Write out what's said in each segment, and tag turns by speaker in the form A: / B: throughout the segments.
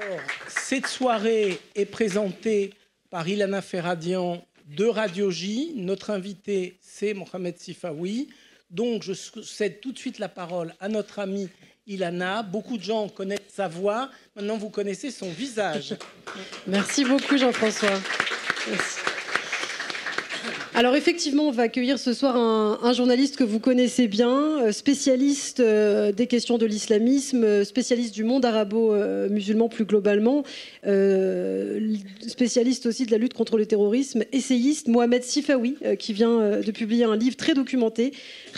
A: Alors, cette soirée est présentée par Ilana Ferradian de Radio J. Notre invité, c'est Mohamed Sifawi. Donc, je cède tout de suite la parole à notre amie Ilana. Beaucoup de gens connaissent sa voix. Maintenant, vous connaissez son visage.
B: Merci beaucoup, Jean-François. Merci. Alors effectivement, on va accueillir ce soir un journaliste que vous connaissez bien, spécialiste des questions de l'islamisme, spécialiste du monde arabo-musulman plus globalement, spécialiste aussi de la lutte contre le terrorisme, essayiste, Mohamed Sifawi, qui vient de publier un livre très documenté,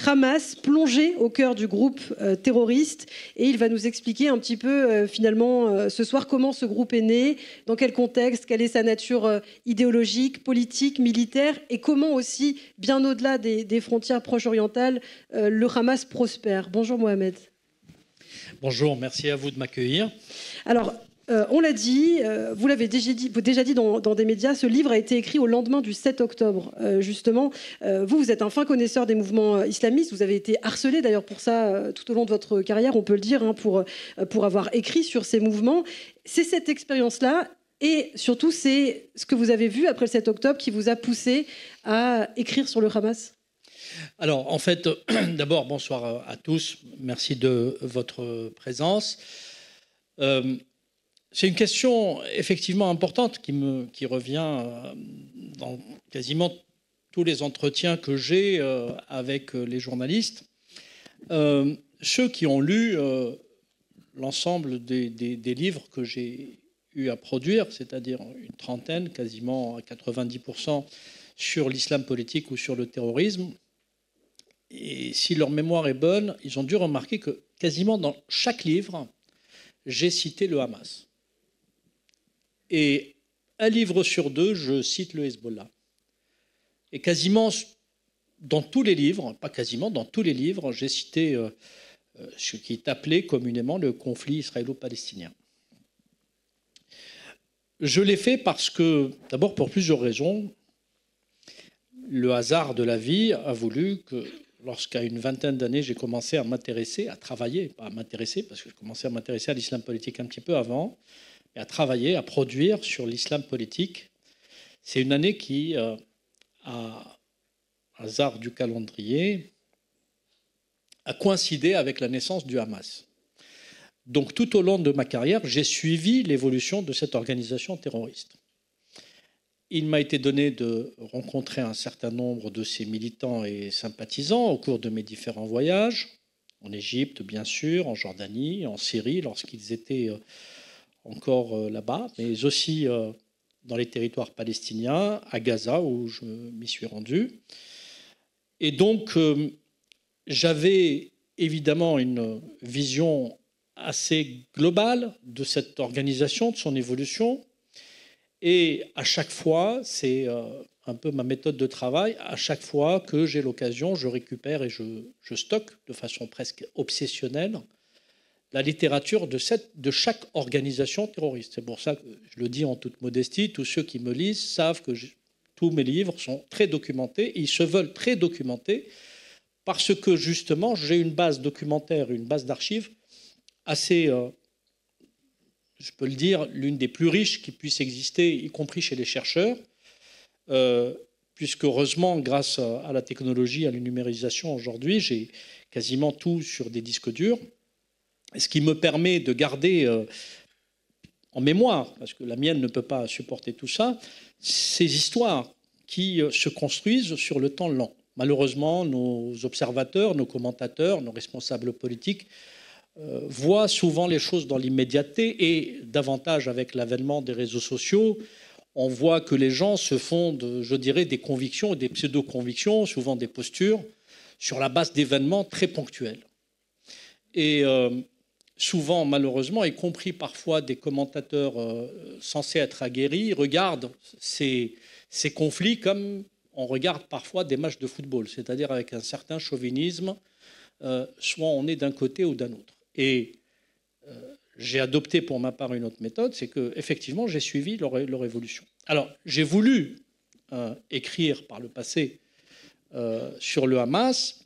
B: Hamas, plongé au cœur du groupe terroriste. Et il va nous expliquer un petit peu finalement ce soir comment ce groupe est né, dans quel contexte, quelle est sa nature idéologique, politique, militaire et comment aussi, bien au-delà des frontières proche-orientales, le Hamas prospère. Bonjour Mohamed.
C: Bonjour, merci à vous de m'accueillir.
B: Alors, on l'a dit, vous l'avez déjà dit dans des médias, ce livre a été écrit au lendemain du 7 octobre. Justement, vous êtes un fin connaisseur des mouvements islamistes. Vous avez été harcelé d'ailleurs pour ça tout au long de votre carrière, on peut le dire, hein, pour avoir écrit sur ces mouvements. C'est cette expérience-là. Et surtout, c'est ce que vous avez vu après le 7 octobre qui vous a poussé à écrire sur le Hamas.
C: Alors, en fait, d'abord, bonsoir à tous. Merci de votre présence. C'est une question effectivement importante qui revient dans quasiment tous les entretiens que j'ai avec les journalistes. Ceux qui ont lu l'ensemble des livres que j'ai eu à produire, c'est-à-dire une trentaine, quasiment à 90% sur l'islam politique ou sur le terrorisme. Et si leur mémoire est bonne, ils ont dû remarquer que quasiment dans chaque livre, j'ai cité le Hamas. Et un livre sur deux, je cite le Hezbollah. Et quasiment dans tous les livres, pas quasiment, dans tous les livres, j'ai cité ce qui est appelé communément le conflit israélo-palestinien. Je l'ai fait parce que, d'abord pour plusieurs raisons, le hasard de la vie a voulu que, lorsqu'à une vingtaine d'années, j'ai commencé à m'intéresser, à travailler, pas à m'intéresser, parce que je commençais à m'intéresser à l'islam politique un petit peu avant, et à travailler, à produire sur l'islam politique. C'est une année qui, à hasard du calendrier, a coïncidé avec la naissance du Hamas. Donc, tout au long de ma carrière, j'ai suivi l'évolution de cette organisation terroriste. Il m'a été donné de rencontrer un certain nombre de ses militants et sympathisants au cours de mes différents voyages, en Égypte, bien sûr, en Jordanie, en Syrie, lorsqu'ils étaient encore là-bas, mais aussi dans les territoires palestiniens, à Gaza, où je m'y suis rendu. Et donc, j'avais évidemment une vision assez globale de cette organisation, de son évolution. Et à chaque fois, c'est un peu ma méthode de travail, à chaque fois que j'ai l'occasion, je récupère et je stocke de façon presque obsessionnelle la littérature de chaque organisation terroriste. C'est pour ça que je le dis en toute modestie, tous ceux qui me lisent savent que tous mes livres sont très documentés, et ils se veulent très documentés parce que justement, j'ai une base documentaire, une base d'archives assez, je peux le dire, l'une des plus riches qui puisse exister, y compris chez les chercheurs, puisque heureusement, grâce à la technologie, à la numérisation aujourd'hui, j'ai quasiment tout sur des disques durs, ce qui me permet de garder en mémoire, parce que la mienne ne peut pas supporter tout ça, ces histoires qui se construisent sur le temps lent. Malheureusement, nos observateurs, nos commentateurs, nos responsables politiques voient souvent les choses dans l'immédiateté, et davantage avec l'avènement des réseaux sociaux, on voit que les gens se font, je dirais, des convictions, des pseudo-convictions, souvent des postures, sur la base d'événements très ponctuels. Et souvent, malheureusement, y compris parfois des commentateurs censés être aguerris, regardent ces conflits comme on regarde parfois des matchs de football, c'est-à-dire avec un certain chauvinisme, soit on est d'un côté ou d'un autre. Et j'ai adopté pour ma part une autre méthode, c'est qu'effectivement, j'ai suivi leur évolution. Alors, j'ai voulu écrire par le passé sur le Hamas.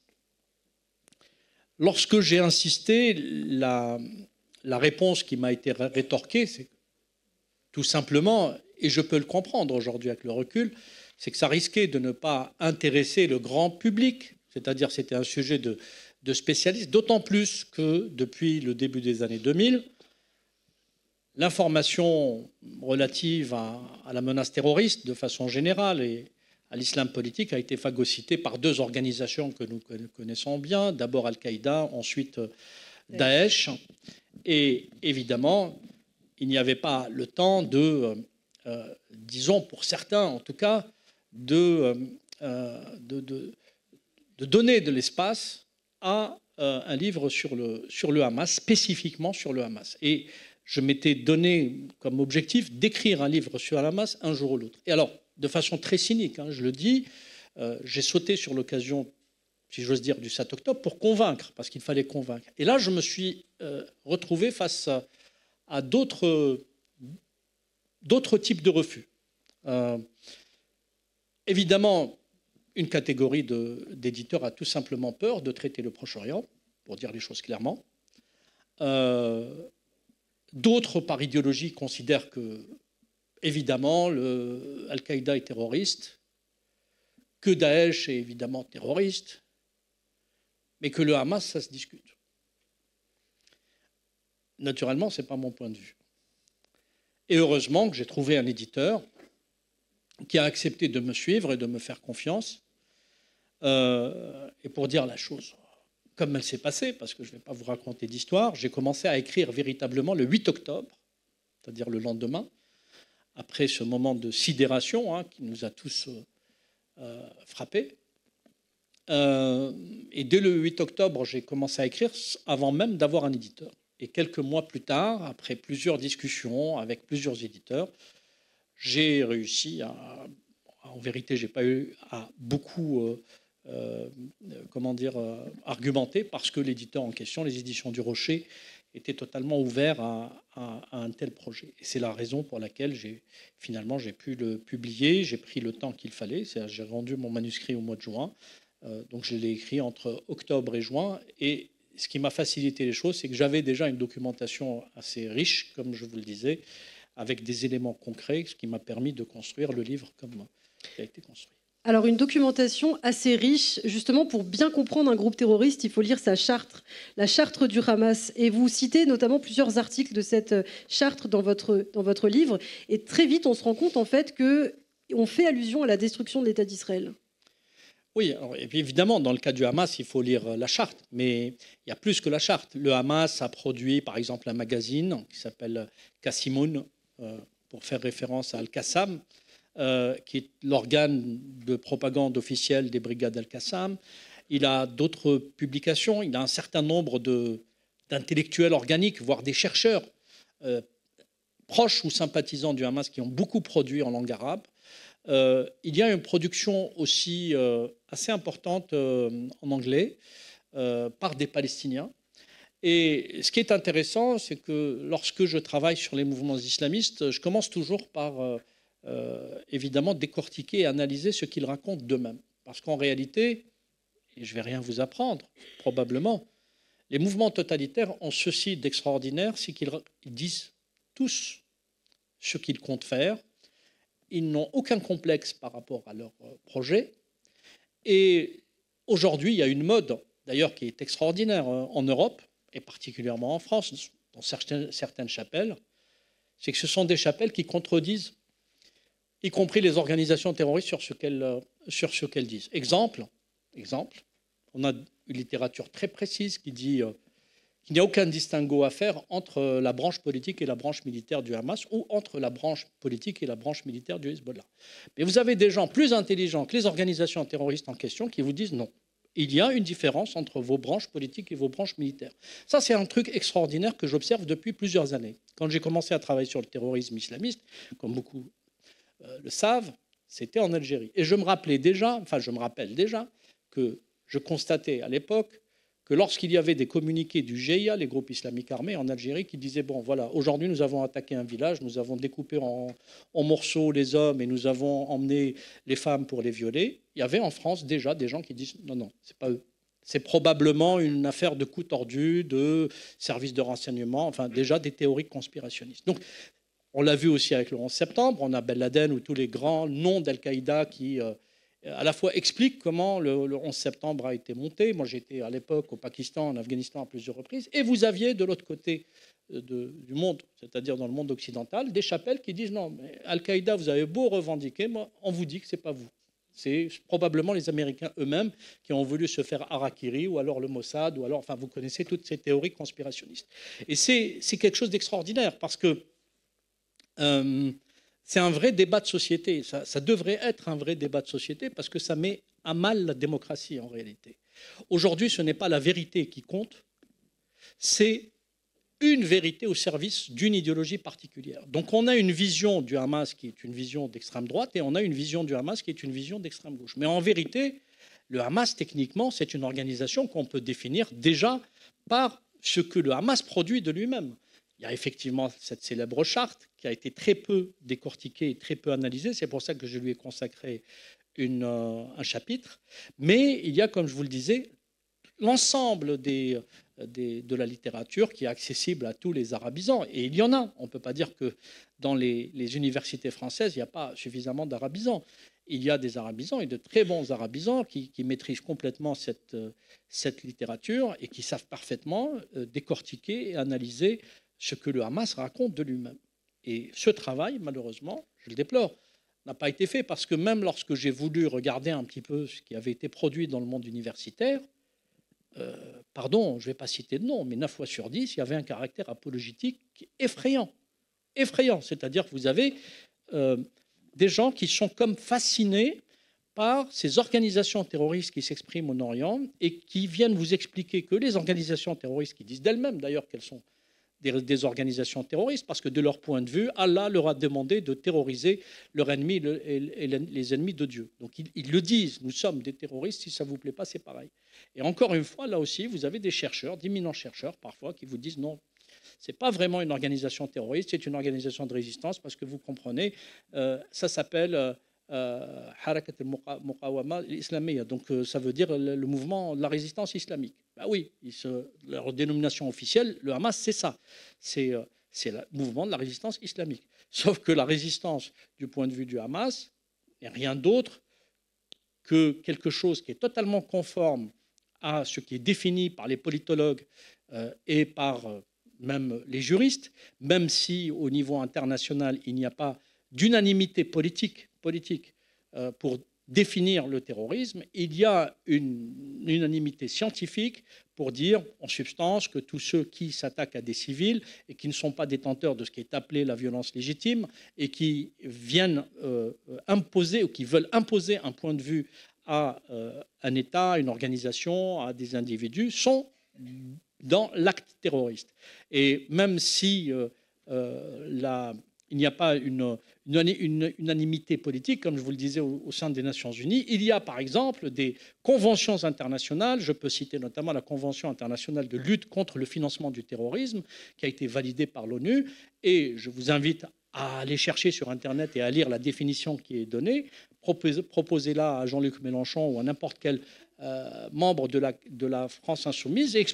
C: Lorsque j'ai insisté, la réponse qui m'a été rétorquée, c'est tout simplement, et je peux le comprendre aujourd'hui avec le recul, c'est que ça risquait de ne pas intéresser le grand public, c'est-à-dire c'était un sujet de spécialistes, d'autant plus que depuis le début des années 2000, l'information relative à la menace terroriste de façon générale et à l'islam politique a été phagocytée par deux organisations que nous connaissons bien, d'abord Al-Qaïda, ensuite Daesh, et évidemment, il n'y avait pas le temps de, disons pour certains en tout cas, de donner de l'espace à un livre sur le Hamas, spécifiquement sur le Hamas. Et je m'étais donné comme objectif d'écrire un livre sur le Hamas un jour ou l'autre. Et alors, de façon très cynique, hein, je le dis, j'ai sauté sur l'occasion, si j'ose dire, du 7 octobre pour convaincre, parce qu'il fallait convaincre. Et là, je me suis retrouvé face à d'autres types de refus. Évidemment, une catégorie d'éditeurs a tout simplement peur de traiter le Proche-Orient, pour dire les choses clairement. D'autres, par idéologie, considèrent que, évidemment, Al-Qaïda est terroriste, que Daesh est évidemment terroriste, mais que le Hamas, ça se discute. Naturellement, ce n'est pas mon point de vue. Et heureusement que j'ai trouvé un éditeur qui a accepté de me suivre et de me faire confiance. Et pour dire la chose comme elle s'est passée, parce que je ne vais pas vous raconter d'histoire, j'ai commencé à écrire véritablement le 8 octobre, c'est-à-dire le lendemain, après ce moment de sidération qui nous a tous frappés. Et dès le 8 octobre, j'ai commencé à écrire avant même d'avoir un éditeur. Et quelques mois plus tard, après plusieurs discussions avec plusieurs éditeurs, j'ai réussi en vérité, je n'ai pas eu à beaucoup argumenter, parce que l'éditeur en question, les éditions du Rocher, était totalement ouvert à un tel projet. Et c'est la raison pour laquelle finalement j'ai pu le publier. J'ai pris le temps qu'il fallait. J'ai rendu mon manuscrit au mois de juin. Donc je l'ai écrit entre octobre et juin. Et ce qui m'a facilité les choses, c'est que j'avais déjà une documentation assez riche, comme je vous le disais, avec des éléments concrets, ce qui m'a permis de construire le livre comme il a été construit.
B: Alors, une documentation assez riche. Justement, pour bien comprendre un groupe terroriste, il faut lire sa charte, la charte du Hamas. Et vous citez notamment plusieurs articles de cette charte dans votre livre. Et très vite, on se rend compte, en fait, qu'on fait allusion à la destruction de l'État d'Israël.
C: Oui, alors, et puis évidemment, dans le cas du Hamas, il faut lire la charte. Mais il y a plus que la charte. Le Hamas a produit, par exemple, un magazine qui s'appelle Qassimoun, pour faire référence à Al-Qassam, qui est l'organe de propagande officielle des brigades Al-Qassam. Il a d'autres publications. Il a un certain nombre d'intellectuels organiques, voire des chercheurs proches ou sympathisants du Hamas qui ont beaucoup produit en langue arabe. Il y a une production aussi assez importante en anglais par des Palestiniens. Et ce qui est intéressant, c'est que lorsque je travaille sur les mouvements islamistes, je commence toujours par évidemment décortiquer et analyser ce qu'ils racontent d'eux-mêmes. Parce qu'en réalité, et je ne vais rien vous apprendre, probablement, les mouvements totalitaires ont ceci d'extraordinaire, c'est qu'ils disent tous ce qu'ils comptent faire. Ils n'ont aucun complexe par rapport à leur projet. Et aujourd'hui, il y a une mode, d'ailleurs, qui est extraordinaire en Europe, et particulièrement en France, dans certaines chapelles, c'est que ce sont des chapelles qui contredisent, y compris les organisations terroristes, sur ce qu'elles disent. Exemple, on a une littérature très précise qui dit qu'il n'y a aucun distinguo à faire entre la branche politique et la branche militaire du Hamas, ou entre la branche politique et la branche militaire du Hezbollah. Mais vous avez des gens plus intelligents que les organisations terroristes en question qui vous disent non. Il y a une différence entre vos branches politiques et vos branches militaires. Ça, c'est un truc extraordinaire que j'observe depuis plusieurs années. Quand j'ai commencé à travailler sur le terrorisme islamiste, comme beaucoup le savent, c'était en Algérie. Et je me rappelle déjà que je constatais à l'époque que lorsqu'il y avait des communiqués du GIA, les groupes islamiques armés en Algérie, qui disaient, bon voilà, aujourd'hui nous avons attaqué un village, nous avons découpé en morceaux les hommes et nous avons emmené les femmes pour les violer, il y avait en France déjà des gens qui disent, non, c'est pas eux. C'est probablement une affaire de coups tordus, de services de renseignement, enfin déjà des théories conspirationnistes. Donc On l'a vu aussi avec le 11 septembre. On a Ben Laden ou tous les grands noms d'Al-Qaïda qui, à la fois, expliquent comment le 11 septembre a été monté. Moi, j'étais à l'époque au Pakistan, en Afghanistan à plusieurs reprises. Et vous aviez de l'autre côté du monde, c'est-à-dire dans le monde occidental, des chapelles qui disent non, mais Al-Qaïda, vous avez beau revendiquer, moi, on vous dit que c'est pas vous. C'est probablement les Américains eux-mêmes qui ont voulu se faire harakiri, ou alors le Mossad, ou alors, enfin, vous connaissez toutes ces théories conspirationnistes. Et c'est quelque chose d'extraordinaire parce que c'est un vrai débat de société. Ça devrait être un vrai débat de société parce que ça met à mal la démocratie en réalité. Aujourd'hui, ce n'est pas la vérité qui compte, c'est une vérité au service d'une idéologie particulière. Donc on a une vision du Hamas qui est une vision d'extrême droite et on a une vision du Hamas qui est une vision d'extrême gauche. Mais en vérité, le Hamas, techniquement, c'est une organisation qu'on peut définir déjà par ce que le Hamas produit de lui-même. Il y a effectivement cette célèbre charte qui a été très peu décortiquée et très peu analysée. C'est pour ça que je lui ai consacré un chapitre. Mais il y a, comme je vous le disais, l'ensemble de la littérature qui est accessible à tous les arabisants. Et il y en a. On ne peut pas dire que dans les universités françaises, il n'y a pas suffisamment d'arabisants. Il y a des arabisants et de très bons arabisants qui maîtrisent complètement cette littérature et qui savent parfaitement décortiquer et analyser ce que le Hamas raconte de lui-même. Et ce travail, malheureusement, je le déplore, n'a pas été fait parce que même lorsque j'ai voulu regarder un petit peu ce qui avait été produit dans le monde universitaire, pardon, je ne vais pas citer de nom, mais 9 fois sur 10, il y avait un caractère apologétique effrayant. Effrayant, c'est-à-dire que vous avez des gens qui sont comme fascinés par ces organisations terroristes qui s'expriment au Orient et qui viennent vous expliquer que les organisations terroristes, qui disent d'elles-mêmes d'ailleurs qu'elles sont des organisations terroristes, parce que de leur point de vue, Allah leur a demandé de terroriser leur ennemi et les ennemis de Dieu. Donc ils le disent, nous sommes des terroristes, si ça ne vous plaît pas, c'est pareil. Et encore une fois, là aussi, vous avez des chercheurs, d'éminents chercheurs parfois, qui vous disent non, ce n'est pas vraiment une organisation terroriste, c'est une organisation de résistance, parce que vous comprenez, ça s'appelle Harakat al-Muqawama al-Islamiyya, donc ça veut dire le mouvement de la résistance islamique. Ben oui, leur dénomination officielle, le Hamas, c'est ça, c'est le mouvement de la résistance islamique. Sauf que la résistance, du point de vue du Hamas, n'est rien d'autre que quelque chose qui est totalement conforme à ce qui est défini par les politologues et par même les juristes, même si au niveau international, il n'y a pas d'unanimité politique pour définir le terrorisme, il y a une unanimité scientifique pour dire en substance que tous ceux qui s'attaquent à des civils et qui ne sont pas détenteurs de ce qui est appelé la violence légitime et qui viennent imposer ou qui veulent imposer un point de vue à un État, une organisation, à des individus, sont dans l'acte terroriste. Et même si il n'y a pas une unanimité politique, comme je vous le disais, au sein des Nations Unies. Il y a par exemple des conventions internationales, je peux citer notamment la Convention internationale de lutte contre le financement du terrorisme, qui a été validée par l'ONU, et je vous invite à aller chercher sur Internet et à lire la définition qui est donnée. Proposez-la à Jean-Luc Mélenchon ou à n'importe quel membre de la France insoumise, et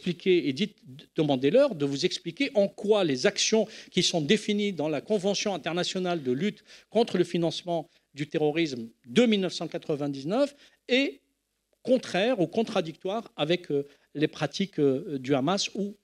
C: demandez-leur de vous expliquer en quoi les actions qui sont définies dans la Convention internationale de lutte contre le financement du terrorisme de 1999 est contraire ou contradictoire avec les pratiques du Hamas ou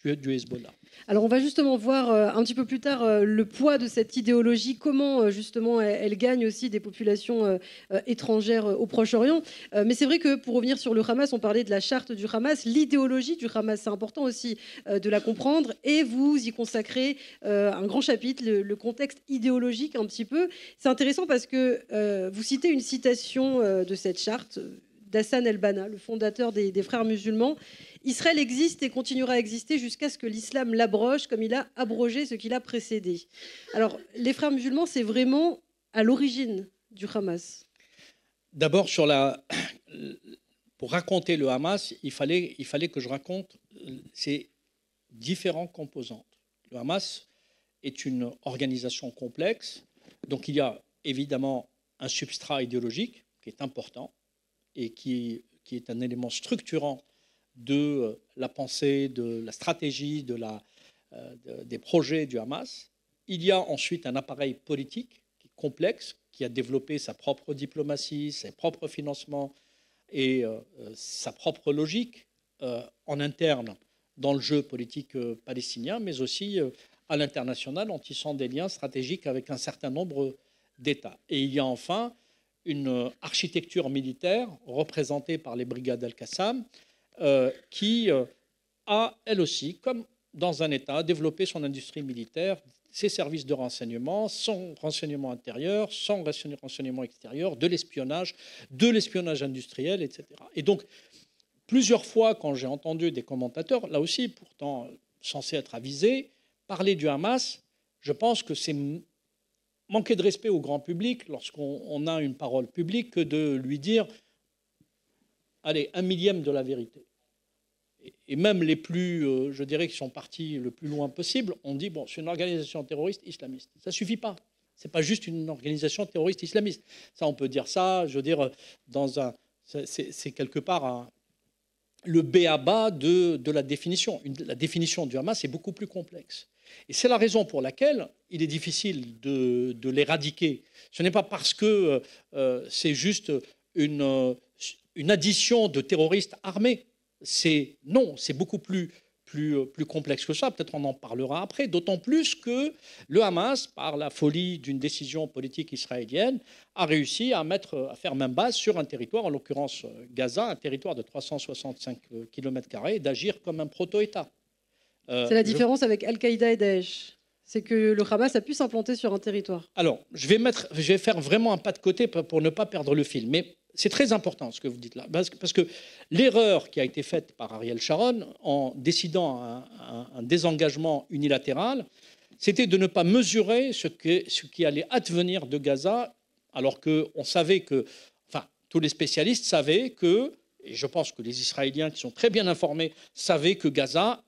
C: du Hezbollah.
B: Alors on va justement voir un petit peu plus tard le poids de cette idéologie, comment justement elle gagne aussi des populations étrangères au Proche-Orient. Mais c'est vrai que pour revenir sur le Hamas, on parlait de la charte du Hamas, l'idéologie du Hamas, c'est important aussi de la comprendre et vous y consacrez un grand chapitre, le contexte idéologique un petit peu. C'est intéressant parce que vous citez une citation de cette charte d'Hassan el-Banna, le fondateur des Frères musulmans. Israël existe et continuera à exister jusqu'à ce que l'islam l'abroge comme il a abrogé ce qui l'a précédé. Alors, les Frères musulmans, c'est vraiment à l'origine du Hamas.
C: D'abord, pour raconter le Hamas, il fallait que je raconte ses différentes composantes. Le Hamas est une organisation complexe, donc il y a évidemment un substrat idéologique qui est important et qui est un élément structurant de la pensée, de la stratégie, des projets du Hamas. Il y a ensuite un appareil politique complexe qui a développé sa propre diplomatie, ses propres financements et sa propre logique en interne dans le jeu politique palestinien, mais aussi à l'international en tissant des liens stratégiques avec un certain nombre d'États. Et il y a enfin une architecture militaire représentée par les brigades Al-Qassam qui a, elle aussi, comme dans un État, développé son industrie militaire, ses services de renseignement, son renseignement intérieur, son renseignement extérieur, de l'espionnage industriel, etc. Et donc, plusieurs fois, quand j'ai entendu des commentateurs, là aussi, pourtant censés être avisés, parler du Hamas, je pense que c'est manquer de respect au grand public lorsqu'on a une parole publique que de lui dire « allez, 1/1000 de la vérité ». Et même les plus, je dirais, qui sont partis le plus loin possible, on dit, bon, c'est une organisation terroriste islamiste. Ça ne suffit pas. Ce n'est pas juste une organisation terroriste islamiste. Ça, on peut dire ça, je veux dire, c'est quelque part le b.a.-ba de la définition. La définition du Hamas est beaucoup plus complexe. Et c'est la raison pour laquelle il est difficile de l'éradiquer. Ce n'est pas parce que c'est juste une addition de terroristes armés. Non, c'est beaucoup plus complexe que ça. Peut-être on en parlera après. D'autant plus que le Hamas, par la folie d'une décision politique israélienne, a réussi à faire main basse sur un territoire, en l'occurrence Gaza, un territoire de 365 km², et d'agir comme un proto-État.
B: C'est la différence avec Al-Qaïda et Daesh. C'est que le Hamas a pu s'implanter sur un territoire.
C: Alors, je vais faire vraiment un pas de côté pour ne pas perdre le fil. Mais c'est très important ce que vous dites là. Parce que l'erreur qui a été faite par Ariel Sharon en décidant un désengagement unilatéral, c'était de ne pas mesurer ce qui allait advenir de Gaza, alors qu'on savait tous les spécialistes savaient que, et je pense que les Israéliens qui sont très bien informés savaient que Gaza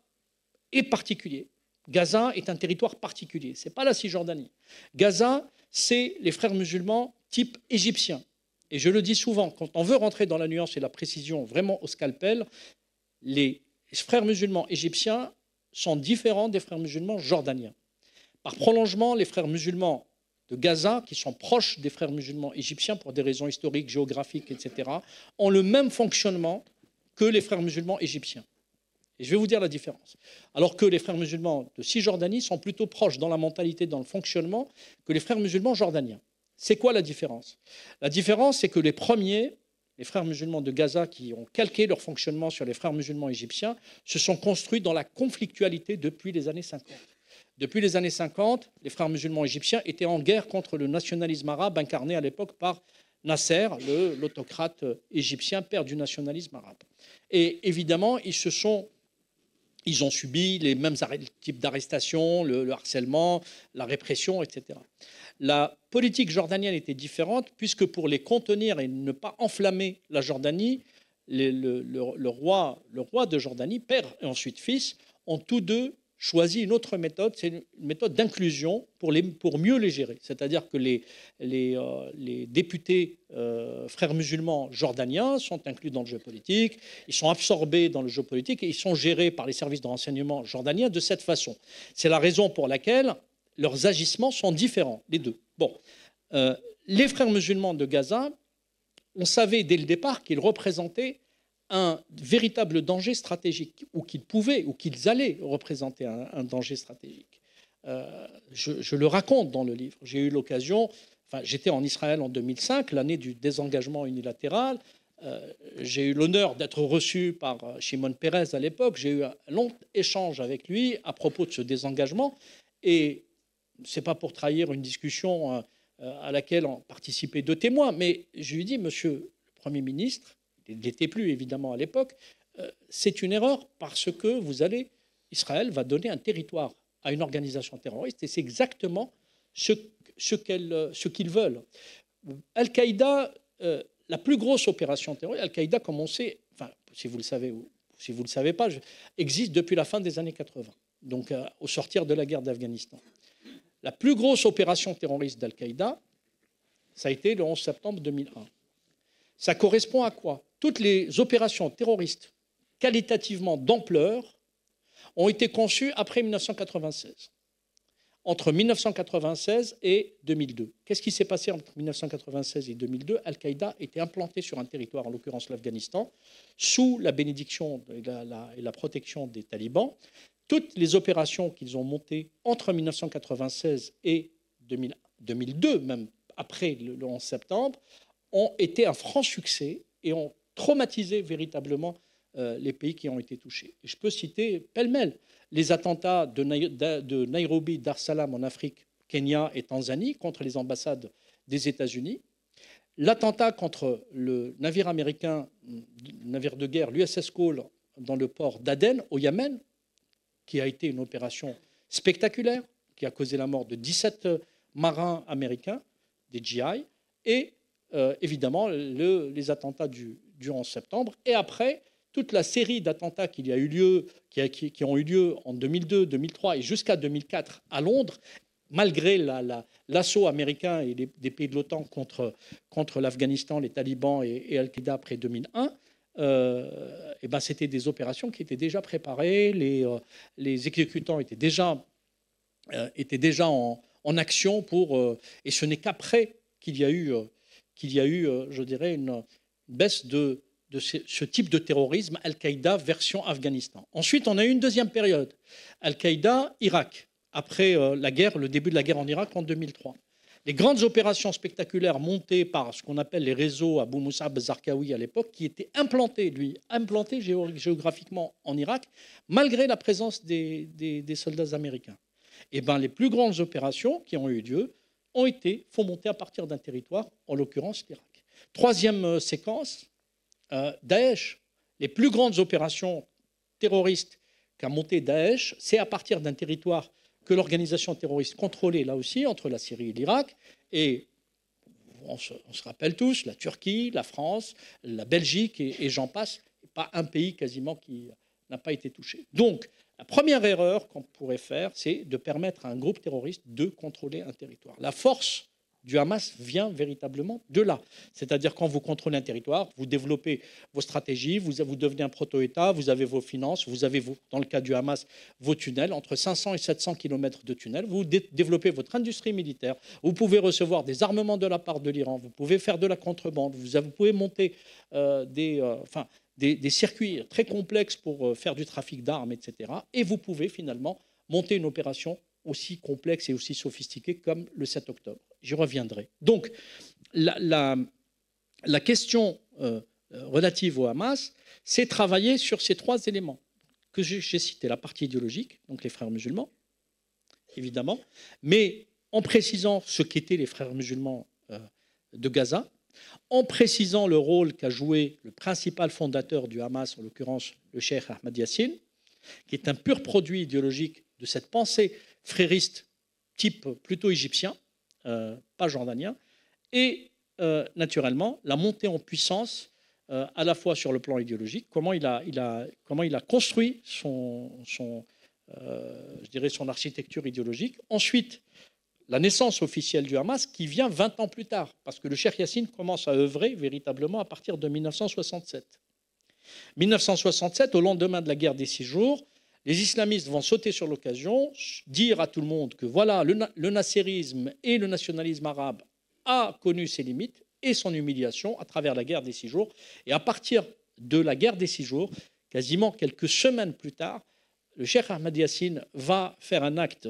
C: est particulier. Gaza est un territoire particulier. Ce n'est pas la Cisjordanie. Gaza, c'est les frères musulmans type égyptien. Et je le dis souvent, quand on veut rentrer dans la nuance et la précision vraiment au scalpel, les frères musulmans égyptiens sont différents des frères musulmans jordaniens. Par prolongement, les frères musulmans de Gaza, qui sont proches des frères musulmans égyptiens pour des raisons historiques, géographiques, etc., ont le même fonctionnement que les frères musulmans égyptiens. Et je vais vous dire la différence. Alors que les frères musulmans de Cisjordanie sont plutôt proches dans la mentalité, dans le fonctionnement, que les frères musulmans jordaniens. C'est quoi la différence? La différence, c'est que les premiers, les frères musulmans de Gaza, qui ont calqué leur fonctionnement sur les frères musulmans égyptiens, se sont construits dans la conflictualité depuis les années 50. Depuis les années 50, les frères musulmans égyptiens étaient en guerre contre le nationalisme arabe incarné à l'époque par Nasser, l'autocrate égyptien, père du nationalisme arabe. Et évidemment, ils ont subi les mêmes types d'arrestations, le harcèlement, la répression, etc. La politique jordanienne était différente puisque pour les contenir et ne pas enflammer la Jordanie, le roi de Jordanie, père et ensuite fils, ont tous deux choisi une autre méthode, c'est une méthode d'inclusion pour mieux les gérer. C'est-à-dire que les députés frères musulmans jordaniens sont inclus dans le jeu politique, ils sont absorbés dans le jeu politique et ils sont gérés par les services de renseignement jordaniens de cette façon. C'est la raison pour laquelle leurs agissements sont différents, les deux. Bon, les frères musulmans de Gaza, on savait dès le départ qu'ils représentaient un véritable danger stratégique, ou qu'ils allaient représenter un danger stratégique. Je le raconte dans le livre. J'ai eu l'occasion, j'étais en Israël en 2005, l'année du désengagement unilatéral. J'ai eu l'honneur d'être reçu par Shimon Peres à l'époque. J'ai eu un long échange avec lui à propos de ce désengagement. Et ce n'est pas pour trahir une discussion à laquelle ont participé 2 témoins, mais je lui ai dit, monsieur le Premier ministre, il n'était plus évidemment à l'époque, c'est une erreur parce que Israël va donner un territoire à une organisation terroriste et c'est exactement ce qu'ils veulent. Al-Qaïda, la plus grosse opération terroriste, Al-Qaïda, comme on sait, si vous le savez ou si vous ne le savez pas, existe depuis la fin des années 80, donc au sortir de la guerre d'Afghanistan. La plus grosse opération terroriste d'Al-Qaïda, ça a été le 11 septembre 2001. Ça correspond à quoi? Toutes les opérations terroristes qualitativement d'ampleur ont été conçues après 1996. entre 1996 et 2002. Qu'est-ce qui s'est passé entre 1996 et 2002 ? Al-Qaïda était implanté sur un territoire, en l'occurrence l'Afghanistan, sous la bénédiction et la protection des talibans. Toutes les opérations qu'ils ont montées entre 1996 et 2002, même après le 11 septembre, ont été un franc succès et ont traumatisé véritablement les pays qui ont été touchés. Et je peux citer pêle-mêle les attentats de Nairobi, Dar es Salaam en Afrique, Kenya et Tanzanie contre les ambassades des États-Unis, l'attentat contre le navire américain, le navire de guerre, l'USS Cole, dans le port d'Aden, au Yémen, qui a été une opération spectaculaire, qui a causé la mort de 17 marins américains, des GI, et évidemment les attentats du 11 septembre. Et après, toute la série d'attentats qui ont eu lieu en 2002, 2003 et jusqu'à 2004 à Londres, malgré l'assaut américain et des pays de l'OTAN contre l'Afghanistan, les talibans et Al-Qaïda après 2001, c'était des opérations qui étaient déjà préparées, les exécutants étaient déjà en action et ce n'est qu'après qu'il y a eu, je dirais, une baisse de ce type de terrorisme, Al-Qaïda version Afghanistan. Ensuite, on a eu une deuxième période, Al-Qaïda, Irak, après le début de la guerre en Irak en 2003. Les grandes opérations spectaculaires montées par ce qu'on appelle les réseaux Abu Musab Zarqawi à l'époque, qui étaient implantés géographiquement en Irak, malgré la présence des soldats américains. Et les plus grandes opérations qui ont eu lieu ont été fomentées à partir d'un territoire, en l'occurrence l'Irak. Troisième séquence, Daesh. Les plus grandes opérations terroristes qu'a monté Daesh, c'est à partir d'un territoire que l'organisation terroriste contrôlait là aussi, entre la Syrie et l'Irak. Et on se rappelle tous, la Turquie, la France, la Belgique et j'en passe. Pas un pays quasiment qui n'a pas été touché. Donc, la première erreur qu'on pourrait faire, c'est de permettre à un groupe terroriste de contrôler un territoire. La force du Hamas vient véritablement de là. C'est-à-dire quand vous contrôlez un territoire, vous développez vos stratégies, vous devenez un proto-État, vous avez vos finances, vous avez, dans le cas du Hamas, vos tunnels, entre 500 et 700 km de tunnels, vous développez votre industrie militaire, vous pouvez recevoir des armements de la part de l'Iran, vous pouvez faire de la contrebande, vous pouvez monter des circuits très complexes pour faire du trafic d'armes, etc. Et vous pouvez finalement monter une opération aussi complexe et aussi sophistiquée comme le 7 octobre. J'y reviendrai. Donc, la question relative au Hamas, c'est travailler sur ces trois éléments que j'ai cités. La partie idéologique, donc les frères musulmans, évidemment, mais en précisant ce qu'étaient les frères musulmans de Gaza, en précisant le rôle qu'a joué le principal fondateur du Hamas, en l'occurrence le cheikh Ahmad Yassine, qui est un pur produit idéologique de cette pensée frériste type plutôt égyptien, pas jordanien, et naturellement la montée en puissance à la fois sur le plan idéologique, comment il a construit son architecture idéologique. Ensuite, la naissance officielle du Hamas qui vient 20 ans plus tard, parce que le cheikh Yassine commence à œuvrer véritablement à partir de 1967. 1967, au lendemain de la guerre des 6 jours, les islamistes vont sauter sur l'occasion, dire à tout le monde que voilà, le nasserisme et le nationalisme arabe a connu ses limites et son humiliation à travers la guerre des 6 jours. Et à partir de la guerre des 6 jours, quasiment quelques semaines plus tard, le cheikh Ahmad Yassine va faire un acte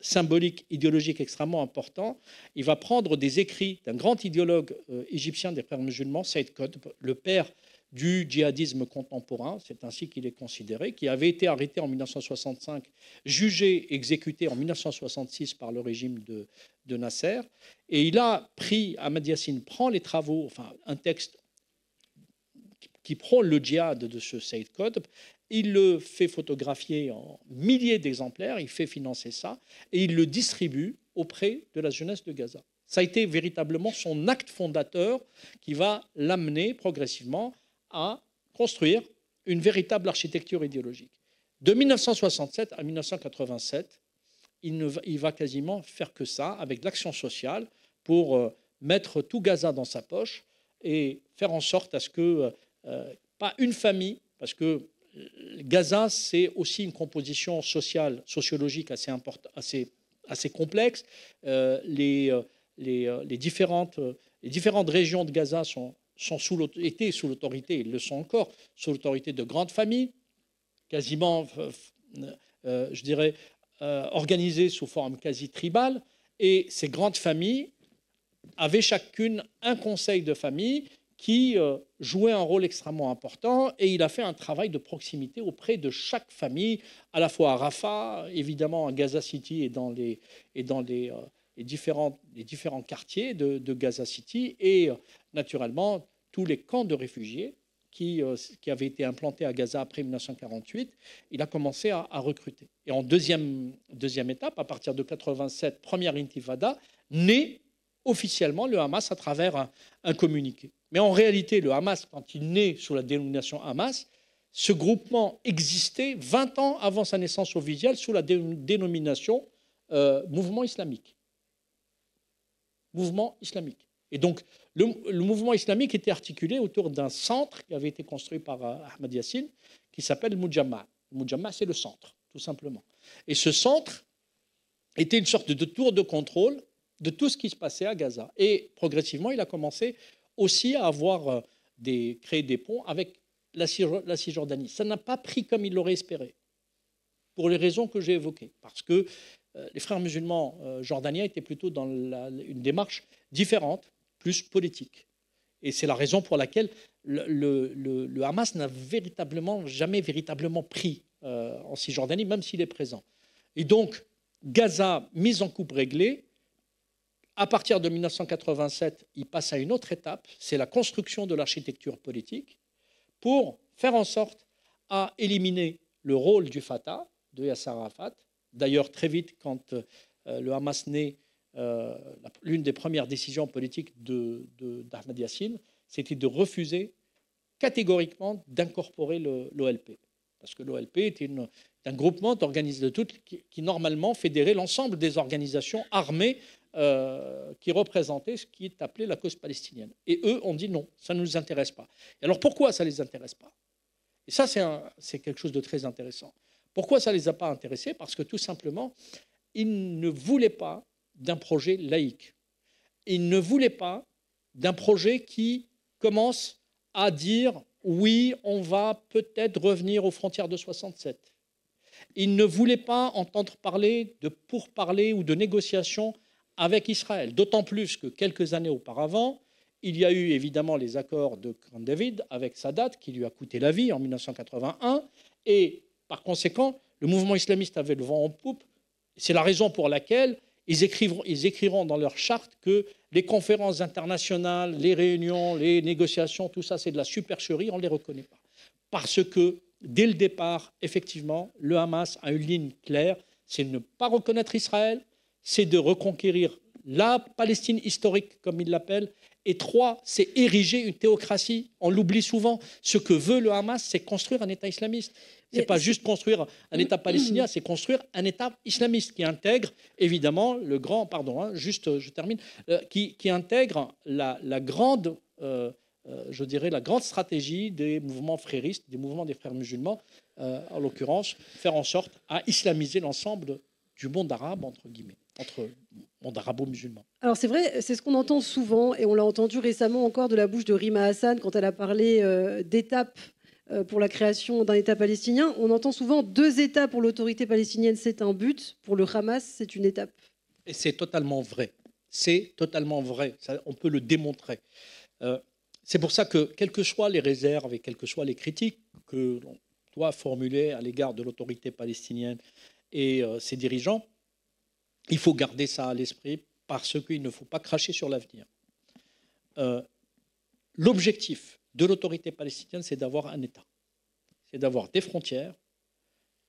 C: symbolique, idéologique extrêmement important. Il va prendre des écrits d'un grand idéologue égyptien des frères musulmans, Saïd Qutb, le père du djihadisme contemporain, c'est ainsi qu'il est considéré, qui avait été arrêté en 1965, jugé, exécuté en 1966 par le régime de Nasser. Et il a pris, Ahmad Yassine prend les travaux, enfin un texte qui prône le djihad de ce Saïd Qutb, il le fait photographier en milliers d'exemplaires, il fait financer ça, et il le distribue auprès de la jeunesse de Gaza. Ça a été véritablement son acte fondateur qui va l'amener progressivement à construire une véritable architecture idéologique. De 1967 à 1987, il va quasiment faire que ça, avec l'action sociale, pour mettre tout Gaza dans sa poche et faire en sorte à ce que, pas une famille, parce que Gaza, c'est aussi une composition sociale, sociologique assez assez complexe. Les différentes régions de Gaza étaient sous l'autorité, ils le sont encore, sous l'autorité de grandes familles, quasiment, je dirais, organisées sous forme quasi tribale. Et ces grandes familles avaient chacune un conseil de famille qui jouait un rôle extrêmement important, et il a fait un travail de proximité auprès de chaque famille, à la fois à Rafah, évidemment à Gaza City et dans les différents quartiers de Gaza City, et naturellement tous les camps de réfugiés qui avaient été implantés à Gaza après 1948. Il a commencé à recruter. Et en deuxième étape, à partir de 87, première intifada, naît officiellement le Hamas à travers un communiqué. Mais en réalité, le Hamas, quand il naît sous la dénomination Hamas, ce groupement existait 20 ans avant sa naissance officielle sous la dénomination mouvement islamique. Mouvement islamique. Et donc, le mouvement islamique était articulé autour d'un centre qui avait été construit par Ahmad Yassine, qui s'appelle le Mujamma. Le Mujamma, c'est le centre, tout simplement. Et ce centre était une sorte de tour de contrôle de tout ce qui se passait à Gaza. Et progressivement, il a commencé aussi à créer des ponts avec la Cisjordanie. Ça n'a pas pris comme il l'aurait espéré, pour les raisons que j'ai évoquées. Parce que les frères musulmans jordaniens étaient plutôt dans une démarche différente, plus politique. Et c'est la raison pour laquelle le Hamas n'a jamais véritablement pris en Cisjordanie, même s'il est présent. Et donc, Gaza, mise en coupe réglée, à partir de 1987, il passe à une autre étape, c'est la construction de l'architecture politique pour faire en sorte à éliminer le rôle du Fatah, de Yasser Arafat. D'ailleurs, très vite, quand le Hamas naît, l'une des premières décisions politiques d'Ahmad Yassine, c'était de refuser catégoriquement d'incorporer l'OLP. Parce que l'OLP était un groupement d'organisations de toutes qui normalement fédérait l'ensemble des organisations armées qui représentaient ce qui est appelé la cause palestinienne. Et eux ont dit non, ça ne nous intéresse pas. Et alors pourquoi ça ne les intéresse pas? Et ça, c'est quelque chose de très intéressant. Pourquoi ça ne les a pas intéressés? Parce que tout simplement, ils ne voulaient pas d'un projet laïque. Ils ne voulaient pas d'un projet qui commence à dire oui, on va peut-être revenir aux frontières de 67. Ils ne voulaient pas entendre parler de pourparlers ou de négociations avec Israël, d'autant plus que quelques années auparavant, il y a eu évidemment les accords de Camp David avec Sadat, qui lui a coûté la vie en 1981, et par conséquent, le mouvement islamiste avait le vent en poupe. C'est la raison pour laquelle ils écriront dans leur charte que les conférences internationales, les réunions, les négociations, tout ça, c'est de la supercherie, on ne les reconnaît pas. Parce que, dès le départ, effectivement, le Hamas a une ligne claire, c'est ne pas reconnaître Israël, c'est de reconquérir la Palestine historique, comme il l'appelle, et 3, c'est ériger une théocratie. On l'oublie souvent. Ce que veut le Hamas, c'est construire un État islamiste. Ce n'est pas juste construire un État palestinien, c'est construire un État islamiste qui intègre, évidemment, le grand, pardon, juste je termine, qui intègre la grande, je dirais, la grande stratégie des mouvements fréristes, des mouvements des frères musulmans, en l'occurrence, faire en sorte à islamiser l'ensemble du monde arabe, entre guillemets, entre monde arabo-musulman.
B: Alors c'est vrai, c'est ce qu'on entend souvent, et on l'a entendu récemment encore de la bouche de Rima Hassan quand elle a parlé d'étapes pour la création d'un État palestinien. On entend souvent 2 États pour l'autorité palestinienne, c'est un but. Pour le Hamas, c'est une étape.
C: Et c'est totalement vrai. C'est totalement vrai. Ça, on peut le démontrer. C'est pour ça que, quelles que soient les réserves et quelles que soient les critiques que l'on doit formuler à l'égard de l'autorité palestinienne et ses dirigeants, il faut garder ça à l'esprit parce qu'il ne faut pas cracher sur l'avenir. L'objectif de l'autorité palestinienne, c'est d'avoir un État. C'est d'avoir des frontières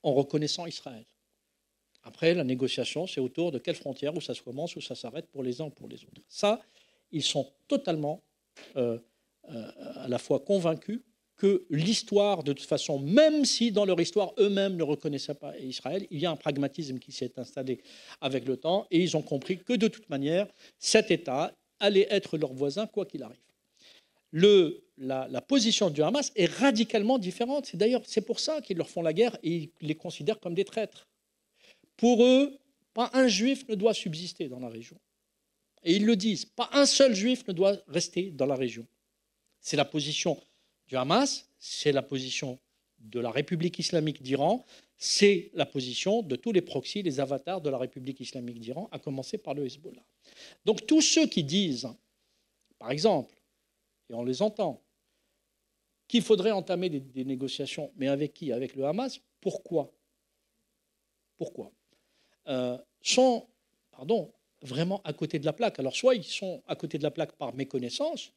C: en reconnaissant Israël. Après, la négociation, c'est autour de quelles frontières, où ça se commence, où ça s'arrête pour les uns ou pour les autres. Ça, ils sont totalement à la fois convaincus que l'histoire, de toute façon, même si dans leur histoire, eux-mêmes ne reconnaissaient pas Israël, il y a un pragmatisme qui s'est installé avec le temps, et ils ont compris que de toute manière, cet État allait être leur voisin, quoi qu'il arrive. La position du Hamas est radicalement différente. C'est pour ça qu'ils leur font la guerre et ils les considèrent comme des traîtres. Pour eux, Pas un juif ne doit subsister dans la région. Et ils le disent, pas un seul juif ne doit rester dans la région. C'est la position du Hamas, c'est la position de la République islamique d'Iran, c'est la position de tous les proxys, les avatars de la République islamique d'Iran, à commencer par le Hezbollah. Donc tous ceux qui disent, par exemple, et on les entend, qu'il faudrait entamer des négociations, mais avec qui? Avec le Hamas. Pourquoi? Pourquoi sont, vraiment à côté de la plaque. Alors soit ils sont à côté de la plaque par méconnaissance,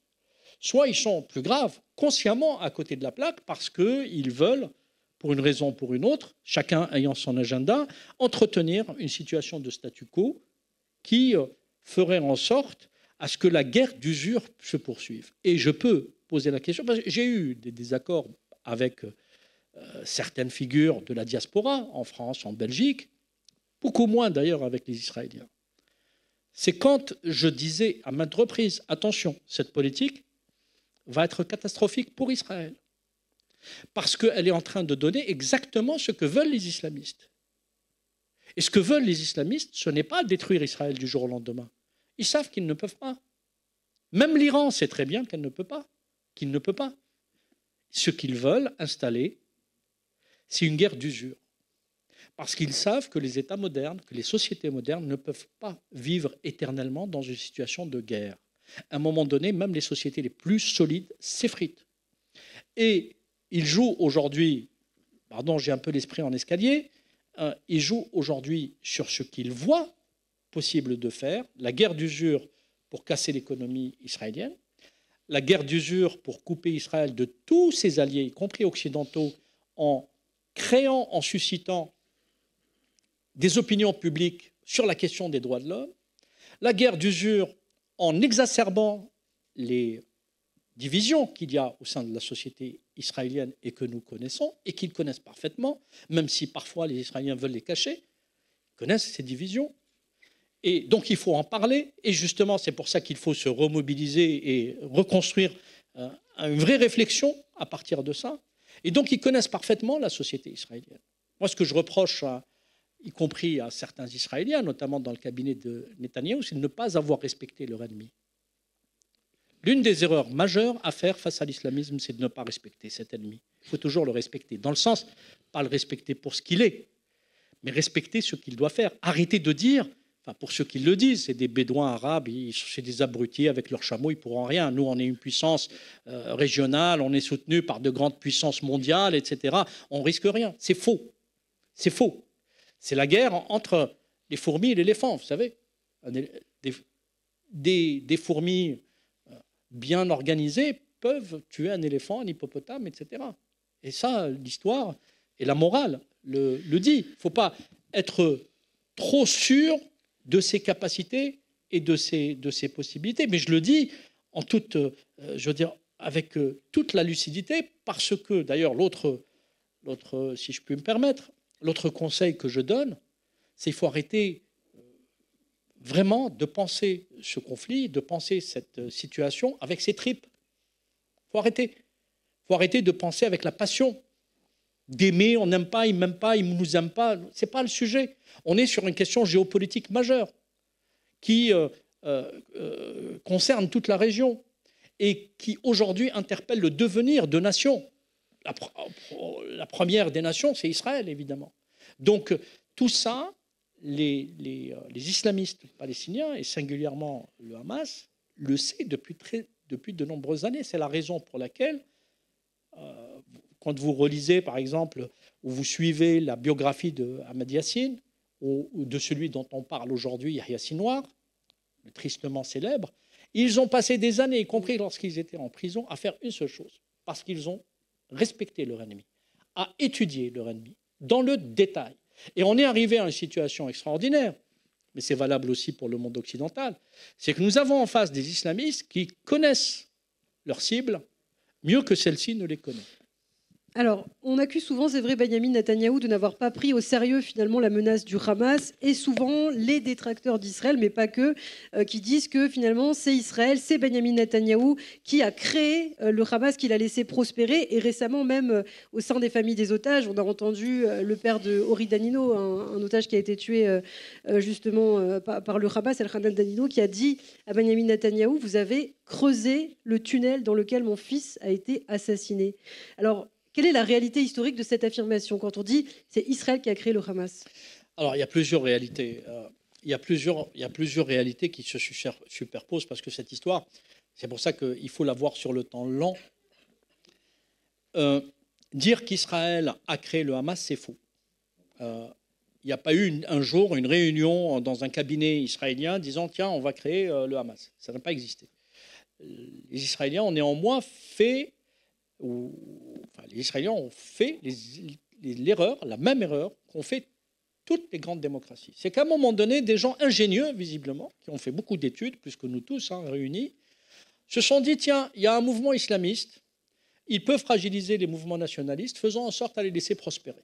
C: soit ils sont, plus graves, consciemment à côté de la plaque parce qu'ils veulent, pour une raison ou pour une autre, chacun ayant son agenda, entretenir une situation de statu quo qui ferait en sorte à ce que la guerre d'usure se poursuive. Et je peux poser la question, parce que j'ai eu des désaccords avec certaines figures de la diaspora, en France, en Belgique, beaucoup moins d'ailleurs avec les Israéliens. C'est quand je disais à maintes reprises, attention, cette politique va être catastrophique pour Israël, parce qu'elle est en train de donner exactement ce que veulent les islamistes. Et ce que veulent les islamistes, ce n'est pas détruire Israël du jour au lendemain. Ils savent qu'ils ne peuvent pas. Même l'Iran sait très bien qu'elle ne peut pas, qu'il ne peut pas. Ce qu'ils veulent installer, c'est une guerre d'usure. Parce qu'ils savent que les États modernes, que les sociétés modernes ne peuvent pas vivre éternellement dans une situation de guerre. À un moment donné, même les sociétés les plus solides s'effritent. Et ils jouent aujourd'hui, pardon, j'ai un peu l'esprit en escalier, ils jouent aujourd'hui sur ce qu'ils voient possible de faire, la guerre d'usure pour casser l'économie israélienne, la guerre d'usure pour couper Israël de tous ses alliés, y compris occidentaux, en créant, en suscitant des opinions publiques sur la question des droits de l'homme, la guerre d'usure en exacerbant les divisions qu'il y a au sein de la société israélienne et que nous connaissons, et qu'ils connaissent parfaitement, même si parfois les Israéliens veulent les cacher, ils connaissent ces divisions. Et donc il faut en parler, et justement c'est pour ça qu'il faut se remobiliser et reconstruire une vraie réflexion à partir de ça. Et donc ils connaissent parfaitement la société israélienne. Moi ce que je reproche, y compris à certains Israéliens, notamment dans le cabinet de Netanyahou, c'est de ne pas avoir respecté leur ennemi. L'une des erreurs majeures à faire face à l'islamisme, c'est de ne pas respecter cet ennemi. Il faut toujours le respecter, dans le sens, pas le respecter pour ce qu'il est, mais respecter ce qu'il doit faire. Arrêter de dire, enfin pour ceux qui le disent, c'est des bédouins arabes, c'est des abrutis avec leurs chameaux, ils ne pourront rien. Nous, on est une puissance régionale, on est soutenu par de grandes puissances mondiales, etc. On risque rien. C'est faux. C'est faux. C'est la guerre entre les fourmis et l'éléphant, vous savez. Des fourmis bien organisées peuvent tuer un éléphant, un hippopotame, etc. Et ça, l'histoire et la morale le dit. Il ne faut pas être trop sûr de ses capacités et de ses possibilités. Mais je le dis en toute, avec toute la lucidité, parce que, d'ailleurs, l'autre, si je puis me permettre, l'autre conseil que je donne, c'est qu'il faut arrêter vraiment de penser ce conflit, de penser cette situation avec ses tripes. Il faut arrêter. Il faut arrêter de penser avec la passion. D'aimer, on n'aime pas, il ne m'aime pas, il ne nous aime pas. Ce n'est pas le sujet. On est sur une question géopolitique majeure qui concerne toute la région et qui aujourd'hui interpelle le devenir de nations. La première des nations, c'est Israël, évidemment. Donc, tout ça, les islamistes palestiniens, et singulièrement le Hamas, le sait depuis de nombreuses années. C'est la raison pour laquelle, quand vous relisez, par exemple, ou vous suivez la biographie de Ahmed Yassine, ou de celui dont on parle aujourd'hui, Yahya Sinwar, le tristement célèbre, ils ont passé des années, y compris lorsqu'ils étaient en prison, à faire une seule chose, parce qu'ils ont respecté leur ennemi, à étudier leur ennemi, dans le détail. Et on est arrivé à une situation extraordinaire, mais c'est valable aussi pour le monde occidental, c'est que nous avons en face des islamistes qui connaissent leurs cibles mieux que celle-ci ne les connaît.
B: Alors, on accuse souvent, c'est vrai, Benyamin Netanyahou de n'avoir pas pris au sérieux finalement la menace du Hamas, et souvent les détracteurs d'Israël, mais pas que, qui disent que finalement c'est Israël, c'est Benyamin Netanyahou qui a créé le Hamas, qui l'a laissé prospérer, et récemment même au sein des familles des otages, on a entendu le père de Ori Danino, un otage qui a été tué justement par le Hamas, El-Hanan Danino, qui a dit à Benyamin Netanyahou, vous avez creusé le tunnel dans lequel mon fils a été assassiné. Alors, quelle est la réalité historique de cette affirmation quand on dit c'est Israël qui a créé le Hamas?
C: Alors, il y a plusieurs réalités. Il y a plusieurs réalités qui se superposent parce que cette histoire, c'est pour ça qu'il faut la voir sur le temps lent. Dire qu'Israël a créé le Hamas, c'est faux. Il n'y a pas eu un jour une réunion dans un cabinet israélien disant tiens, on va créer le Hamas. Ça n'a pas existé. Les Israéliens ont néanmoins fait... les Israéliens ont fait l'erreur, la même erreur qu'ont fait toutes les grandes démocraties. C'est qu'à un moment donné, des gens ingénieux, visiblement, qui ont fait beaucoup d'études, plus que nous tous réunis, se sont dit, tiens, il y a un mouvement islamiste, il peut fragiliser les mouvements nationalistes, faisons en sorte à les laisser prospérer.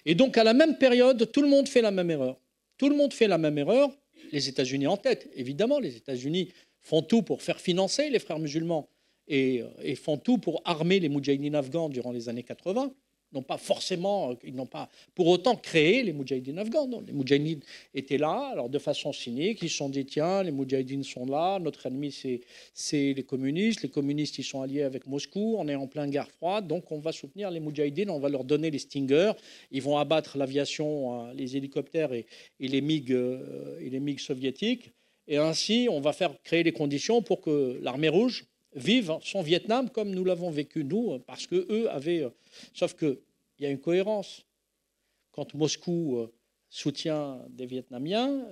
C: Et donc, à la même période, tout le monde fait la même erreur. Tout le monde fait la même erreur, les États-Unis en tête. Évidemment, les États-Unis font tout pour faire financer les frères musulmans et font tout pour armer les moudjahidines afghans durant les années 80. Ils n'ont pas pour autant créé les moudjahidines afghans. Non, les moudjahidines étaient là, alors de façon cynique, ils se sont dit tiens, les moudjahidines sont là, notre ennemi c'est les communistes ils sont alliés avec Moscou, on est en pleine guerre froide, donc on va soutenir les moudjahidines, on va leur donner les Stingers, ils vont abattre l'aviation, les hélicoptères et les MiG soviétiques, et ainsi on va faire créer les conditions pour que l'armée rouge vivent son Vietnam comme nous l'avons vécu nous, parce qu'eux avaient... Sauf qu'il y a une cohérence. Quand Moscou soutient des Vietnamiens,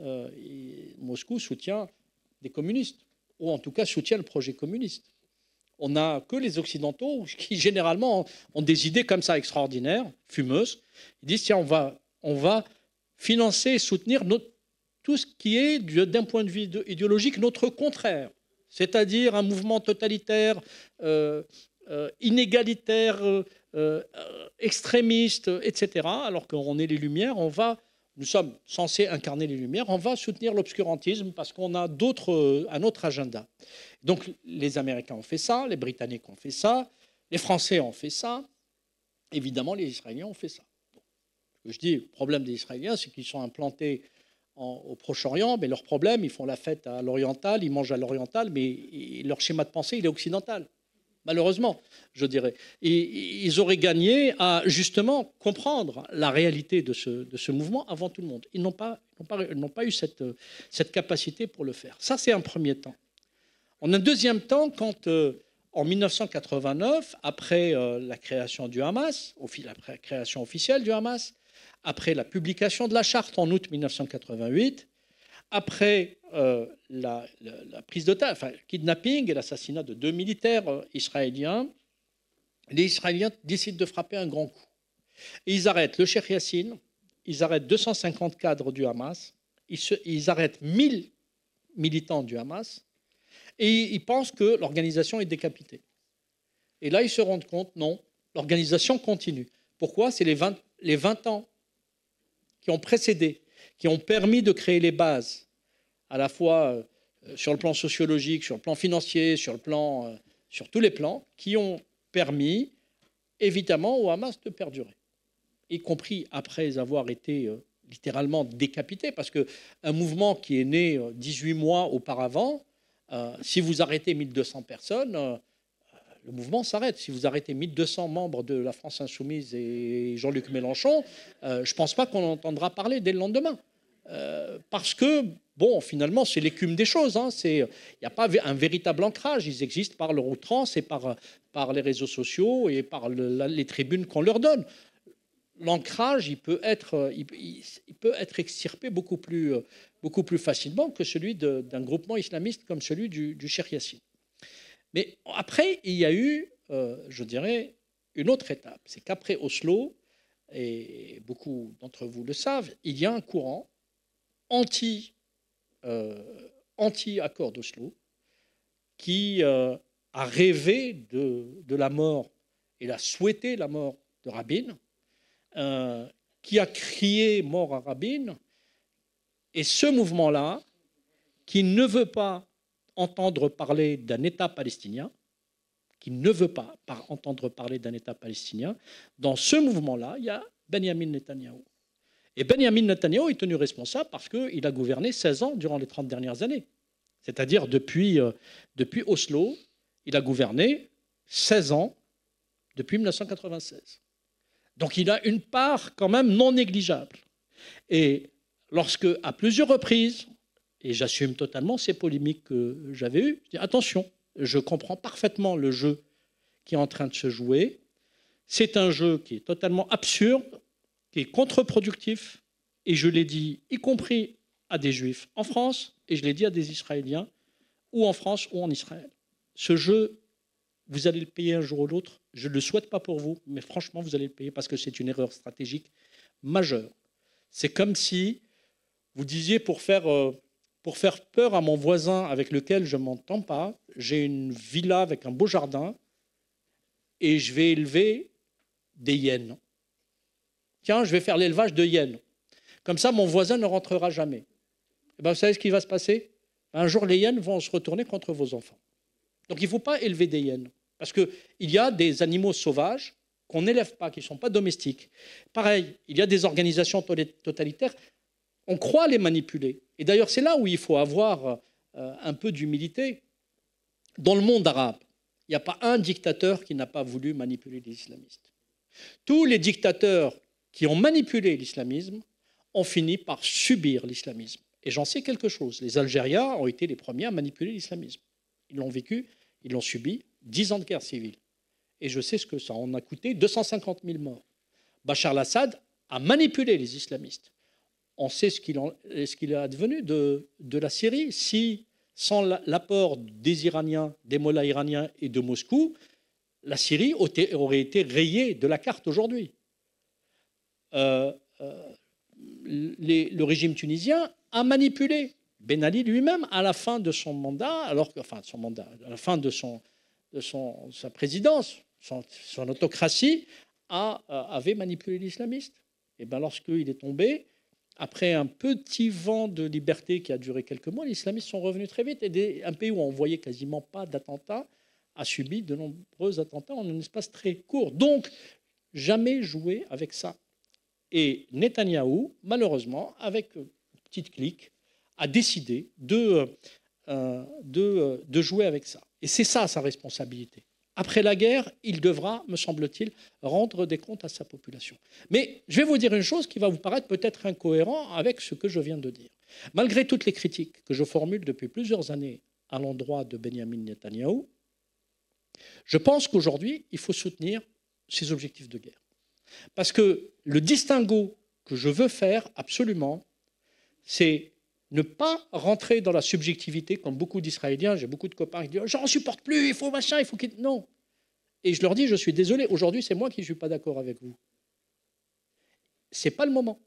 C: Moscou soutient des communistes, ou en tout cas soutient le projet communiste. On n'a que les Occidentaux qui généralement ont des idées comme ça extraordinaires, fumeuses. Ils disent, tiens, on va financer et soutenir tout ce qui est, d'un point de vue idéologique, notre contraire. C'est-à-dire un mouvement totalitaire, inégalitaire, extrémiste, etc. Alors qu'on est les Lumières, nous sommes censés incarner les Lumières, on va soutenir l'obscurantisme parce qu'on a un autre agenda. Donc les Américains ont fait ça, les Britanniques ont fait ça, les Français ont fait ça, évidemment les Israéliens ont fait ça. Ce que je dis, le problème des Israéliens, c'est qu'ils sont implantés au Proche-Orient, mais leur problème, ils font la fête à l'oriental, ils mangent à l'oriental, mais leur schéma de pensée, il est occidental. Malheureusement, je dirais. Et ils auraient gagné à justement comprendre la réalité de ce mouvement avant tout le monde. Ils n'ont pas eu cette capacité pour le faire. Ça, c'est un premier temps. En un deuxième temps, quand en 1989, après la création du Hamas, la création officielle du Hamas, après la publication de la charte en août 1988, après la prise d'otage, enfin, le kidnapping et l'assassinat de 2 militaires israéliens, les Israéliens décident de frapper un grand coup. Et ils arrêtent le Cheikh Yassine, ils arrêtent 250 cadres du Hamas, ils arrêtent 1000 militants du Hamas, et ils pensent que l'organisation est décapitée. Et là, ils se rendent compte, non, l'organisation continue. Pourquoi ? C'est les 20 ans qui ont précédé, qui ont permis de créer les bases, à la fois sur le plan sociologique, sur le plan financier, sur tous les plans, qui ont permis, évidemment, au Hamas de perdurer, y compris après avoir été littéralement décapité, parce qu'un mouvement qui est né 18 mois auparavant, si vous arrêtez 1200 personnes, le mouvement s'arrête. Si vous arrêtez 1200 membres de la France Insoumise et Jean-Luc Mélenchon, je ne pense pas qu'on entendra parler dès le lendemain. Parce que, bon, finalement, c'est l'écume des choses. Il n'y a pas un véritable ancrage. Ils existent par leur outrance et par les réseaux sociaux et par les tribunes qu'on leur donne. L'ancrage, il peut être extirpé beaucoup plus facilement que celui d'un groupement islamiste comme celui du Cheikh Yassine. Mais après, il y a eu, je dirais, une autre étape. C'est qu'après Oslo, et beaucoup d'entre vous le savent, il y a un courant anti-accord d'Oslo qui a rêvé de la mort il a souhaité la mort de Rabin, qui a crié mort à Rabin. Et ce mouvement-là, qui ne veut pas entendre parler d'un État palestinien, dans ce mouvement-là, il y a Benjamin Netanyahou. Et Benjamin Netanyahou est tenu responsable parce qu'il a gouverné 16 ans durant les 30 dernières années. C'est-à-dire depuis Oslo, il a gouverné 16 ans depuis 1996. Donc il a une part quand même non négligeable. Et lorsque, à plusieurs reprises, et j'assume totalement ces polémiques que j'avais eues, je dis attention, je comprends parfaitement le jeu qui est en train de se jouer. C'est un jeu qui est totalement absurde, qui est contre-productif, et je l'ai dit, y compris à des Juifs en France, et je l'ai dit à des Israéliens, ou en France ou en Israël. Ce jeu, vous allez le payer un jour ou l'autre. Je ne le souhaite pas pour vous, mais franchement, vous allez le payer parce que c'est une erreur stratégique majeure. C'est comme si vous disiez, pour faire peur à mon voisin avec lequel je ne m'entends pas, j'ai une villa avec un beau jardin et je vais élever des hyènes. Tiens, je vais faire l'élevage de hyènes. Comme ça, mon voisin ne rentrera jamais. Et bien, vous savez ce qui va se passer? Un jour, les hyènes vont se retourner contre vos enfants. Donc, il ne faut pas élever des hyènes. Parce qu'il y a des animaux sauvages qu'on n'élève pas, qui ne sont pas domestiques. Pareil, il y a des organisations totalitaires, on croit les manipuler. Et d'ailleurs, c'est là où il faut avoir un peu d'humilité. Dans le monde arabe, il n'y a pas un dictateur qui n'a pas voulu manipuler les islamistes. Tous les dictateurs qui ont manipulé l'islamisme ont fini par subir l'islamisme. Et j'en sais quelque chose. Les Algériens ont été les premiers à manipuler l'islamisme. Ils l'ont vécu, ils l'ont subi, 10 ans de guerre civile. Et je sais ce que ça en a coûté, 250 000 morts. Bachar al-Assad a manipulé les islamistes. On sait ce qu'il est advenu de la Syrie. Si, sans l'apport des Iraniens, des mollahs iraniens et de Moscou, la Syrie aurait été rayée de la carte aujourd'hui. Le régime tunisien a manipulé. Ben Ali lui-même, à la fin de son mandat, à la fin de sa présidence, son autocratie, avait manipulé l'islamiste. Et bien, lorsqu'il est tombé, après un petit vent de liberté qui a duré quelques mois, les islamistes sont revenus très vite. Et un pays où on voyait quasiment pas d'attentats a subi de nombreux attentats en un espace très court. Donc, jamais jouer avec ça. Et Netanyahou, malheureusement, avec une petite clique, a décidé de jouer avec ça. Et c'est ça sa responsabilité. Après la guerre, il devra, me semble-t-il, rendre des comptes à sa population. Mais je vais vous dire une chose qui va vous paraître peut-être incohérent avec ce que je viens de dire. Malgré toutes les critiques que je formule depuis plusieurs années à l'endroit de Benjamin Netanyahou, je pense qu'aujourd'hui, il faut soutenir ses objectifs de guerre. Parce que le distinguo que je veux faire absolument, c'est ne pas rentrer dans la subjectivité comme beaucoup d'Israéliens. J'ai beaucoup de copains qui disent « j'en supporte plus, il faut machin, il faut qu'il... » Non. Et je leur dis « je suis désolé, aujourd'hui c'est moi qui ne suis pas d'accord avec vous. » Ce n'est pas le moment.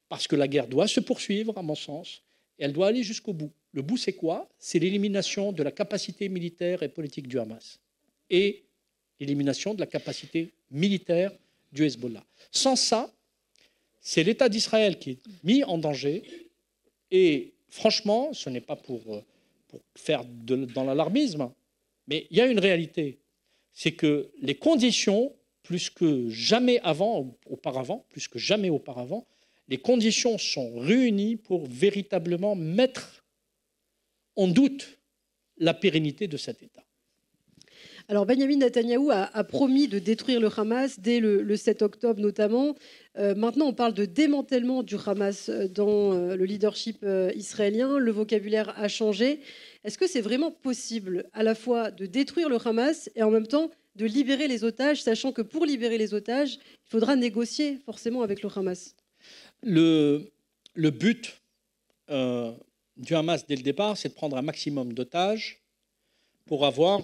C: Parce que la guerre doit se poursuivre, à mon sens, et elle doit aller jusqu'au bout. Le bout, c'est quoi? C'est l'élimination de la capacité militaire et politique du Hamas et l'élimination de la capacité militaire du Hezbollah. Sans ça, c'est l'État d'Israël qui est mis en danger. Et franchement, ce n'est pas pour faire dans l'alarmisme, mais il y a une réalité. C'est que les conditions, plus que jamais auparavant, les conditions sont réunies pour véritablement mettre en doute la pérennité de cet État.
B: Alors Benjamin Netanyahou a promis de détruire le Hamas dès le 7 octobre notamment. Maintenant, on parle de démantèlement du Hamas dans le leadership israélien. Le vocabulaire a changé. Est-ce que c'est vraiment possible à la fois de détruire le Hamas et en même temps de libérer les otages, sachant que pour libérer les otages, il faudra négocier forcément avec le Hamas?
C: Le but du Hamas dès le départ, c'est de prendre un maximum d'otages pour avoir,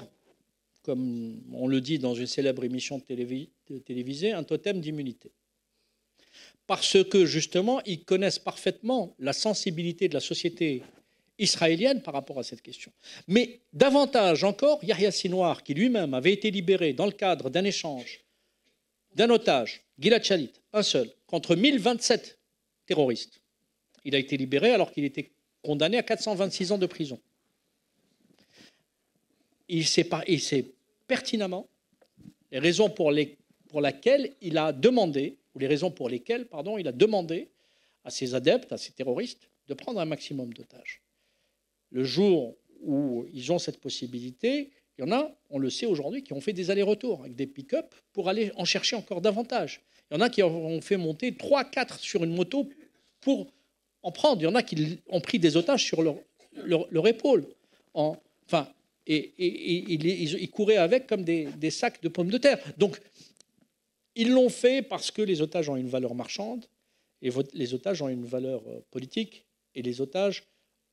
C: comme on le dit dans une célèbre émission télévisée, un totem d'immunité. Parce que, justement, ils connaissent parfaitement la sensibilité de la société israélienne par rapport à cette question. Mais davantage encore, Yahya Sinwar, qui lui-même avait été libéré dans le cadre d'un échange d'un otage, Gilad Shalit, un seul, contre 1027 terroristes. Il a été libéré alors qu'il était condamné à 426 ans de prison. Il sait pertinemment les raisons pour lesquelles il a demandé, à ses adeptes, à ses terroristes, de prendre un maximum d'otages. Le jour où ils ont cette possibilité, il y en a, on le sait aujourd'hui, qui ont fait des allers-retours avec des pick-up pour aller en chercher encore davantage. Il y en a qui ont fait monter 3, 4 sur une moto pour en prendre. Il y en a qui ont pris des otages sur leur épaule. Ils couraient avec comme des sacs de pommes de terre. Donc, ils l'ont fait parce que les otages ont une valeur marchande, et les otages ont une valeur politique, et les otages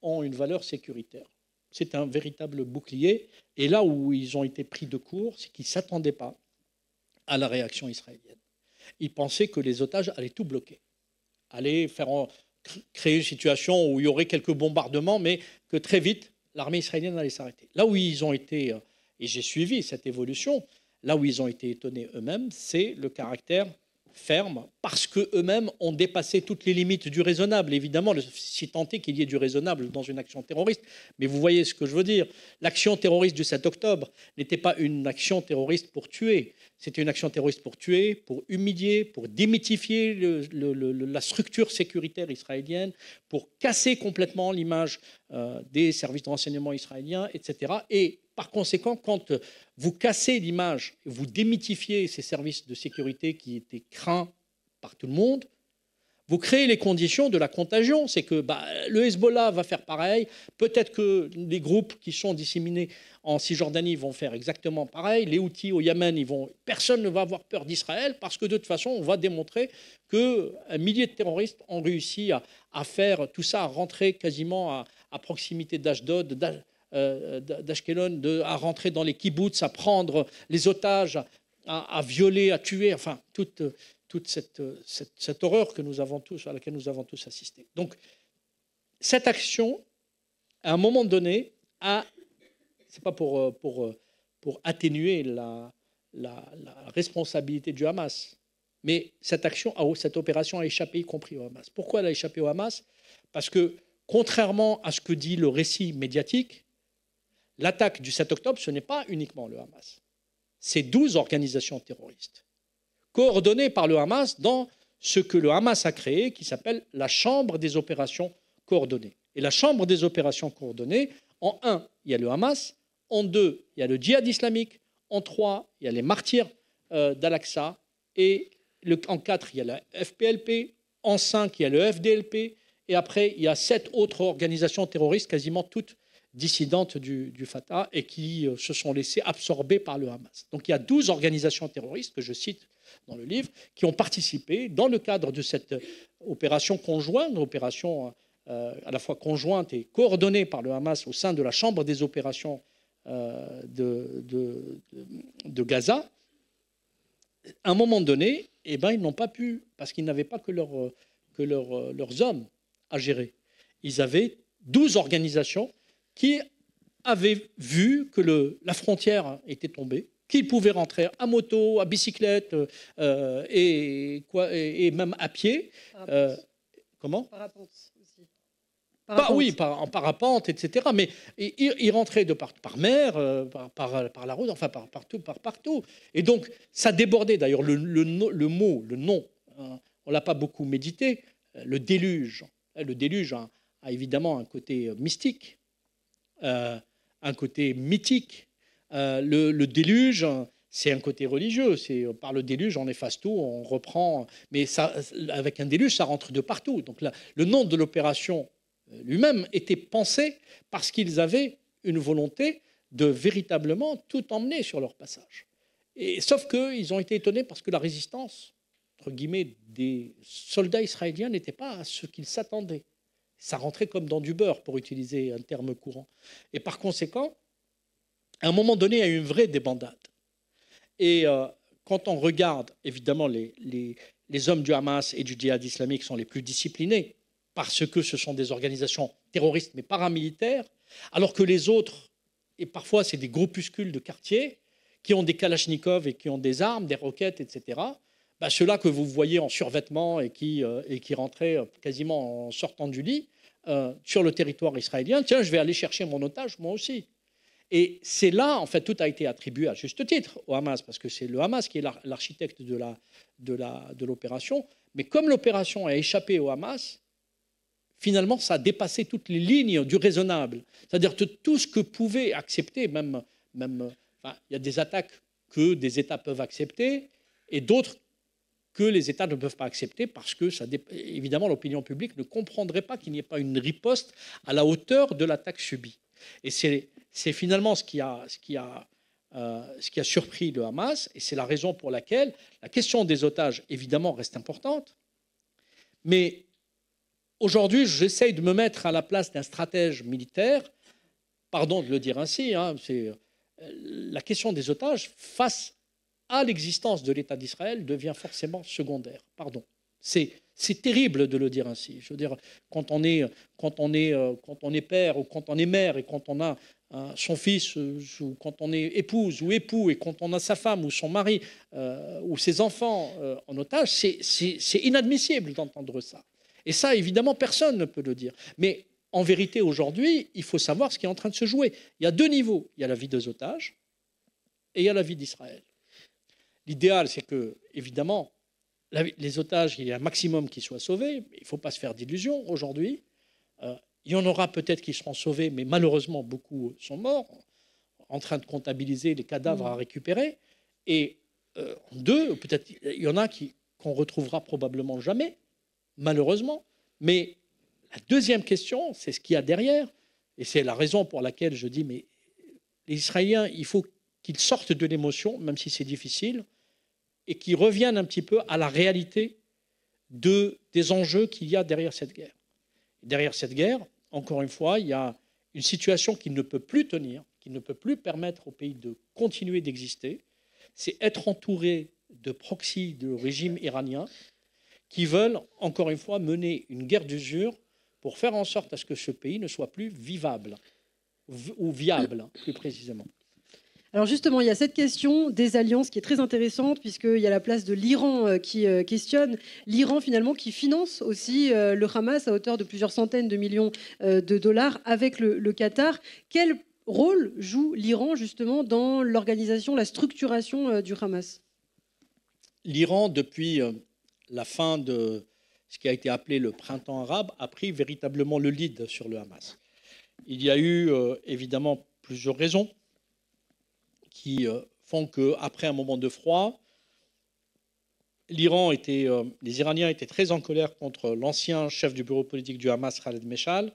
C: ont une valeur sécuritaire. C'est un véritable bouclier. Et là où ils ont été pris de court, c'est qu'ils ne s'attendaient pas à la réaction israélienne. Ils pensaient que les otages allaient tout bloquer, allaient créer une situation où il y aurait quelques bombardements, mais que très vite, l'armée israélienne allait s'arrêter. Là où ils ont été, et j'ai suivi cette évolution, là où ils ont été étonnés eux-mêmes, c'est le caractère ferme, parce qu'eux-mêmes ont dépassé toutes les limites du raisonnable, évidemment, si tant est qu'il y ait du raisonnable dans une action terroriste. Mais vous voyez ce que je veux dire. L'action terroriste du 7 octobre n'était pas une action terroriste pour tuer. C'était une action terroriste pour tuer, pour humilier, pour démythifier la structure sécuritaire israélienne, pour casser complètement l'image des services de renseignement israéliens, etc. Et par conséquent, quand vous cassez l'image, vous démythifiez ces services de sécurité qui étaient craints par tout le monde, vous créez les conditions de la contagion. C'est que le Hezbollah va faire pareil, peut-être que les groupes qui sont disséminés en Cisjordanie vont faire exactement pareil, les Houthis au Yémen, personne ne va avoir peur d'Israël, parce que de toute façon, on va démontrer qu'un millier de terroristes ont réussi à faire tout ça, à rentrer quasiment à proximité d'Ashdod, d'Ashkelon, à rentrer dans les kibboutz, à prendre les otages, à violer, à tuer, enfin, toute cette horreur à laquelle nous avons tous assisté. Donc, cette action, à un moment donné, c'est pas pour atténuer la responsabilité du Hamas, mais cette opération a échappé, y compris au Hamas. Pourquoi elle a échappé au Hamas? Parce que, contrairement à ce que dit le récit médiatique, l'attaque du 7 octobre, ce n'est pas uniquement le Hamas. C'est 12 organisations terroristes, coordonnées par le Hamas dans ce que le Hamas a créé, qui s'appelle la Chambre des opérations coordonnées. Et la Chambre des opérations coordonnées, en 1, il y a le Hamas, en 2, il y a le djihad islamique, en 3, il y a les martyrs d'Al-Aqsa, et en 4, il y a la FPLP, en 5, il y a le FDLP, et après, il y a 7 autres organisations terroristes, quasiment toutes dissidentes du Fatah, et qui se sont laissées absorber par le Hamas. Donc il y a 12 organisations terroristes, que je cite dans le livre, qui ont participé dans le cadre de cette opération conjointe, une opération à la fois conjointe et coordonnée par le Hamas au sein de la Chambre des opérations de Gaza. À un moment donné, ils n'ont pas pu, parce qu'ils n'avaient pas que leurs hommes à gérer. Ils avaient 12 organisations qui avaient vu que la frontière était tombée, qu'ils pouvaient rentrer à moto, à bicyclette et même à pied. Comment ?
B: Parapente aussi.
C: Oui, en parapente, etc. Mais ils rentraient par mer, par la route, enfin partout. Et donc, ça débordait. D'ailleurs, le nom, on ne l'a pas beaucoup médité, le déluge. Le déluge a évidemment un côté mystique, un côté mythique. Le déluge, c'est un côté religieux. Par le déluge, on efface tout, on reprend. Mais avec un déluge, ça rentre de partout. Donc le nom de l'opération lui-même était pensé parce qu'ils avaient une volonté de véritablement tout emmener sur leur passage. Sauf qu'ils ont été étonnés parce que la résistance, entre guillemets, des soldats israéliens n'était pas à ce qu'ils s'attendaient. Ça rentrait comme dans du beurre, pour utiliser un terme courant. Et par conséquent, à un moment donné, il y a eu une vraie débandade. Et quand on regarde, évidemment, les hommes du Hamas et du djihad islamique sont les plus disciplinés, parce que ce sont des organisations terroristes mais paramilitaires, alors que les autres, et parfois c'est des groupuscules de quartier, qui ont des kalachnikovs et qui ont des armes, des roquettes, etc., bah, ceux-là que vous voyez en survêtement et qui rentraient quasiment en sortant du lit sur le territoire israélien, tiens, je vais aller chercher mon otage, moi aussi. Et c'est là, en fait, tout a été attribué à juste titre au Hamas, parce que c'est le Hamas qui est l'architecte de l'opération. Mais comme l'opération a échappé au Hamas, finalement, ça a dépassé toutes les lignes du raisonnable. C'est-à-dire que tout ce que pouvaient accepter, même il y a des attaques que des États peuvent accepter et d'autres que les États ne peuvent pas accepter parce que, évidemment, l'opinion publique ne comprendrait pas qu'il n'y ait pas une riposte à la hauteur de l'attaque subie. Et c'est finalement ce qui a surpris le Hamas, et c'est la raison pour laquelle la question des otages, évidemment, reste importante. Mais aujourd'hui, j'essaye de me mettre à la place d'un stratège militaire, pardon de le dire ainsi, c'est la question des otages face à l'existence de l'État d'Israël devient forcément secondaire. Pardon. C'est terrible de le dire ainsi. Je veux dire, quand on est père ou quand on est mère et quand on a son fils ou quand on est épouse ou époux et quand on a sa femme ou son mari ou ses enfants en otage, c'est inadmissible d'entendre ça. Et ça, évidemment, personne ne peut le dire. Mais en vérité, aujourd'hui, il faut savoir ce qui est en train de se jouer. Il y a deux niveaux. Il y a la vie des otages et il y a la vie d'Israël. L'idéal, c'est que, évidemment, les otages, il y a un maximum qui soient sauvés. Il ne faut pas se faire d'illusions aujourd'hui. Il y en aura peut-être qui seront sauvés, mais malheureusement, beaucoup sont morts, en train de comptabiliser les cadavres à récupérer. Et deux, peut-être, il y en a qu'on retrouvera probablement jamais, malheureusement. Mais la deuxième question, c'est ce qu'il y a derrière. Et c'est la raison pour laquelle je dis, mais les Israéliens, il faut qu'ils sortent de l'émotion, même si c'est difficile, et qu'ils reviennent un petit peu à la réalité des enjeux qu'il y a derrière cette guerre. Derrière cette guerre, encore une fois, il y a une situation qui ne peut plus tenir, qui ne peut plus permettre au pays de continuer d'exister. C'est être entouré de proxys du régime iranien qui veulent, encore une fois, mener une guerre d'usure pour faire en sorte à ce que ce pays ne soit plus vivable, ou viable, plus précisément.
B: Alors justement, il y a cette question des alliances qui est très intéressante, puisqu'il y a la place de l'Iran qui questionne. L'Iran, finalement, qui finance aussi le Hamas à hauteur de plusieurs centaines de millions de dollars avec le Qatar. Quel rôle joue l'Iran, justement, dans l'organisation, la structuration du Hamas ?
C: L'Iran, depuis la fin de ce qui a été appelé le printemps arabe, a pris véritablement le lead sur le Hamas. Il y a eu, évidemment, plusieurs raisons qui font qu'après un moment de froid, les Iraniens étaient très en colère contre l'ancien chef du bureau politique du Hamas, Khaled Meshal,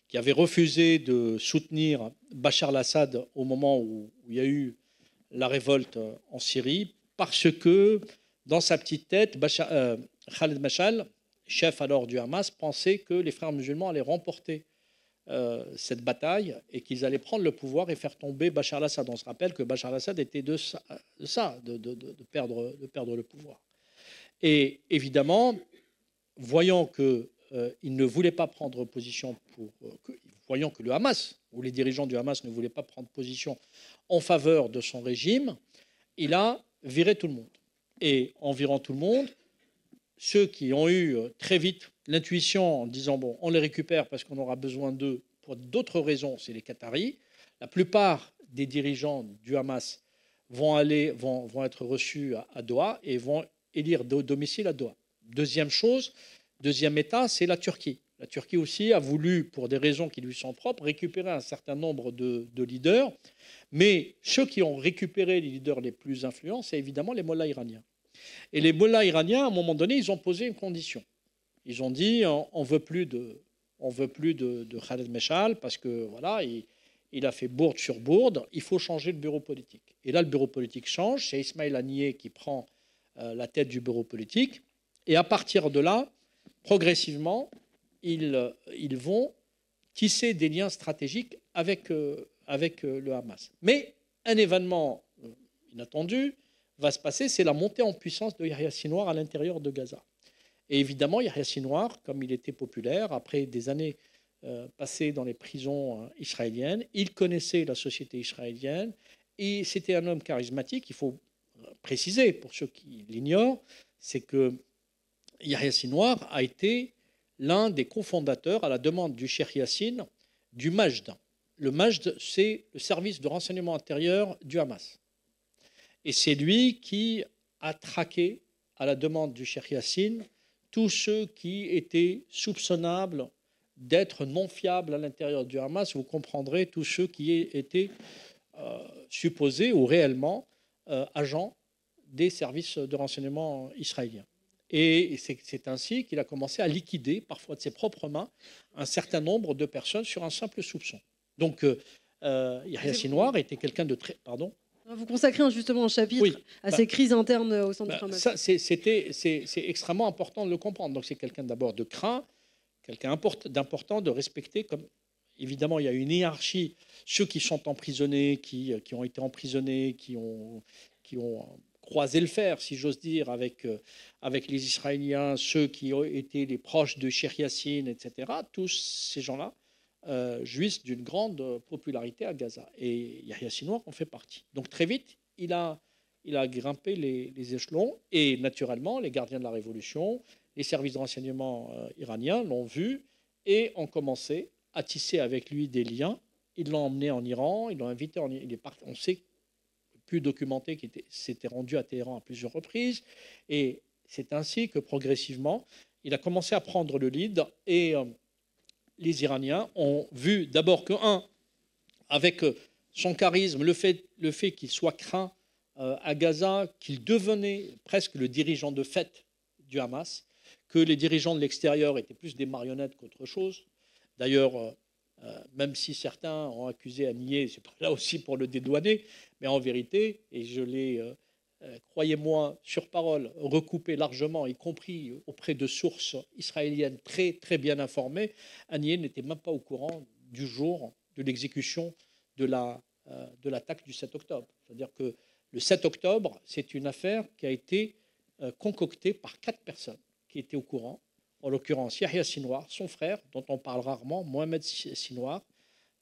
C: qui avait refusé de soutenir Bachar al-Assad au moment où il y a eu la révolte en Syrie, parce que dans sa petite tête, Khaled Meshal, chef alors du Hamas, pensait que les frères musulmans allaient remporter cette bataille et qu'ils allaient prendre le pouvoir et faire tomber Bachar al-Assad. On se rappelle que Bachar al-Assad était de perdre le pouvoir. Et évidemment, voyant qu'il ne voulait pas prendre position voyant que le Hamas, ou les dirigeants du Hamas ne voulaient pas prendre position en faveur de son régime, il a viré tout le monde. Et en virant tout le monde, ceux qui ont eu très vite l'intuition en disant bon, on les récupère parce qu'on aura besoin d'eux pour d'autres raisons, c'est les Qataris. La plupart des dirigeants du Hamas vont être reçus à Doha et vont élire domicile à Doha. Deuxième État, c'est la Turquie. La Turquie aussi a voulu, pour des raisons qui lui sont propres, récupérer un certain nombre de leaders. Mais ceux qui ont récupéré les leaders les plus influents, c'est évidemment les mollahs iraniens. Et les mollahs iraniens, à un moment donné, ils ont posé une condition. Ils ont dit on veut plus de Khaled Meshal parce que voilà, il a fait bourde sur bourde. Il faut changer le bureau politique. Et là, le bureau politique change. C'est Ismail Haniyeh qui prend la tête du bureau politique. Et à partir de là, progressivement, ils vont tisser des liens stratégiques avec le Hamas. Mais un événement inattendu va se passer, c'est la montée en puissance de Yahya Sinwar à l'intérieur de Gaza. Et évidemment, Yahya Sinwar, comme il était populaire, après des années passées dans les prisons israéliennes, il connaissait la société israélienne et c'était un homme charismatique. Il faut préciser, pour ceux qui l'ignorent, c'est que Yahya Sinwar a été l'un des cofondateurs, à la demande du Cheikh Yassine, du Majd. Le Majd, c'est le service de renseignement intérieur du Hamas. Et c'est lui qui a traqué, à la demande du Cheikh Yassine, tous ceux qui étaient soupçonnables d'être non fiables à l'intérieur du Hamas. Vous comprendrez tous ceux qui étaient supposés ou réellement agents des services de renseignement israéliens. Et c'est ainsi qu'il a commencé à liquider, parfois de ses propres mains, un certain nombre de personnes sur un simple soupçon. Donc, Yahya Sinwar était quelqu'un de très... Pardon ?
B: Vous consacrez justement un chapitre à ces crises internes au sein du Hamas.
C: Ça, c'est extrêmement important de le comprendre. Donc, c'est quelqu'un d'abord de craint, quelqu'un d'important, de respecter. Comme évidemment, il y a une hiérarchie. Ceux qui sont emprisonnés, qui ont été emprisonnés, qui ont croisé le fer, si j'ose dire, avec les Israéliens, ceux qui ont été les proches de Cheikh Yassine, etc. Tous ces gens-là jouissent d'une grande popularité à Gaza. Et Yahya Sinwar en fait partie. Donc très vite, il a grimpé les échelons. Et naturellement, les gardiens de la Révolution, les services de renseignement iraniens l'ont vu et ont commencé à tisser avec lui des liens. Ils l'ont emmené en Iran, ils l'ont invité en Iran. On sait plus documenté qui s'était rendu à Téhéran à plusieurs reprises. Et c'est ainsi que progressivement, il a commencé à prendre le lead. Et les Iraniens ont vu d'abord que, avec son charisme, le fait qu'il soit craint à Gaza, qu'il devenait presque le dirigeant de fait du Hamas, que les dirigeants de l'extérieur étaient plus des marionnettes qu'autre chose. D'ailleurs, même si certains ont accusé à nier, c'est pas là aussi pour le dédouaner, mais en vérité, et je l'ai, croyez-moi, sur parole, recoupé largement, y compris auprès de sources israéliennes très, très bien informées, Haniyeh n'était même pas au courant du jour de l'exécution de l'attaque du 7 octobre. C'est-à-dire que le 7 octobre, c'est une affaire qui a été concoctée par 4 personnes qui étaient au courant. En l'occurrence, Yahya Sinwar, son frère, dont on parle rarement, Mohamed Sinwar,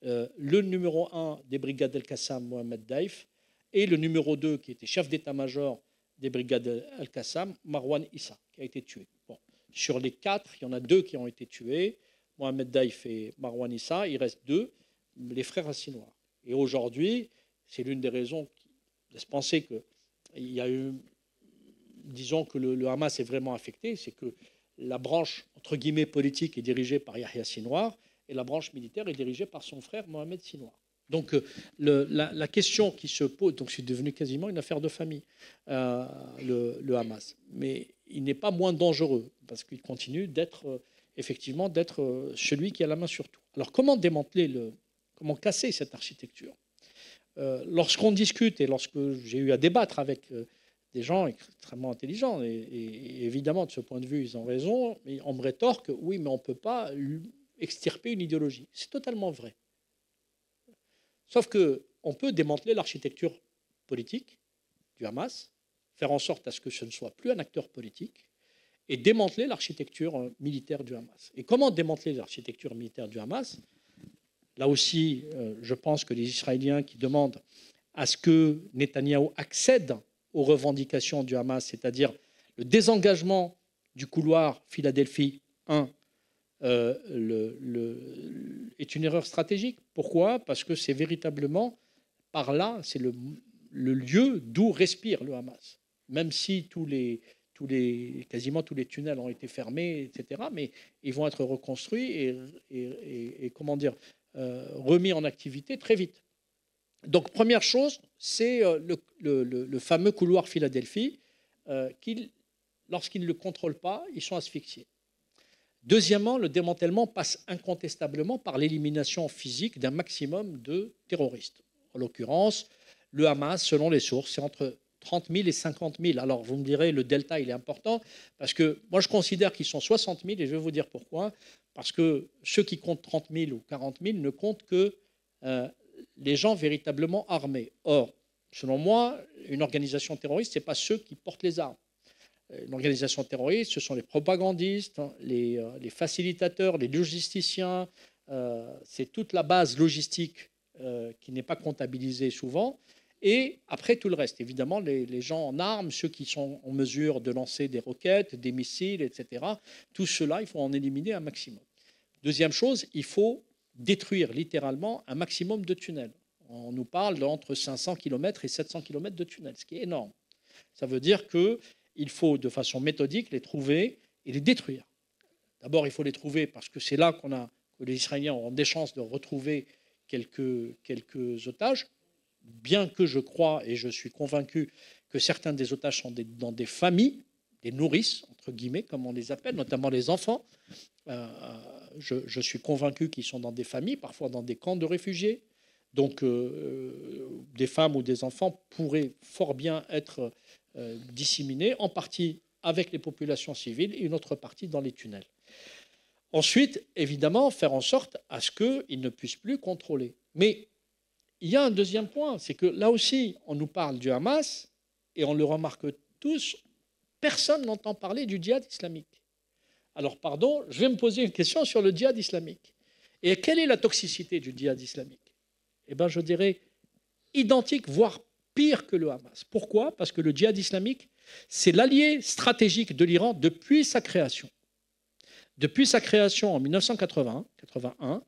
C: le numéro 1 des brigades Al-Qassam, Mohamed Daif, et le numéro 2, qui était chef d'état-major des brigades Al-Qassam, Marwan Issa, qui a été tué. Bon. Sur les 4, il y en a 2 qui ont été tués, Mohamed Daif et Marwan Issa. Il reste 2, les frères Sinwar. Et aujourd'hui, c'est l'une des raisons qui laisse penser qu'il y a eu, disons que le Hamas est vraiment affecté, c'est que la branche, entre guillemets, politique est dirigée par Yahya Sinwar et la branche militaire est dirigée par son frère Mohamed Sinwar. Donc la question qui se pose, donc c'est devenu quasiment une affaire de famille, le Hamas. Mais il n'est pas moins dangereux parce qu'il continue d'être effectivement celui qui a la main sur tout. Alors comment comment casser cette architecture ? Lorsqu'on discute et lorsque j'ai eu à débattre avec des gens extrêmement intelligents, et évidemment, de ce point de vue, ils ont raison, mais on me rétorque, oui, mais on ne peut pas extirper une idéologie. C'est totalement vrai. Sauf qu'on peut démanteler l'architecture politique du Hamas, faire en sorte à ce que ce ne soit plus un acteur politique, et démanteler l'architecture militaire du Hamas. Et comment démanteler l'architecture militaire du Hamas ? Là aussi, je pense que les Israéliens qui demandent à ce que Netanyahou accède aux revendications du Hamas, c'est-à-dire le désengagement du couloir Philadelphie 1, est une erreur stratégique. Pourquoi ? Parce que c'est véritablement par là, c'est le lieu d'où respire le Hamas. Même si quasiment tous les tunnels ont été fermés, etc., mais ils vont être reconstruits et comment dire, remis en activité très vite. Donc, première chose, c'est le fameux couloir Philadelphie, lorsqu'ils ne le contrôlent pas, ils sont asphyxiés. Deuxièmement, le démantèlement passe incontestablement par l'élimination physique d'un maximum de terroristes. En l'occurrence, le Hamas, selon les sources, c'est entre 30 000 et 50 000. Alors, vous me direz, le delta, il est important, parce que moi, je considère qu'ils sont 60 000, et je vais vous dire pourquoi. Parce que ceux qui comptent 30 000 ou 40 000 ne comptent que les gens véritablement armés. Or, selon moi, une organisation terroriste, ce n'est pas ceux qui portent les armes. Une organisation terroriste, ce sont les propagandistes, les facilitateurs, les logisticiens. C'est toute la base logistique qui n'est pas comptabilisée souvent. Et après, tout le reste. Évidemment, les gens en armes, ceux qui sont en mesure de lancer des roquettes, des missiles, etc. Tout cela, il faut en éliminer un maximum. Deuxième chose, il faut détruire littéralement un maximum de tunnels. On nous parle d'entre 500 km et 700 km de tunnels, ce qui est énorme. Ça veut dire qu'il faut, de façon méthodique, les trouver et les détruire. D'abord, il faut les trouver parce que c'est là que les Israéliens ont des chances de retrouver quelques otages, bien que je crois et je suis convaincu que certains des otages sont dans des familles, des nourrices, entre guillemets, comme on les appelle, notamment les enfants. Je suis convaincu qu'ils sont dans des familles, parfois dans des camps de réfugiés. Donc, des femmes ou des enfants pourraient fort bien être disséminés, en partie avec les populations civiles et une autre partie dans les tunnels. Ensuite, évidemment, faire en sorte à ce qu'ils ne puissent plus contrôler. Mais il y a un deuxième point, c'est que là aussi, on nous parle du Hamas, et on le remarque tous, personne n'entend parler du djihad islamique. Alors, pardon, je vais me poser une question sur le djihad islamique. Et quelle est la toxicité du djihad islamique? Eh bien, je dirais identique, voire pire que le Hamas. Pourquoi? Parce que le djihad islamique, c'est l'allié stratégique de l'Iran depuis sa création. Depuis sa création en 1981,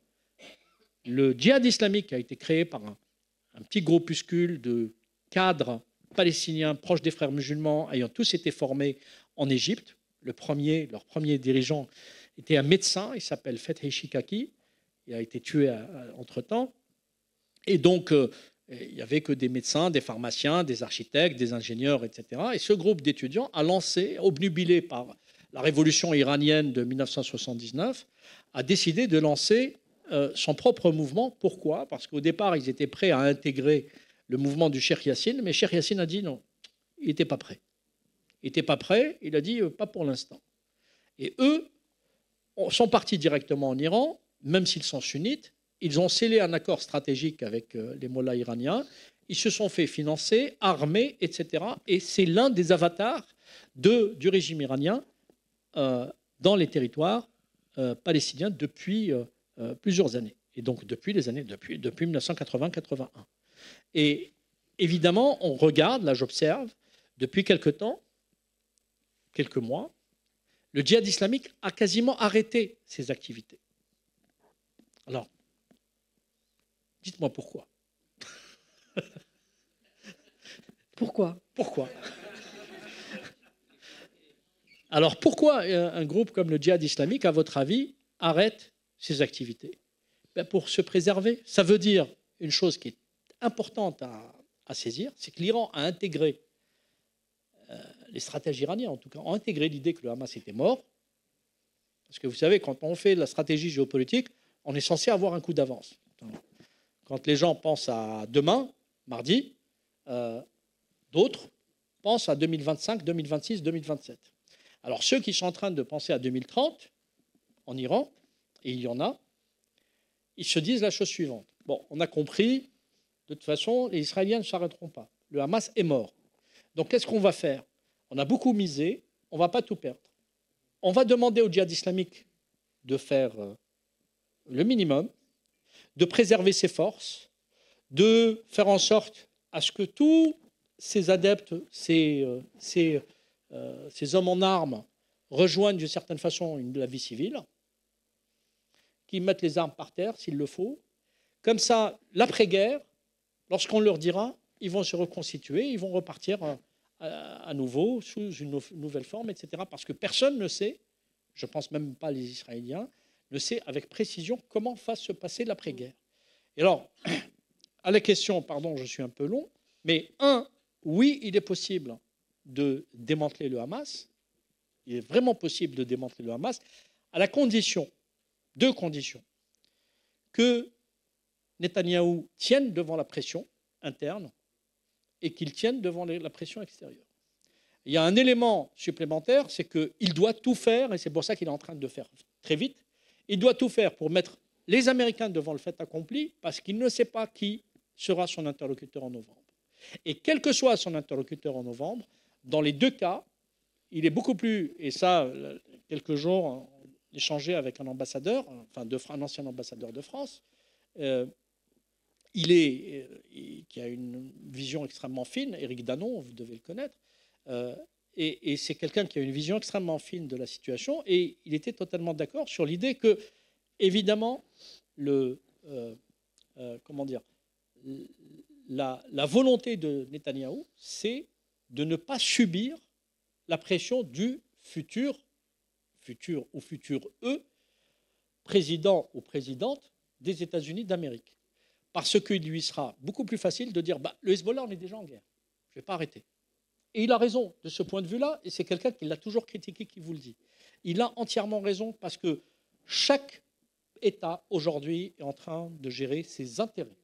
C: le djihad islamique a été créé par un petit groupuscule de cadres palestiniens proches des frères musulmans ayant tous été formés en Égypte. Leur premier dirigeant était un médecin, il s'appelle Fethi Shikaki, il a été tué entre-temps. Et donc, il n'y avait que des médecins, des pharmaciens, des architectes, des ingénieurs, etc. Et ce groupe d'étudiants a lancé, obnubilé par la révolution iranienne de 1979, a décidé de lancer son propre mouvement. Pourquoi? Parce qu'au départ, ils étaient prêts à intégrer le mouvement du Cheikh Yassine, mais Cheikh Yassine a dit non, il n'était pas prêt. Il n'était pas prêt, il a dit pas pour l'instant. Et eux sont partis directement en Iran, même s'ils sont sunnites. Ils ont scellé un accord stratégique avec les mollahs iraniens. Ils se sont fait financer, armer, etc. Et c'est l'un des avatars du régime iranien dans les territoires palestiniens depuis plusieurs années. Et donc depuis 1980-81. Et évidemment, on regarde, là j'observe, depuis quelques mois, le djihad islamique a quasiment arrêté ses activités. Alors, dites-moi pourquoi. Pourquoi? Alors pourquoi un groupe comme le djihad islamique, à votre avis, arrête ses activités? Pour se préserver. Ça veut dire une chose qui est importante à saisir, c'est que l'Iran a intégré, les stratèges iraniens en tout cas, ont intégré l'idée que le Hamas était mort. Parce que vous savez, quand on fait la stratégie géopolitique, on est censé avoir un coup d'avance. Quand les gens pensent à demain, mardi, d'autres pensent à 2025, 2026, 2027. Alors ceux qui sont en train de penser à 2030 en Iran, et il y en a, ils se disent la chose suivante. Bon, on a compris, de toute façon, les Israéliens ne s'arrêteront pas. Le Hamas est mort. Donc qu'est-ce qu'on va faire? On a beaucoup misé, on ne va pas tout perdre. On va demander au djihad islamique de faire le minimum, de préserver ses forces, de faire en sorte à ce que tous ces adeptes, ces hommes en armes rejoignent d'une certaine façon la vie civile, qu'ils mettent les armes par terre s'il le faut. Comme ça, l'après-guerre, lorsqu'on leur dira, ils vont se reconstituer, ils vont repartir à nouveau sous une nouvelle forme, etc. Parce que personne ne sait, je ne pense même pas les Israéliens, ne sait avec précision comment va se passer l'après-guerre. Et alors, à la question, pardon, je suis un peu long, mais oui, il est possible de démanteler le Hamas. Il est vraiment possible de démanteler le Hamas à la condition, deux conditions, que Netanyahou tienne devant la pression interne et qu'il tienne devant la pression extérieure. Il y a un élément supplémentaire, c'est qu'il doit tout faire, et c'est pour ça qu'il est en train de faire très vite, il doit tout faire pour mettre les Américains devant le fait accompli, parce qu'il ne sait pas qui sera son interlocuteur en novembre. Et quel que soit son interlocuteur en novembre, dans les deux cas, il est beaucoup plus, et ça, quelques jours, échangé avec un ambassadeur, enfin un ancien ambassadeur de France, qui a une vision extrêmement fine, Éric Danon, vous devez le connaître, et c'est quelqu'un qui a une vision extrêmement fine de la situation, et il était totalement d'accord sur l'idée que, évidemment, la volonté de Netanyahou, c'est de ne pas subir la pression du futur eux, président ou présidente des États-Unis d'Amérique. Parce qu'il lui sera beaucoup plus facile de dire le Hezbollah, on est déjà en guerre, je ne vais pas arrêter. Et il a raison de ce point de vue-là, et c'est quelqu'un qui l'a toujours critiqué qui vous le dit. Il a entièrement raison parce que chaque État, aujourd'hui, est en train de gérer ses intérêts.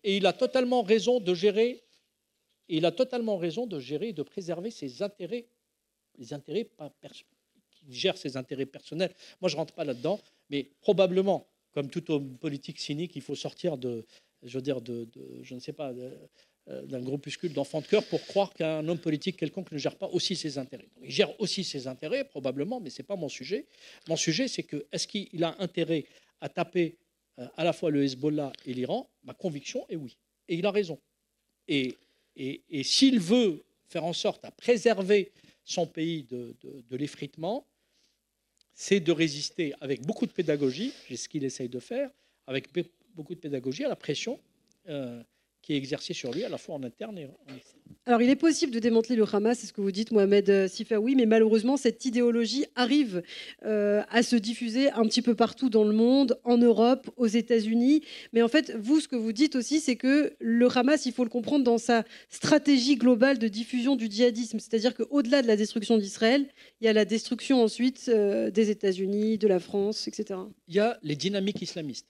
C: Et il a totalement raison de gérer, et de préserver ses intérêts, les intérêts pas personnels. Il gère ses intérêts personnels. Moi, je ne rentre pas là-dedans, mais probablement, comme tout homme politique cynique, il faut sortir d'un groupuscule d'enfants de cœur pour croire qu'un homme politique quelconque ne gère pas aussi ses intérêts. Donc, il gère aussi ses intérêts, probablement, mais ce n'est pas mon sujet. Mon sujet, c'est que est-ce qu'il a intérêt à taper à la fois le Hezbollah et l'Iran? Ma conviction est oui. Et il a raison. Et s'il veut faire en sorte à préserver son pays de l'effritement, c'est de résister avec beaucoup de pédagogie, c'est ce qu'il essaye de faire, avec beaucoup de pédagogie à la pression qui est exercée sur lui, à la fois en interne et en externe.
B: Alors, il est possible de démanteler le Hamas, c'est ce que vous dites, Mohamed Sifawi, mais malheureusement, cette idéologie arrive à se diffuser un petit peu partout dans le monde, en Europe, aux États-Unis. Mais en fait, vous, ce que vous dites aussi, c'est que le Hamas, il faut le comprendre dans sa stratégie globale de diffusion du djihadisme. C'est-à-dire qu'au-delà de la destruction d'Israël, il y a la destruction ensuite des États-Unis, de la France, etc.
C: Il y a les dynamiques islamistes.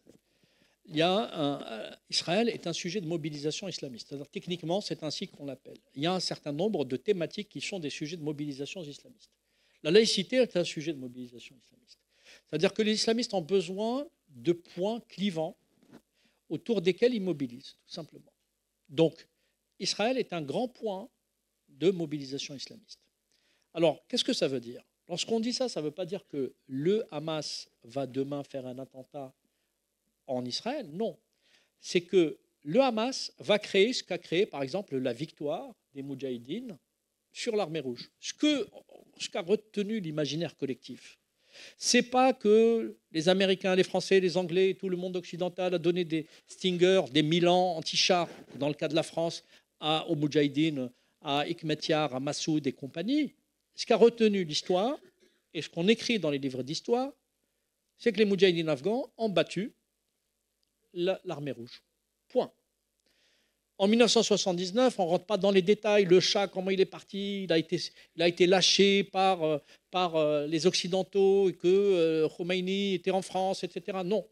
C: Israël est un sujet de mobilisation islamiste. C'est-à-dire, techniquement, c'est ainsi qu'on l'appelle. Il y a un certain nombre de thématiques qui sont des sujets de mobilisation islamistes. La laïcité est un sujet de mobilisation islamiste. C'est-à-dire que les islamistes ont besoin de points clivants autour desquels ils mobilisent, tout simplement. Donc, Israël est un grand point de mobilisation islamiste. Alors, qu'est-ce que ça veut dire? Lorsqu'on dit ça, ça ne veut pas dire que le Hamas va demain faire un attentat en Israël, non. C'est que le Hamas va créer ce qu'a créé, par exemple, la victoire des Moudjahidines sur l'armée rouge. Ce qu'a retenu l'imaginaire collectif, c'est pas que les Américains, les Français, les Anglais, tout le monde occidental a donné des Stinger, des Milan anti-chars, dans le cas de la France, aux Moudjahidines, à Hikmet-Yar, à Massoud et compagnie. Ce qu'a retenu l'histoire, et ce qu'on écrit dans les livres d'histoire, c'est que les Moudjahidines afghans ont battu l'armée rouge. Point. En 1979, on ne rentre pas dans les détails, le Shah, comment il est parti, il a été lâché par les Occidentaux, et que Khomeini était en France, etc. Non.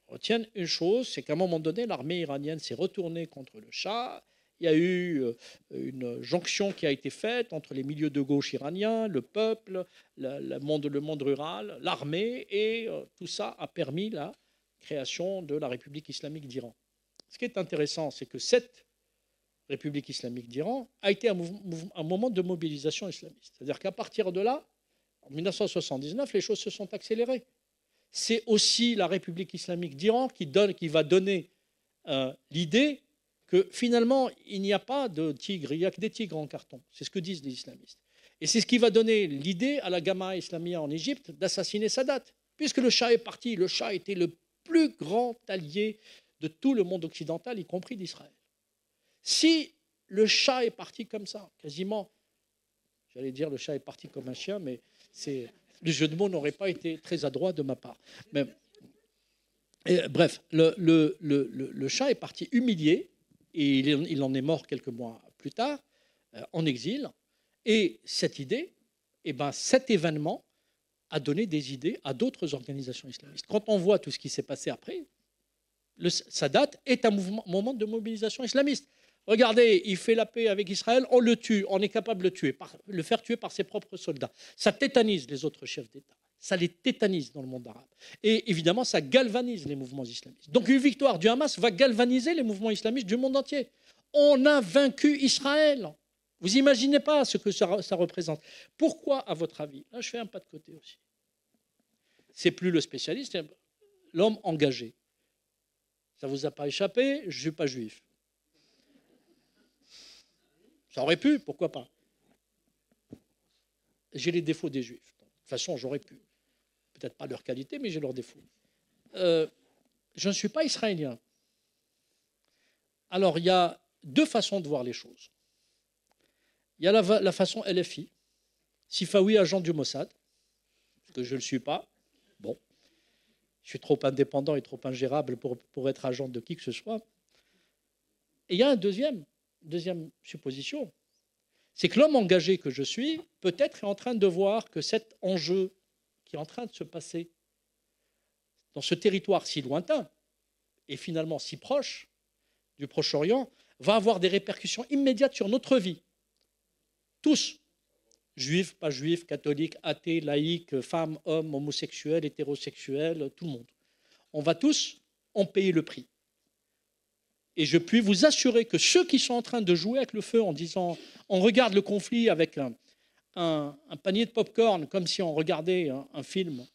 C: On retient une chose, c'est qu'à un moment donné, l'armée iranienne s'est retournée contre le Shah. Il y a eu une jonction qui a été faite entre les milieux de gauche iraniens, le peuple, le monde rural, l'armée, et tout ça a permis la création de la République islamique d'Iran. Ce qui est intéressant, c'est que cette République islamique d'Iran a été un moment de mobilisation islamiste. C'est-à-dire qu'à partir de là, en 1979, les choses se sont accélérées. C'est aussi la République islamique d'Iran qui va donner l'idée que finalement, il n'y a pas de tigres, il n'y a que des tigres en carton. C'est ce que disent les islamistes. Et c'est ce qui va donner l'idée à la Jama'a Islamiyya en Égypte d'assassiner Sadat. Puisque le Shah est parti, le Shah était le plus grand allié de tout le monde occidental, y compris d'Israël. Si le Shah est parti comme ça, quasiment, j'allais dire le Shah est parti comme un chien, mais le jeu de mots n'aurait pas été très adroit de ma part. Mais, bref, le Shah est parti humilié, et il en est mort quelques mois plus tard, en exil. Et cette idée, cet événement a donné des idées à d'autres organisations islamistes. Quand on voit tout ce qui s'est passé après, le Sadat est un moment de mobilisation islamiste. Regardez, il fait la paix avec Israël, on le tue, on est capable de le faire tuer par ses propres soldats. Ça tétanise les autres chefs d'État. Ça les tétanise dans le monde arabe. Et évidemment, ça galvanise les mouvements islamistes. Donc une victoire du Hamas va galvaniser les mouvements islamistes du monde entier. On a vaincu Israël. Vous imaginez pas ce que ça représente. Pourquoi, à votre avis, là je fais un pas de côté aussi, c'est plus le spécialiste, c'est l'homme engagé. Ça ne vous a pas échappé, je ne suis pas juif. Ça aurait pu, pourquoi pas. J'ai les défauts des juifs. De toute façon, j'aurais pu. Peut-être pas leurs qualités, mais j'ai leurs défauts. Je ne suis pas israélien. Alors, il y a deux façons de voir les choses. Il y a la façon LFI, Sifawi, agent du Mossad, parce que je ne le suis pas. Bon, je suis trop indépendant et trop ingérable pour être agent de qui que ce soit. Et il y a une deuxième supposition, c'est que l'homme engagé que je suis, peut-être est en train de voir que cet enjeu qui est en train de se passer dans ce territoire si lointain et finalement si proche du Proche-Orient, va avoir des répercussions immédiates sur notre vie. Tous, juifs, pas juifs, catholiques, athées, laïcs, femmes, hommes, homosexuels, hétérosexuels, tout le monde. On va tous en payer le prix. Et je puis vous assurer que ceux qui sont en train de jouer avec le feu en disant on regarde le conflit avec un panier de pop-corn comme si on regardait un film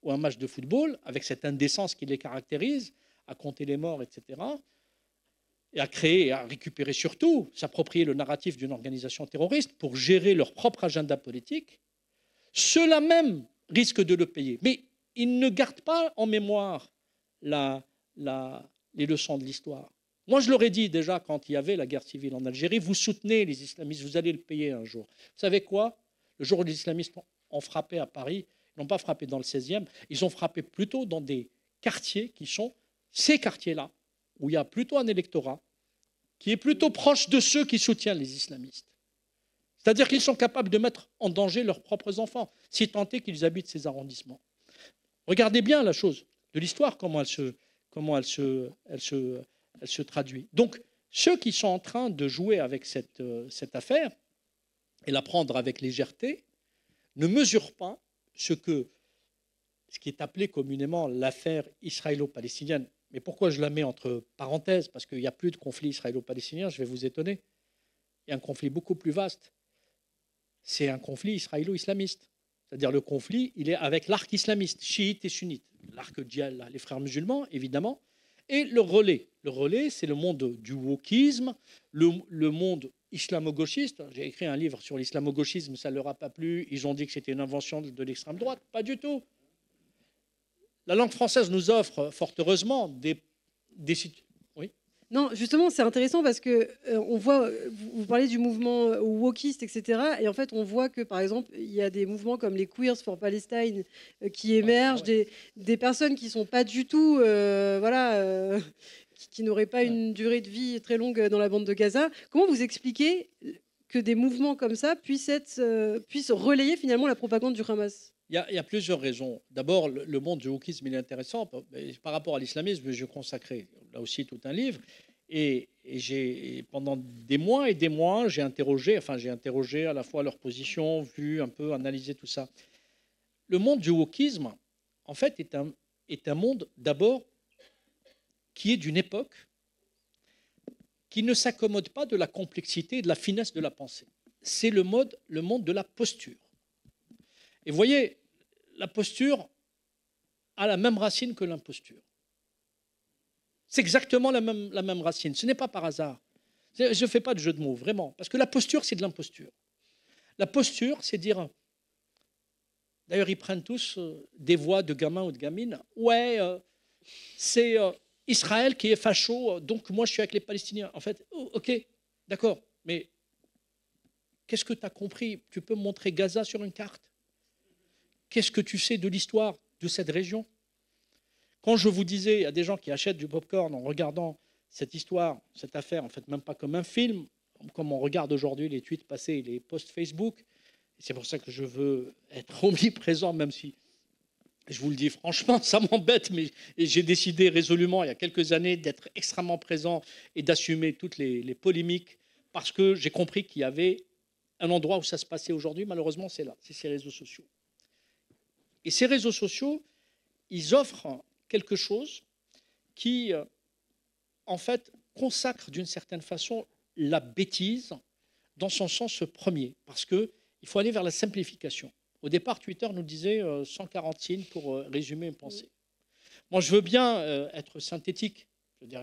C: ou un match de football, avec cette indécence qui les caractérise, à compter les morts, etc., et à créer et à récupérer surtout, s'approprier le narratif d'une organisation terroriste pour gérer leur propre agenda politique, ceux-là même risquent de le payer. Mais ils ne gardent pas en mémoire les leçons de l'histoire. Moi, je leur ai dit déjà quand il y avait la guerre civile en Algérie, vous soutenez les islamistes, vous allez le payer un jour. Vous savez quoi? Le jour où les islamistes ont frappé à Paris, ils n'ont pas frappé dans le 16e, ils ont frappé plutôt dans des quartiers qui sont ces quartiers-là, où il y a plutôt un électorat qui est plutôt proche de ceux qui soutiennent les islamistes. C'est-à-dire qu'ils sont capables de mettre en danger leurs propres enfants, si tant est qu'ils habitent ces arrondissements. Regardez bien la chose de l'histoire, comment elle se traduit. Donc, ceux qui sont en train de jouer avec cette affaire et la prendre avec légèreté ne mesurent pas ce qui est appelé communément l'affaire israélo-palestinienne. Mais pourquoi je la mets entre parenthèses? Parce qu'il n'y a plus de conflit israélo-palestinien, je vais vous étonner. Il y a un conflit beaucoup plus vaste. C'est un conflit israélo-islamiste. C'est-à-dire le conflit, il est avec l'arc islamiste, chiite et sunnite. L'arc djihad, les frères musulmans, évidemment, et le relais. Le relais, c'est le monde du wokisme, le monde islamo-gauchiste. J'ai écrit un livre sur l'islamo-gauchisme, ça ne leur a pas plu. Ils ont dit que c'était une invention de l'extrême droite. Pas du tout. La langue française nous offre, fort heureusement, des oui.
B: Non, justement, c'est intéressant parce que on voit, vous parlez du mouvement wokiste, etc. Et en fait, on voit que, par exemple, il y a des mouvements comme les Queers for Palestine qui émergent, des personnes qui sont pas du tout, qui n'auraient pas une durée de vie très longue dans la bande de Gaza. Comment vous expliquez que des mouvements comme ça puissent relayer finalement la propagande du Hamas?
C: Il y a plusieurs raisons. D'abord, le monde du wokisme, il est intéressant. Par rapport à l'islamisme, j'ai consacré là aussi tout un livre. Et pendant des mois et des mois, j'ai interrogé à la fois leur position, vu un peu, analysé tout ça. Le monde du wokisme, en fait, est un monde d'abord qui est d'une époque qui ne s'accommode pas de la complexité et de la finesse de la pensée. C'est le monde de la posture. Et vous voyez, la posture a la même racine que l'imposture. C'est exactement la même racine. Ce n'est pas par hasard. Je ne fais pas de jeu de mots, vraiment. Parce que la posture, c'est de l'imposture. La posture, c'est dire... D'ailleurs, ils prennent tous des voix de gamins ou de gamines. Ouais, c'est Israël qui est facho, donc moi, je suis avec les Palestiniens. En fait, ok, d'accord, mais qu'est-ce que tu as compris? Tu peux me montrer Gaza sur une carte? Qu'est-ce que tu sais de l'histoire de cette région? Quand je vous disais, il y a des gens qui achètent du popcorn en regardant cette histoire, cette affaire, en fait, même pas comme un film, comme on regarde aujourd'hui les tweets passés, les posts Facebook. C'est pour ça que je veux être omniprésent, même si, je vous le dis franchement, ça m'embête, mais j'ai décidé résolument, il y a quelques années, d'être extrêmement présent et d'assumer toutes les polémiques, parce que j'ai compris qu'il y avait un endroit où ça se passait aujourd'hui, malheureusement, c'est là, c'est ces réseaux sociaux. Et ces réseaux sociaux, ils offrent quelque chose qui, en fait, consacre d'une certaine façon la bêtise dans son sens premier, parce qu'il faut aller vers la simplification. Au départ, Twitter nous disait 140 signes pour résumer une pensée. Moi, je veux bien être synthétique, je veux dire,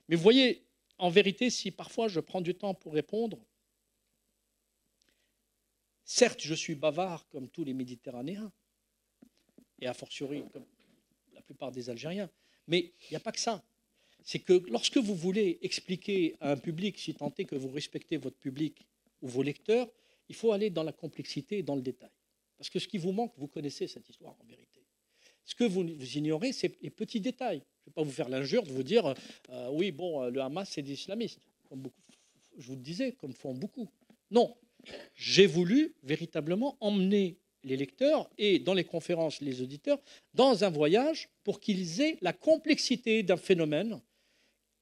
C: mais vous voyez, en vérité, si parfois je prends du temps pour répondre, certes, je suis bavard comme tous les Méditerranéens, et a fortiori comme la plupart des Algériens, mais il n'y a pas que ça. C'est que lorsque vous voulez expliquer à un public, si tant est que vous respectez votre public ou vos lecteurs, il faut aller dans la complexité et dans le détail. Parce que ce qui vous manque, vous connaissez cette histoire en vérité. Ce que vous ignorez, c'est les petits détails. Je ne vais pas vous faire l'injure de vous dire oui, bon, le Hamas, c'est des islamistes, comme beaucoup, je vous le disais, comme font beaucoup. Non, j'ai voulu véritablement emmener les lecteurs et dans les conférences les auditeurs dans un voyage pour qu'ils aient la complexité d'un phénomène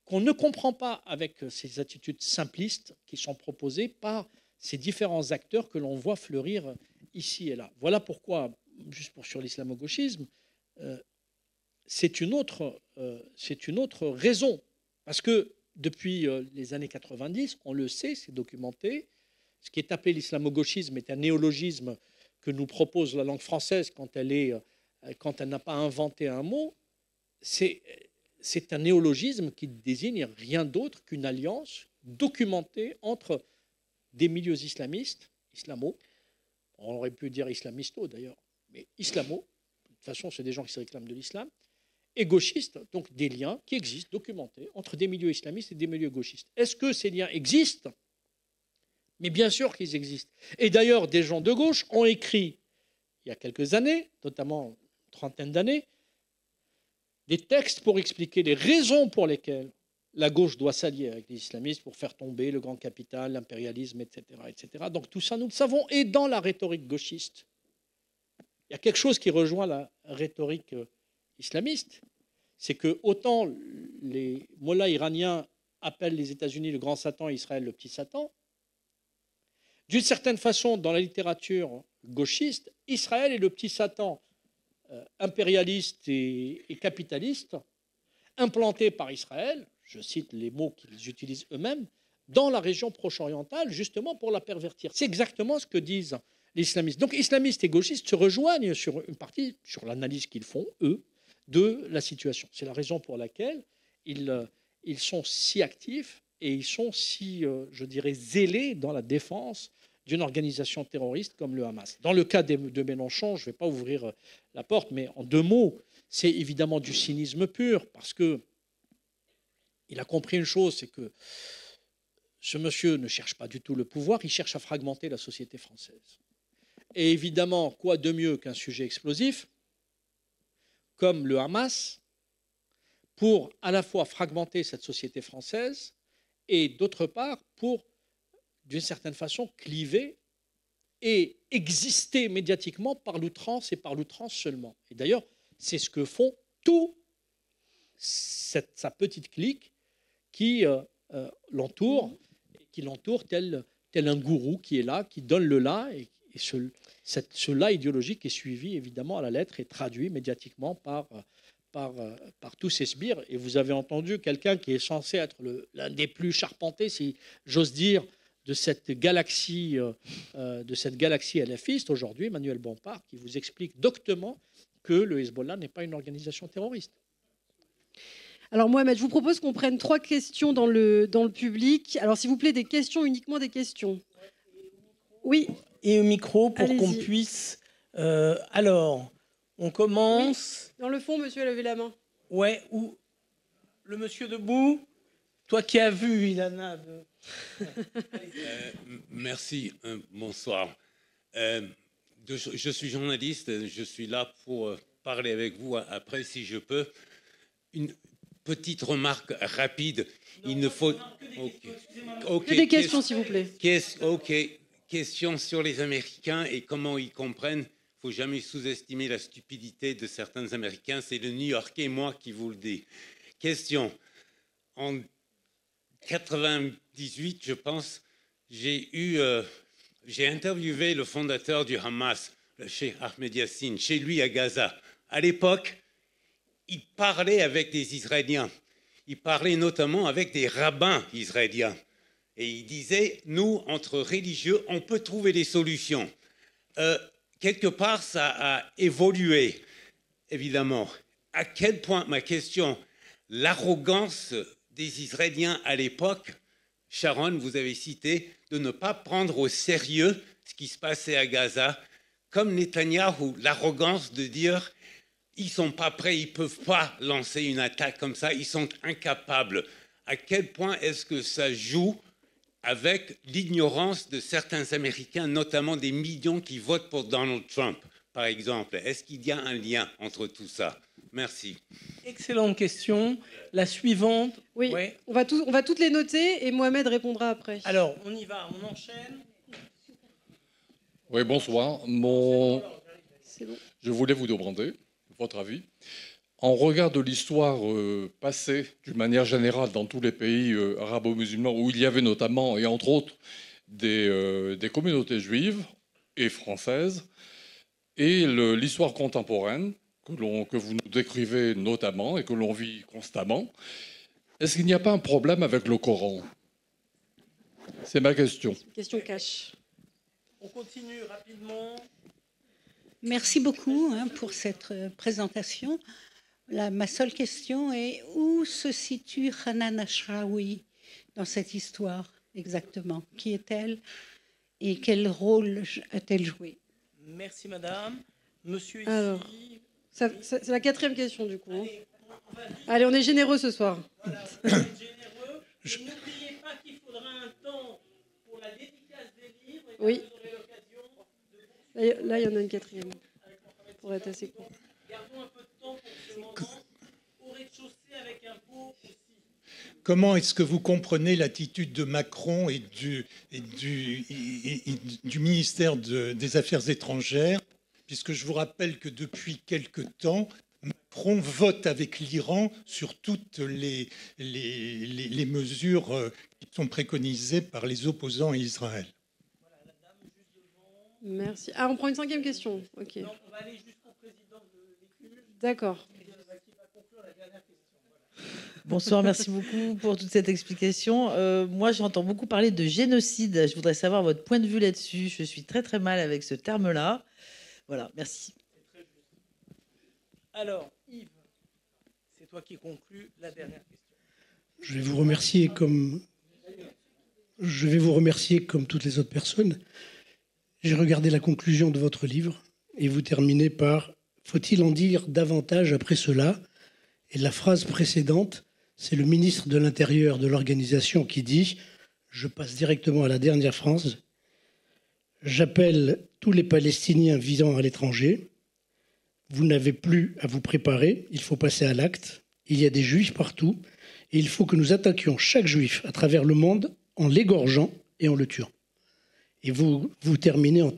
C: qu'on ne comprend pas avec ces attitudes simplistes qui sont proposées par ces différents acteurs que l'on voit fleurir ici et là. Voilà pourquoi, juste sur l'islamo-gauchisme, c'est une autre raison. Parce que depuis les années 90, on le sait, c'est documenté, ce qui est appelé l'islamo-gauchisme est un néologisme que nous propose la langue française quand elle n'a pas inventé un mot. C'est un néologisme qui désigne rien d'autre qu'une alliance documentée entre des milieux islamistes, islamo, on aurait pu dire islamisto d'ailleurs, mais islamo, de toute façon c'est des gens qui se réclament de l'islam, et gauchistes, donc des liens qui existent, documentés, entre des milieux islamistes et des milieux gauchistes. Est-ce que ces liens existent ? Mais bien sûr qu'ils existent. Et d'ailleurs, des gens de gauche ont écrit, il y a quelques années, notamment une trentaine d'années, des textes pour expliquer les raisons pour lesquelles la gauche doit s'allier avec les islamistes pour faire tomber le grand capital, l'impérialisme, etc., etc. Donc tout ça, nous le savons. Et dans la rhétorique gauchiste, il y a quelque chose qui rejoint la rhétorique islamiste. C'est que autant les mollahs iraniens appellent les États-Unis le grand Satan et Israël le petit Satan, d'une certaine façon, dans la littérature gauchiste, Israël est le petit Satan impérialiste et capitaliste, implanté par Israël, je cite les mots qu'ils utilisent eux-mêmes, dans la région proche-orientale, justement pour la pervertir. C'est exactement ce que disent les islamistes. Donc islamistes et gauchistes se rejoignent sur une partie, sur l'analyse qu'ils font, eux, de la situation. C'est la raison pour laquelle ils sont si actifs et ils sont si, je dirais, zélés dans la défense d'une organisation terroriste comme le Hamas. Dans le cas de Mélenchon, je ne vais pas ouvrir la porte, mais en deux mots, c'est évidemment du cynisme pur, parce qu'il a compris une chose, c'est que ce monsieur ne cherche pas du tout le pouvoir, il cherche à fragmenter la société française. Et évidemment, quoi de mieux qu'un sujet explosif, comme le Hamas, pour à la fois fragmenter cette société française et d'autre part pour, d'une certaine façon, cliver et exister médiatiquement par l'outrance et par l'outrance seulement. Et d'ailleurs, c'est ce que font tous sa petite clique qui l'entoure tel un gourou qui est là, qui donne le là, et ce là idéologique est suivi évidemment à la lettre et traduit médiatiquement par tous ces sbires. Et vous avez entendu quelqu'un qui est censé être l'un des plus charpentés, si j'ose dire, de cette galaxie salafiste aujourd'hui, Emmanuel Bompard, qui vous explique doctement que le Hezbollah n'est pas une organisation terroriste.
B: Alors Mohamed, je vous propose qu'on prenne 3 questions dans le public. Alors s'il vous plaît, des questions, uniquement des questions. Oui.
A: Et au micro pour qu'on puisse... alors, on commence...
B: Oui. Dans le fond, monsieur a levé la main.
A: Ouais, ou le monsieur debout. Toi qui as vu, Ilana.
D: Merci, bonsoir. Je suis journaliste, je suis là pour parler avec vous après, si je peux. Une petite remarque rapide. Il ne faut...
B: Que des questions, s'il vous plaît.
D: Question sur les Américains et comment ils comprennent. Il ne faut jamais sous-estimer la stupidité de certains Américains. C'est le New-Yorkais, moi, qui vous le dis. Question. En 98, je pense, j'ai interviewé le fondateur du Hamas, le Cheikh Ahmed Yassine, chez lui à Gaza. À l'époque, il parlait avec des Israéliens. Il parlait notamment avec des rabbins israéliens. Et il disait, nous, entre religieux, on peut trouver des solutions. Quelque part, ça a évolué, évidemment. À quel point, ma question, l'arrogance des Israéliens à l'époque, Sharon, vous avez cité, de ne pas prendre au sérieux ce qui se passait à Gaza, comme Netanyahou, l'arrogance de dire ils ne sont pas prêts, ils ne peuvent pas lancer une attaque comme ça, ils sont incapables. À quel point est-ce que ça joue avec l'ignorance de certains Américains, notamment des millions qui votent pour Donald Trump, par exemple? Est-ce qu'il y a un lien entre tout ça? Merci.
A: Excellente question. La suivante.
B: Oui,
A: Ouais.
B: on va toutes les noter et Mohamed répondra après.
A: Alors, on y va, on enchaîne.
E: Oui, bonsoir.
B: C'est bon.
E: Je voulais vous demander votre avis. En regard de l'histoire passée, d'une manière générale, dans tous les pays arabo-musulmans, où il y avait notamment, et entre autres, des communautés juives et françaises, et l'histoire contemporaine, que vous nous décrivez notamment et que l'on vit constamment, est-ce qu'il n'y a pas un problème avec le Coran? C'est ma question.
B: Question cash.
A: On continue rapidement.
F: Merci beaucoup pour cette présentation. Ma seule question est où se situe Hanan Ashraoui dans cette histoire exactement? Qui est-elle et quel rôle a-t-elle joué?
A: Merci, madame. Monsieur ici.
B: Alors, c'est la 4e question, du coup. Allez, on est généreux ce soir.
A: Voilà, vous êtes généreux. Et n'oubliez pas qu'il faudra un temps pour la dédicace des livres. Et
B: Oui.
A: vous aurez l'occasion de...
B: Là, il y en a une 4e. Pour être assez court.
A: Gardons un peu de temps pour ce moment. Au rez-de-chaussée avec un pot aussi.
G: Comment est-ce que vous comprenez l'attitude de Macron et du ministère des Affaires étrangères, puisque je vous rappelle que depuis quelque temps, Macron vote avec l'Iran sur toutes les mesures qui sont préconisées par les opposants à Israël.
B: Merci. Ah, on prend une 5e question. Ok.
A: Non, on va aller jusqu'au président de l'Écu.
B: D'accord.
A: Qui va conclure la dernière question. Voilà.
H: Bonsoir, merci beaucoup pour toute cette explication. Moi, j'entends beaucoup parler de génocide. Je voudrais savoir votre point de vue là-dessus. Je suis très très mal avec ce terme-là. Voilà, merci.
A: Alors, Yves, c'est toi qui conclus la dernière question.
I: Je vais vous remercier comme toutes les autres personnes. J'ai regardé la conclusion de votre livre et vous terminez par « Faut-il en dire davantage après cela ?» Et la phrase précédente, c'est le ministre de l'Intérieur de l'organisation qui dit, je passe directement à la dernière phrase, « J'appelle tous les Palestiniens vivant à l'étranger. Vous n'avez plus à vous préparer, il faut passer à l'acte. Il y a des juifs partout et il faut que nous attaquions chaque juif à travers le monde en l'égorgeant et en le tuant. » Et vous terminez en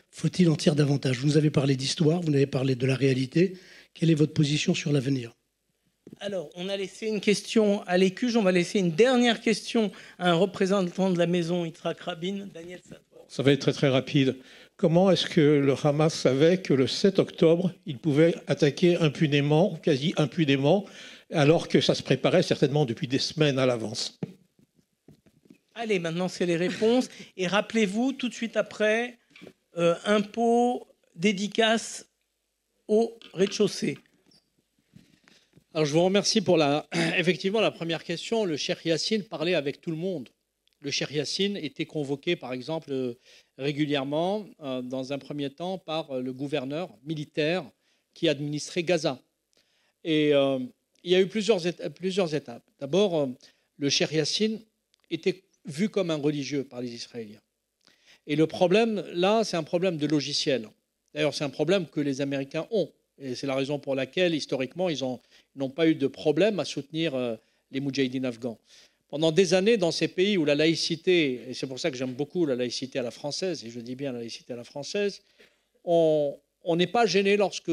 I: faut-il en dire davantage? Vous nous avez parlé d'histoire, vous nous avez parlé de la réalité. Quelle est votre position sur l'avenir?
A: Alors, on a laissé une question à l'Écuge. On va laisser une dernière question à un représentant de la maison Yitzhak Rabin, Daniel Sator.
J: Ça va être très très rapide. Comment est-ce que le Hamas savait que le 7 octobre, il pouvait attaquer impunément, quasi impunément, alors que ça se préparait certainement depuis des semaines à l'avance?
A: Allez, maintenant, c'est les réponses. Et rappelez-vous, tout de suite après, impôt, dédicace au rez-de-chaussée.
C: Alors, je vous remercie pour effectivement la première question. Le Cheikh Yassine parlait avec tout le monde. Le Cheikh Yassine était convoqué, par exemple, régulièrement, dans un premier temps, par le gouverneur militaire qui administrait Gaza. Et il y a eu plusieurs étapes. D'abord, le Cheikh Yassine était vu comme un religieux par les Israéliens. Et le problème, là, c'est un problème de logiciel. D'ailleurs, c'est un problème que les Américains ont. Et c'est la raison pour laquelle, historiquement, ils n'ont pas eu de problème à soutenir les moudjahidines afghans. Pendant des années, dans ces pays où la laïcité, et c'est pour ça que j'aime beaucoup la laïcité à la française, et je dis bien la laïcité à la française, on n'est pas gêné lorsque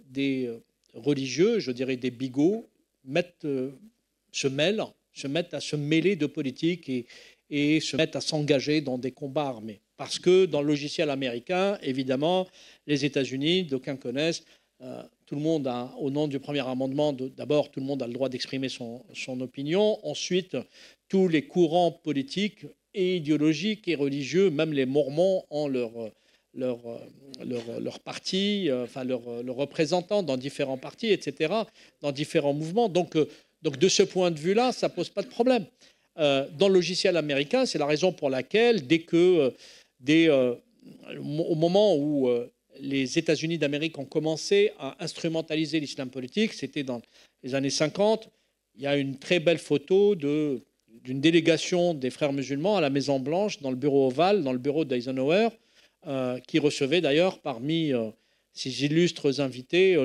C: des religieux, je dirais des bigots, se mettent à se mêler de politique et se mettent à s'engager dans des combats armés. Parce que dans le logiciel américain, évidemment, les États-Unis, d'aucuns connaissent, tout le monde a, au nom du premier amendement, d'abord, tout le monde a le droit d'exprimer son opinion. Ensuite, tous les courants politiques et idéologiques et religieux, même les Mormons, ont leur parti, enfin leurs représentants dans différents partis, etc., dans différents mouvements. Donc de ce point de vue-là, ça ne pose pas de problème. Dans le logiciel américain, c'est la raison pour laquelle, au moment où les États-Unis d'Amérique ont commencé à instrumentaliser l'islam politique, c'était dans les années 50, il y a une très belle photo d'une délégation des frères musulmans à la Maison-Blanche, dans le bureau ovale, dans le bureau d'Eisenhower, qui recevait d'ailleurs parmi ces illustres invités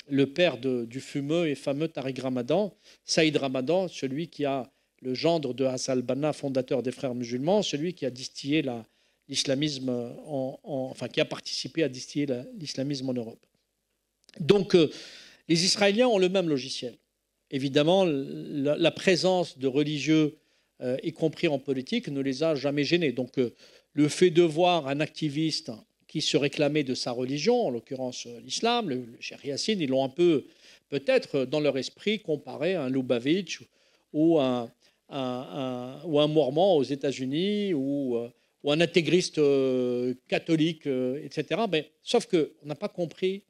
C: le père du fumeux et fameux Tariq Ramadan, Saïd Ramadan, celui qui a le gendre de Hassan al-Banna, fondateur des frères musulmans, celui qui a distillé l'islamisme, enfin qui a participé à distiller l'islamisme en Europe. Donc les Israéliens ont le même logiciel. Évidemment, la présence de religieux, y compris en politique, ne les a jamais gênés. Donc le fait de voir un activiste qui se réclamait de sa religion, en l'occurrence l'islam, le Cheikh Yassine, ils l'ont un peu, peut-être, dans leur esprit, comparé à un Lubavitch ou un Mormon aux États-Unis ou un intégriste catholique, etc. Mais, sauf qu'on n'a pas compris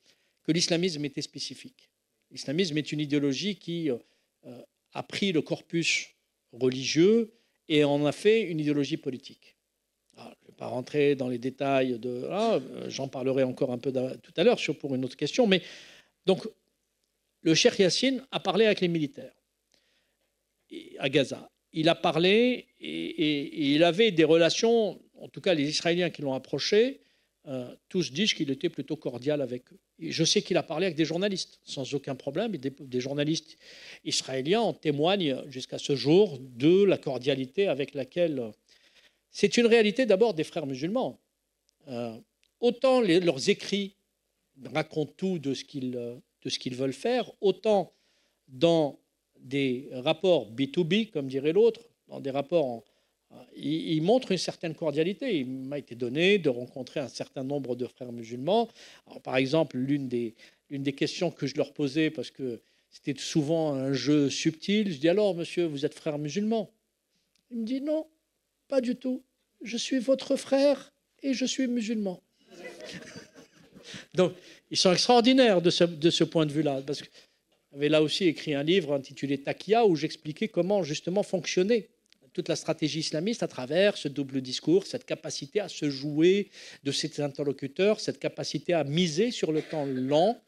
C: que l'islamisme était spécifique. L'islamisme est une idéologie qui a pris le corpus religieux et en a fait une idéologie politique. Alors, je ne vais pas rentrer dans les détails j'en parlerai encore un peu tout à l'heure pour une autre question. Mais donc, le Cheikh Yassine a parlé avec les militaires à Gaza. Il a parlé et il avait des relations, en tout cas les Israéliens qui l'ont approché, tous disent qu'il était plutôt cordial avec eux. Et je sais qu'il a parlé avec des journalistes, sans aucun problème, et des journalistes israéliens en témoignent jusqu'à ce jour de la cordialité avec laquelle... C'est une réalité d'abord des frères musulmans. Autant leurs écrits racontent tout de ce qu'ils veulent faire, autant dans des rapports B2B, comme dirait l'autre, dans des rapports, ils montrent une certaine cordialité. Il m'a été donné de rencontrer un certain nombre de frères musulmans. Alors, par exemple, l'une des questions que je leur posais, parce que c'était souvent un jeu subtil, je dis alors, monsieur, vous êtes frère musulman? Il me dit non, pas du tout. Je suis votre frère et je suis musulman. Donc, ils sont extraordinaires de ce point de vue-là, parce que j'avais là aussi écrit un livre intitulé Takia où j'expliquais comment justement fonctionnait toute la stratégie islamiste à travers ce double discours, cette capacité à se jouer de ses interlocuteurs, cette capacité à miser sur le temps lent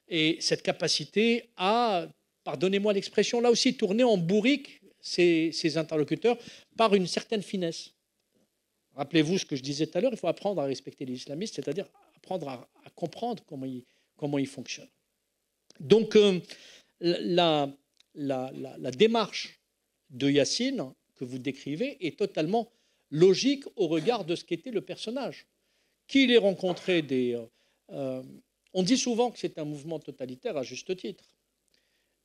C: et cette capacité à, pardonnez-moi l'expression, là aussi tourner en bourrique ses interlocuteurs par une certaine finesse. Rappelez-vous ce que je disais tout à l'heure, il faut apprendre à respecter les islamistes, c'est-à-dire apprendre à comprendre comment ils fonctionnent. Donc, la démarche de Yassine que vous décrivez est totalement logique au regard de ce qu'était le personnage. Qu'il ait rencontré on dit souvent que c'est un mouvement totalitaire à juste titre,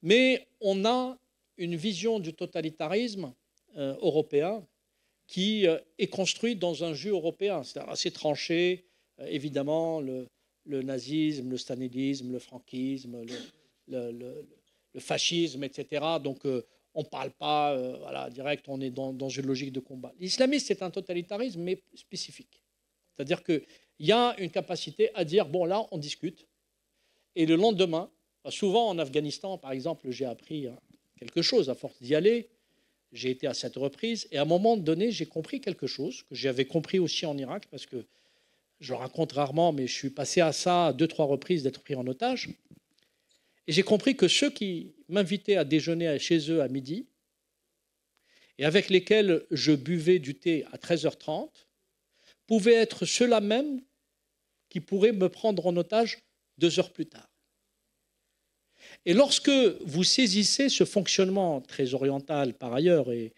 C: mais on a une vision du totalitarisme européen qui est construite dans un jus européen, c'est-à-dire assez tranché, évidemment, le nazisme, le stalinisme, le franquisme, le fascisme, etc. Donc, on ne parle pas direct, on est dans une logique de combat. L'islamisme, c'est un totalitarisme, mais spécifique. C'est-à-dire qu'il y a une capacité à dire, bon, là, on discute. Et le lendemain, souvent en Afghanistan, par exemple, j'ai appris quelque chose à force d'y aller. J'ai été à 7 reprises. Et à un moment donné, j'ai compris quelque chose que j'avais compris aussi en Irak, parce que je le raconte rarement, mais je suis passé à ça à 2-3 reprises d'être pris en otage. Et j'ai compris que ceux qui m'invitaient à déjeuner chez eux à midi et avec lesquels je buvais du thé à 13h30 pouvaient être ceux-là même qui pourraient me prendre en otage 2 heures plus tard. Et lorsque vous saisissez ce fonctionnement très oriental par ailleurs et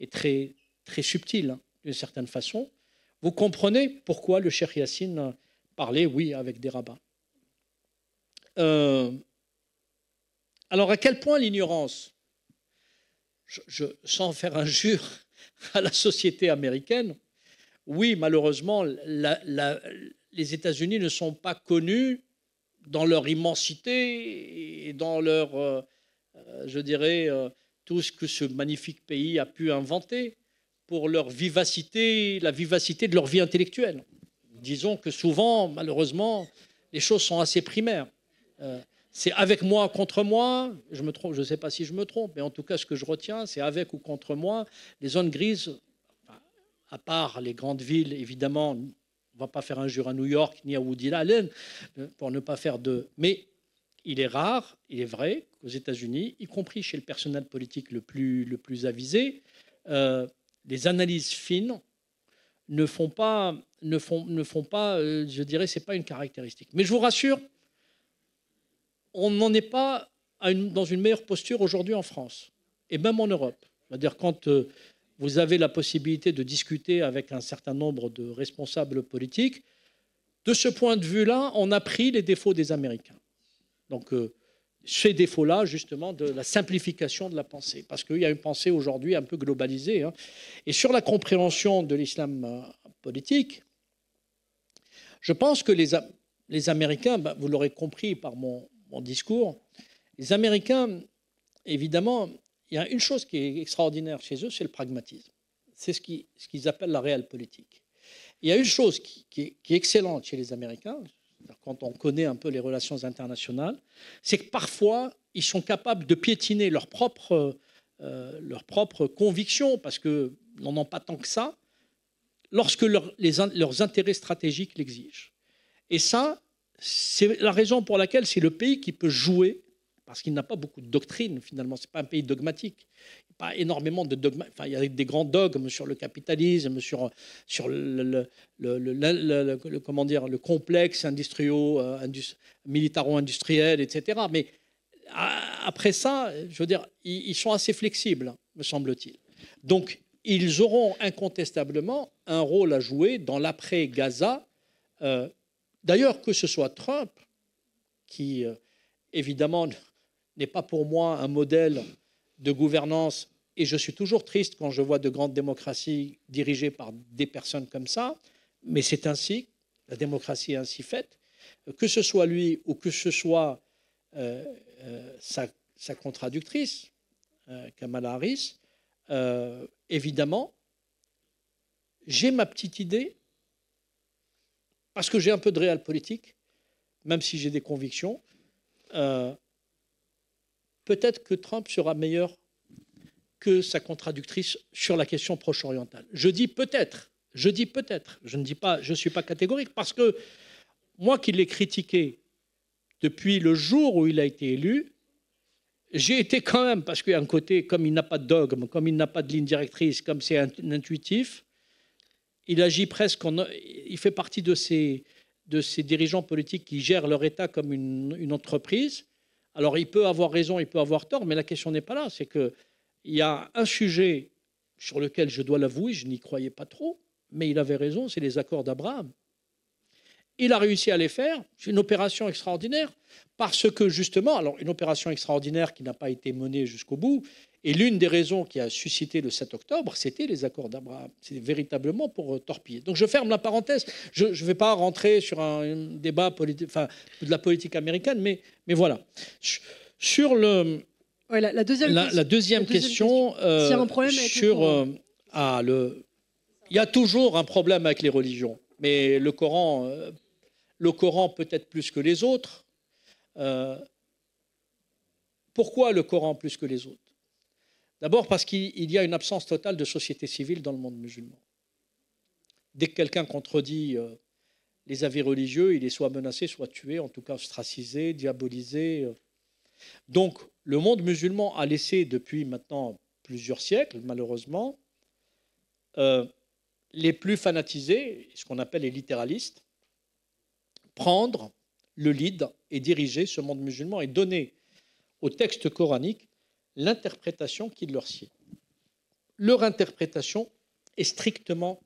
C: très, très subtil d'une certaine façon, vous comprenez pourquoi le Cheikh Yassine parlait, oui, avec des rabbins. Alors, à quel point l'ignorance, sans faire injure à la société américaine, oui, malheureusement, les États-Unis ne sont pas connus dans leur immensité et dans leur, je dirais, tout ce que ce magnifique pays a pu inventer pour leur vivacité, la vivacité de leur vie intellectuelle. Disons que souvent, malheureusement, les choses sont assez primaires. C'est avec moi contre moi, je me trompe, je ne sais pas si je me trompe, mais en tout cas, ce que je retiens, c'est avec ou contre moi. Les zones grises, à part les grandes villes, évidemment, on ne va pas faire injure à New York ni à Woody Allen, pour ne pas faire de... Mais il est rare, il est vrai, qu'aux États-Unis, y compris chez le personnel politique le plus avisé, les analyses fines ne font pas, je dirais, c'est pas une caractéristique. Mais je vous rassure, on n'en est pas dans une meilleure posture aujourd'hui en France, et même en Europe. C'est-à-dire quand vous avez la possibilité de discuter avec un certain nombre de responsables politiques, de ce point de vue-là, on a pris les défauts des Américains. Donc, ces défauts-là, justement, de la simplification de la pensée. Parce qu'il y a une pensée aujourd'hui un peu globalisée. Hein. Et sur la compréhension de l'islam politique, je pense que les Américains, vous l'aurez compris par mon discours, les Américains, évidemment, il y a une chose qui est extraordinaire chez eux, c'est le pragmatisme. C'est ce qu'ils appellent la réelle politique. Il y a une chose qui est excellente chez les Américains, quand on connaît un peu les relations internationales, c'est que parfois, ils sont capables de piétiner leurs propres convictions, parce qu'ils n'en ont pas tant que ça, lorsque leurs intérêts stratégiques l'exigent. Et ça, c'est la raison pour laquelle c'est le pays qui peut jouer, parce qu'il n'a pas beaucoup de doctrine, finalement. Ce n'est pas un pays dogmatique. Pas énormément de dogmes. Enfin, il y a des grands dogmes sur le capitalisme, sur le complexe militaro-industriel, etc. Mais après ça, je veux dire, ils sont assez flexibles, me semble-t-il. Donc, ils auront incontestablement un rôle à jouer dans l'après-Gaza. D'ailleurs, que ce soit Trump, qui, évidemment, n'est pas pour moi un modèle de gouvernance, et je suis toujours triste quand je vois de grandes démocraties dirigées par des personnes comme ça, mais c'est ainsi, la démocratie est ainsi faite, que ce soit lui ou que ce soit sa contradictrice, Kamala Harris, évidemment, j'ai ma petite idée, parce que j'ai un peu de réel politique, même si j'ai des convictions, peut-être que Trump sera meilleur que sa contradictrice sur la question proche-orientale. Je dis peut-être, je ne suis pas catégorique, parce que moi qui l'ai critiqué depuis le jour où il a été élu, j'ai été quand même, parce qu'il y a un côté, comme il n'a pas de dogme, comme il n'a pas de ligne directrice, comme c'est intuitif, il agit presque, il fait partie de ces dirigeants politiques qui gèrent leur État comme une entreprise. Alors, il peut avoir raison, il peut avoir tort, mais la question n'est pas là. C'est qu'il y a un sujet sur lequel, je dois l'avouer, je n'y croyais pas trop, mais il avait raison, c'est les accords d'Abraham. Il a réussi à les faire. C'est une opération extraordinaire parce que, justement, alors une opération extraordinaire qui n'a pas été menée jusqu'au bout, et l'une des raisons qui a suscité le 7 octobre, c'était les accords d'Abraham. C'est véritablement pour torpiller. Donc je ferme la parenthèse. Je ne vais pas rentrer sur un débat de la politique américaine, mais voilà. Sur le...
B: Ouais, la deuxième question, s'il y a un problème avec
C: sur... il y a toujours un problème avec les religions, mais le Coran peut-être plus que les autres. Pourquoi le Coran plus que les autres? D'abord parce qu'il y a une absence totale de société civile dans le monde musulman. Dès que quelqu'un contredit les avis religieux, il est soit menacé, soit tué, en tout cas ostracisé, diabolisé. Donc le monde musulman a laissé depuis maintenant plusieurs siècles, malheureusement, les plus fanatisés, ce qu'on appelle les littéralistes, prendre le lead et diriger ce monde musulman et donner au texte coranique l'interprétation qui leur sied. Leur interprétation est strictement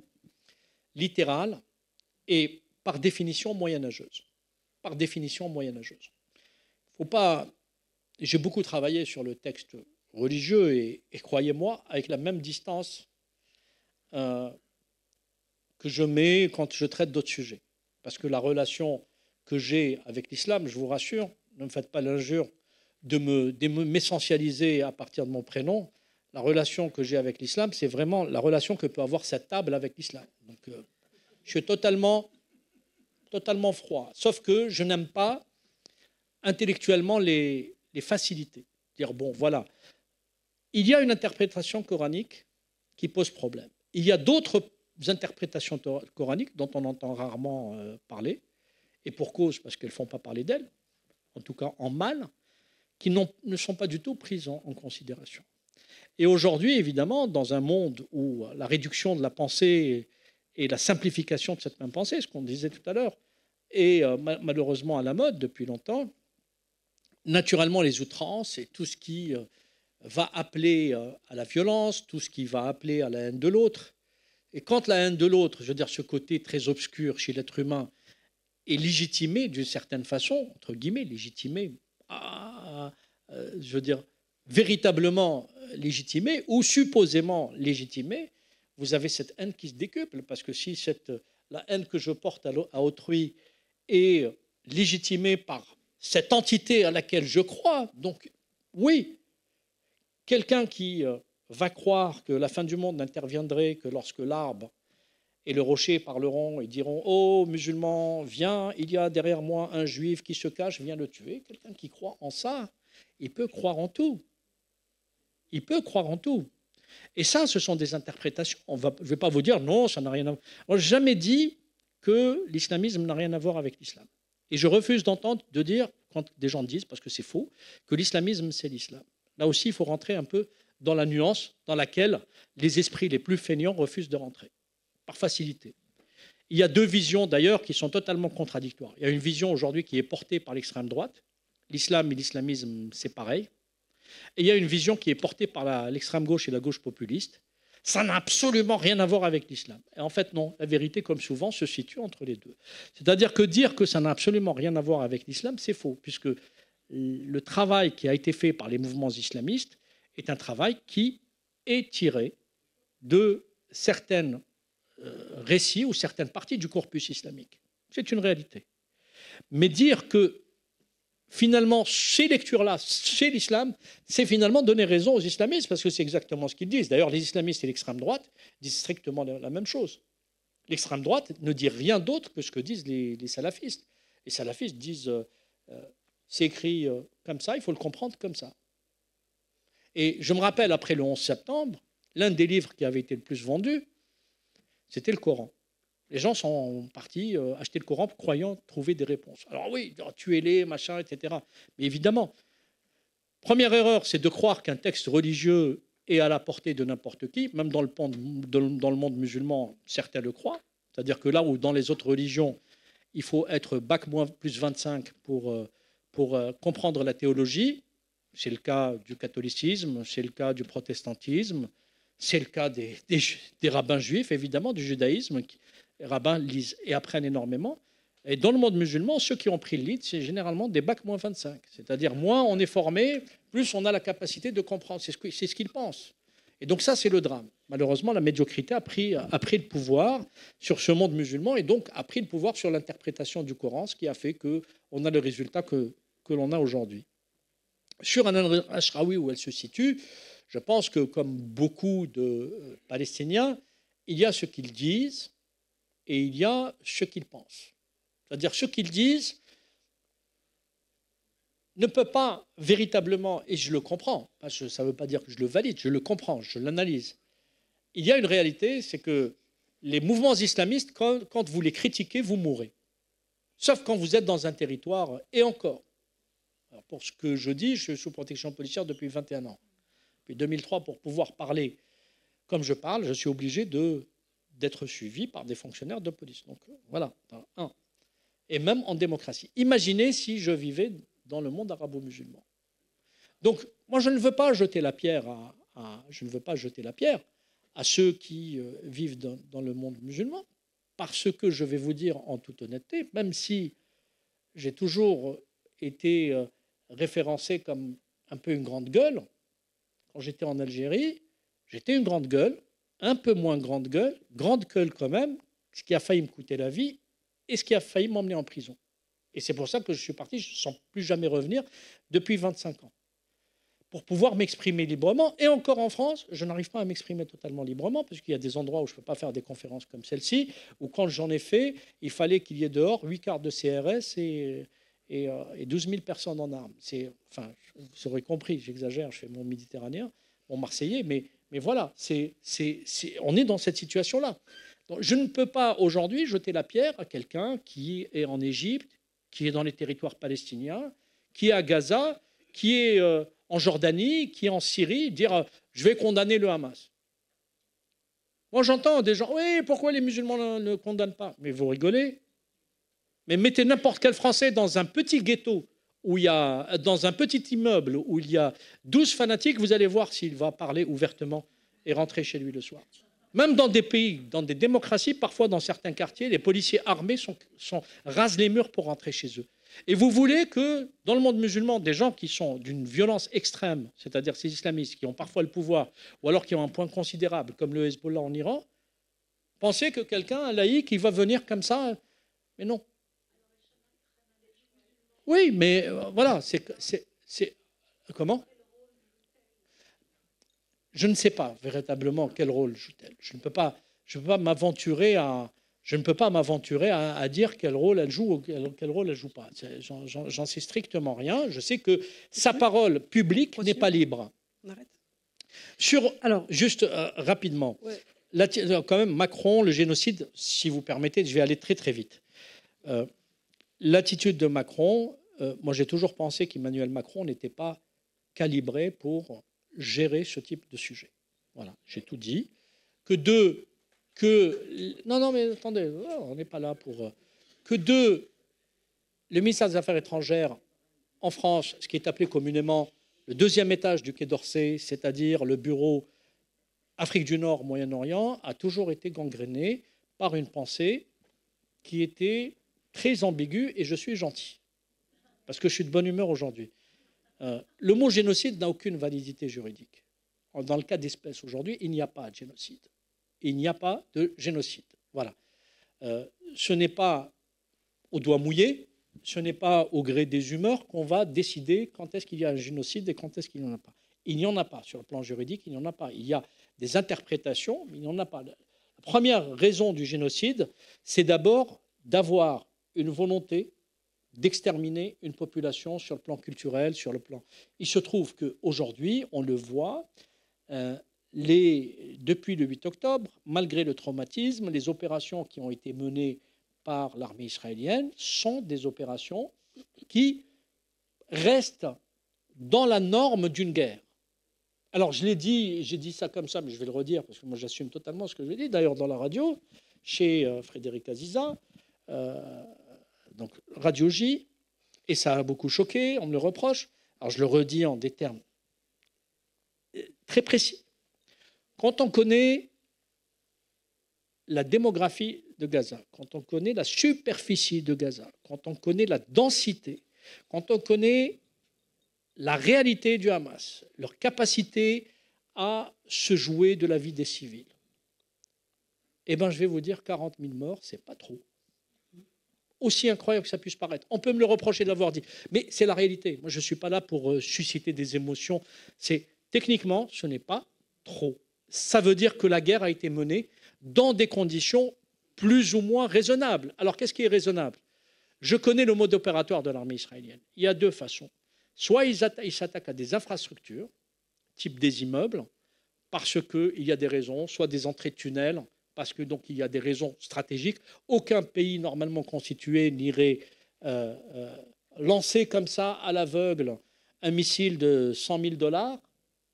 C: littérale et par définition moyenâgeuse. Par définition moyenâgeuse. Faut pas... J'ai beaucoup travaillé sur le texte religieux et croyez-moi, avec la même distance que je mets quand je traite d'autres sujets. Parce que la relation que j'ai avec l'islam, je vous rassure, ne me faites pas l'injure de m'essentialiser à partir de mon prénom. La relation que j'ai avec l'islam, c'est vraiment la relation que peut avoir cette table avec l'islam. Donc, je suis totalement froid. Sauf que je n'aime pas intellectuellement les facilités. Dire, bon, voilà, il y a une interprétation coranique qui pose problème. Il y a d'autres interprétations coraniques dont on entend rarement parler, et pour cause, parce qu'elles ne font pas parler d'elles, en tout cas en mal, qui ne sont pas du tout prises en considération. Et aujourd'hui, évidemment, dans un monde où la réduction de la pensée et la simplification de cette même pensée, ce qu'on disait tout à l'heure, est malheureusement à la mode depuis longtemps, naturellement les outrances et tout ce qui va appeler à la violence, tout ce qui va appeler à la haine de l'autre. Et quand la haine de l'autre, je veux dire ce côté très obscur chez l'être humain, est légitimé d'une certaine façon, entre guillemets, légitimé, je veux dire, véritablement légitimé ou supposément légitimé, vous avez cette haine qui se décuple, parce que si la haine que je porte à autrui est légitimée par cette entité à laquelle je crois, donc oui, quelqu'un qui va croire que la fin du monde n'interviendrait que lorsque l'arbre et le rocher parleront et diront « Oh, musulman, viens, il y a derrière moi un juif qui se cache, viens le tuer ». Quelqu'un qui croit en ça, il peut croire en tout. Il peut croire en tout. Et ça, ce sont des interprétations. Je ne vais pas vous dire « Non, ça n'a rien à voir ». Moi, je n'ai jamais dit que l'islamisme n'a rien à voir avec l'islam. Et je refuse d'entendre, de dire, quand des gens disent, parce que c'est faux, que l'islamisme, c'est l'islam. Là aussi, il faut rentrer un peu dans la nuance dans laquelle les esprits les plus feignants refusent de rentrer, par facilité. Il y a deux visions, d'ailleurs, qui sont totalement contradictoires. Il y a une vision aujourd'hui qui est portée par l'extrême droite. L'islam et l'islamisme, c'est pareil. Et il y a une vision qui est portée par l'extrême gauche et la gauche populiste. Ça n'a absolument rien à voir avec l'islam. Et en fait, non. La vérité, comme souvent, se situe entre les deux. C'est-à-dire que dire que ça n'a absolument rien à voir avec l'islam, c'est faux, puisque le travail qui a été fait par les mouvements islamistes est un travail qui est tiré de certains récits ou certaines parties du corpus islamique. C'est une réalité. Mais dire que finalement, ces lectures-là, chez l'islam, c'est finalement donner raison aux islamistes, parce que c'est exactement ce qu'ils disent. D'ailleurs, les islamistes et l'extrême droite disent strictement la même chose. L'extrême droite ne dit rien d'autre que ce que disent les salafistes. Les salafistes disent c'est écrit comme ça, il faut le comprendre comme ça. Et je me rappelle, après le 11 septembre, l'un des livres qui avait été le plus vendu, c'était le Coran. Les gens sont partis acheter le Coran croyant trouver des réponses. Alors oui, tuez-les, machin, etc. Mais évidemment, première erreur, c'est de croire qu'un texte religieux est à la portée de n'importe qui. Même dans le monde musulman, certains le croient. C'est-à-dire que là où dans les autres religions, il faut être bac plus 25 pour comprendre la théologie, c'est le cas du catholicisme, c'est le cas du protestantisme, c'est le cas des rabbins juifs, évidemment, du judaïsme. Les rabbins lisent et apprennent énormément. Et dans le monde musulman, ceux qui ont pris le lead, c'est généralement des bac moins 25. C'est-à-dire, moins on est formé, plus on a la capacité de comprendre. C'est ce qu'ils pensent. Et donc ça, c'est le drame. Malheureusement, la médiocrité a pris le pouvoir sur ce monde musulman et donc a pris le pouvoir sur l'interprétation du Coran, ce qui a fait qu'on a le résultat que l'on a aujourd'hui. Sur Hanan Ashrawi, où elle se situe, je pense que, comme beaucoup de Palestiniens, il y a ce qu'ils disent et il y a ce qu'ils pensent. C'est-à-dire ce qu'ils disent ne peut pas véritablement, et je le comprends, ça ne veut pas dire que je le valide, je le comprends, je l'analyse. Il y a une réalité, c'est que les mouvements islamistes, quand vous les critiquez, vous mourrez. Sauf quand vous êtes dans un territoire, et encore. Alors pour ce que je dis, je suis sous protection policière depuis 21 ans. Depuis 2003, pour pouvoir parler comme je parle, je suis obligé d'être suivi par des fonctionnaires de police. Donc voilà, un. Et même en démocratie. Imaginez si je vivais dans le monde arabo-musulman. Donc moi, je ne veux pas jeter la pierre à ceux qui vivent dans le monde musulman, parce que je vais vous dire en toute honnêteté, même si j'ai toujours été référencé comme un peu une grande gueule, quand j'étais en Algérie, j'étais une grande gueule, un peu moins grande gueule quand même, ce qui a failli me coûter la vie et ce qui a failli m'emmener en prison. Et c'est pour ça que je suis parti, je ne sens plus jamais revenir depuis 25 ans. Pour pouvoir m'exprimer librement. Et encore en France, je n'arrive pas à m'exprimer totalement librement, parce qu'il y a des endroits où je ne peux pas faire des conférences comme celle-ci, où quand j'en ai fait, il fallait qu'il y ait dehors 8 quarts de CRS et 12 000 personnes en armes. Enfin, vous aurez compris, j'exagère, je fais mon méditerranéen, mon marseillais, mais voilà, on est dans cette situation-là. Donc, je ne peux pas aujourd'hui jeter la pierre à quelqu'un qui est en Égypte, qui est dans les territoires palestiniens, qui est à Gaza, qui est en Jordanie, qui est en Syrie, dire je vais condamner le Hamas. Moi, j'entends des gens, oui, pourquoi les musulmans ne condamnent pas? Mais vous rigolez. Mais mettez n'importe quel Français dans un petit ghetto, dans un petit immeuble où il y a 12 fanatiques, vous allez voir s'il va parler ouvertement et rentrer chez lui le soir. Même dans des pays, dans des démocraties, parfois dans certains quartiers, les policiers armés rasent les murs pour rentrer chez eux. Et vous voulez que, dans le monde musulman, des gens qui sont d'une violence extrême, c'est-à-dire ces islamistes qui ont parfois le pouvoir, ou alors qui ont un point considérable, comme le Hezbollah en Iran, pensez que quelqu'un, un laïc, il va venir comme ça? Mais non. Oui, mais voilà, c'est... Comment? Je ne sais pas véritablement quel rôle joue-t-elle. Je ne peux pas m'aventurer à dire quel rôle elle joue ou quel rôle elle joue pas. J'en sais strictement rien. Je sais que sa parole publique n'est pas libre.
B: On arrête.
C: Juste rapidement, quand même, Macron, le génocide, si vous permettez, je vais aller très très vite. L'attitude de Macron, moi j'ai toujours pensé qu'Emmanuel Macron n'était pas calibré pour gérer ce type de sujet. Voilà, j'ai tout dit. Non, mais attendez, on n'est pas là pour... le ministère des Affaires étrangères en France, ce qui est appelé communément le deuxième étage du Quai d'Orsay, c'est-à-dire le bureau Afrique du Nord, Moyen-Orient, a toujours été gangréné par une pensée qui était très ambiguë, et je suis gentil, parce que je suis de bonne humeur aujourd'hui. Le mot génocide n'a aucune validité juridique. Dans le cas d'espèce aujourd'hui, il n'y a pas de génocide. Il n'y a pas de génocide. Voilà. Ce n'est pas au doigt mouillé, ce n'est pas au gré des humeurs qu'on va décider quand est-ce qu'il y a un génocide et quand est-ce qu'il n'y en a pas. Il n'y en a pas. Sur le plan juridique, il n'y en a pas. Il y a des interprétations, mais il n'y en a pas. La première raison du génocide, c'est d'abord d'avoir une volonté d'exterminer une population sur le plan culturel, sur le plan... Il se trouve qu'aujourd'hui, on le voit, depuis le 8 octobre, malgré le traumatisme, les opérations qui ont été menées par l'armée israélienne sont des opérations qui restent dans la norme d'une guerre. Alors, j'ai dit ça comme ça, mais je vais le redire, parce que moi, j'assume totalement ce que je dis. D'ailleurs, dans la radio, chez Frédéric Aziza, donc Radio J, et ça a beaucoup choqué, on me le reproche. Alors je le redis en des termes très précis. Quand on connaît la démographie de Gaza, quand on connaît la superficie de Gaza, quand on connaît la densité, quand on connaît la réalité du Hamas, leur capacité à se jouer de la vie des civils, eh bien je vais vous dire, 40 000 morts, c'est pas trop. Aussi incroyable que ça puisse paraître. On peut me le reprocher d'avoir dit, mais c'est la réalité. Moi, je ne suis pas là pour susciter des émotions. Techniquement, ce n'est pas trop. Ça veut dire que la guerre a été menée dans des conditions plus ou moins raisonnables. Alors, qu'est-ce qui est raisonnable? Je connais le mode opératoire de l'armée israélienne. Il y a deux façons. Soit ils s'attaquent à des infrastructures, type des immeubles, parce qu'il y a des raisons, soit des entrées de tunnels, parce que donc il y a des raisons stratégiques. Aucun pays normalement constitué n'irait lancer comme ça à l'aveugle un missile de $100 000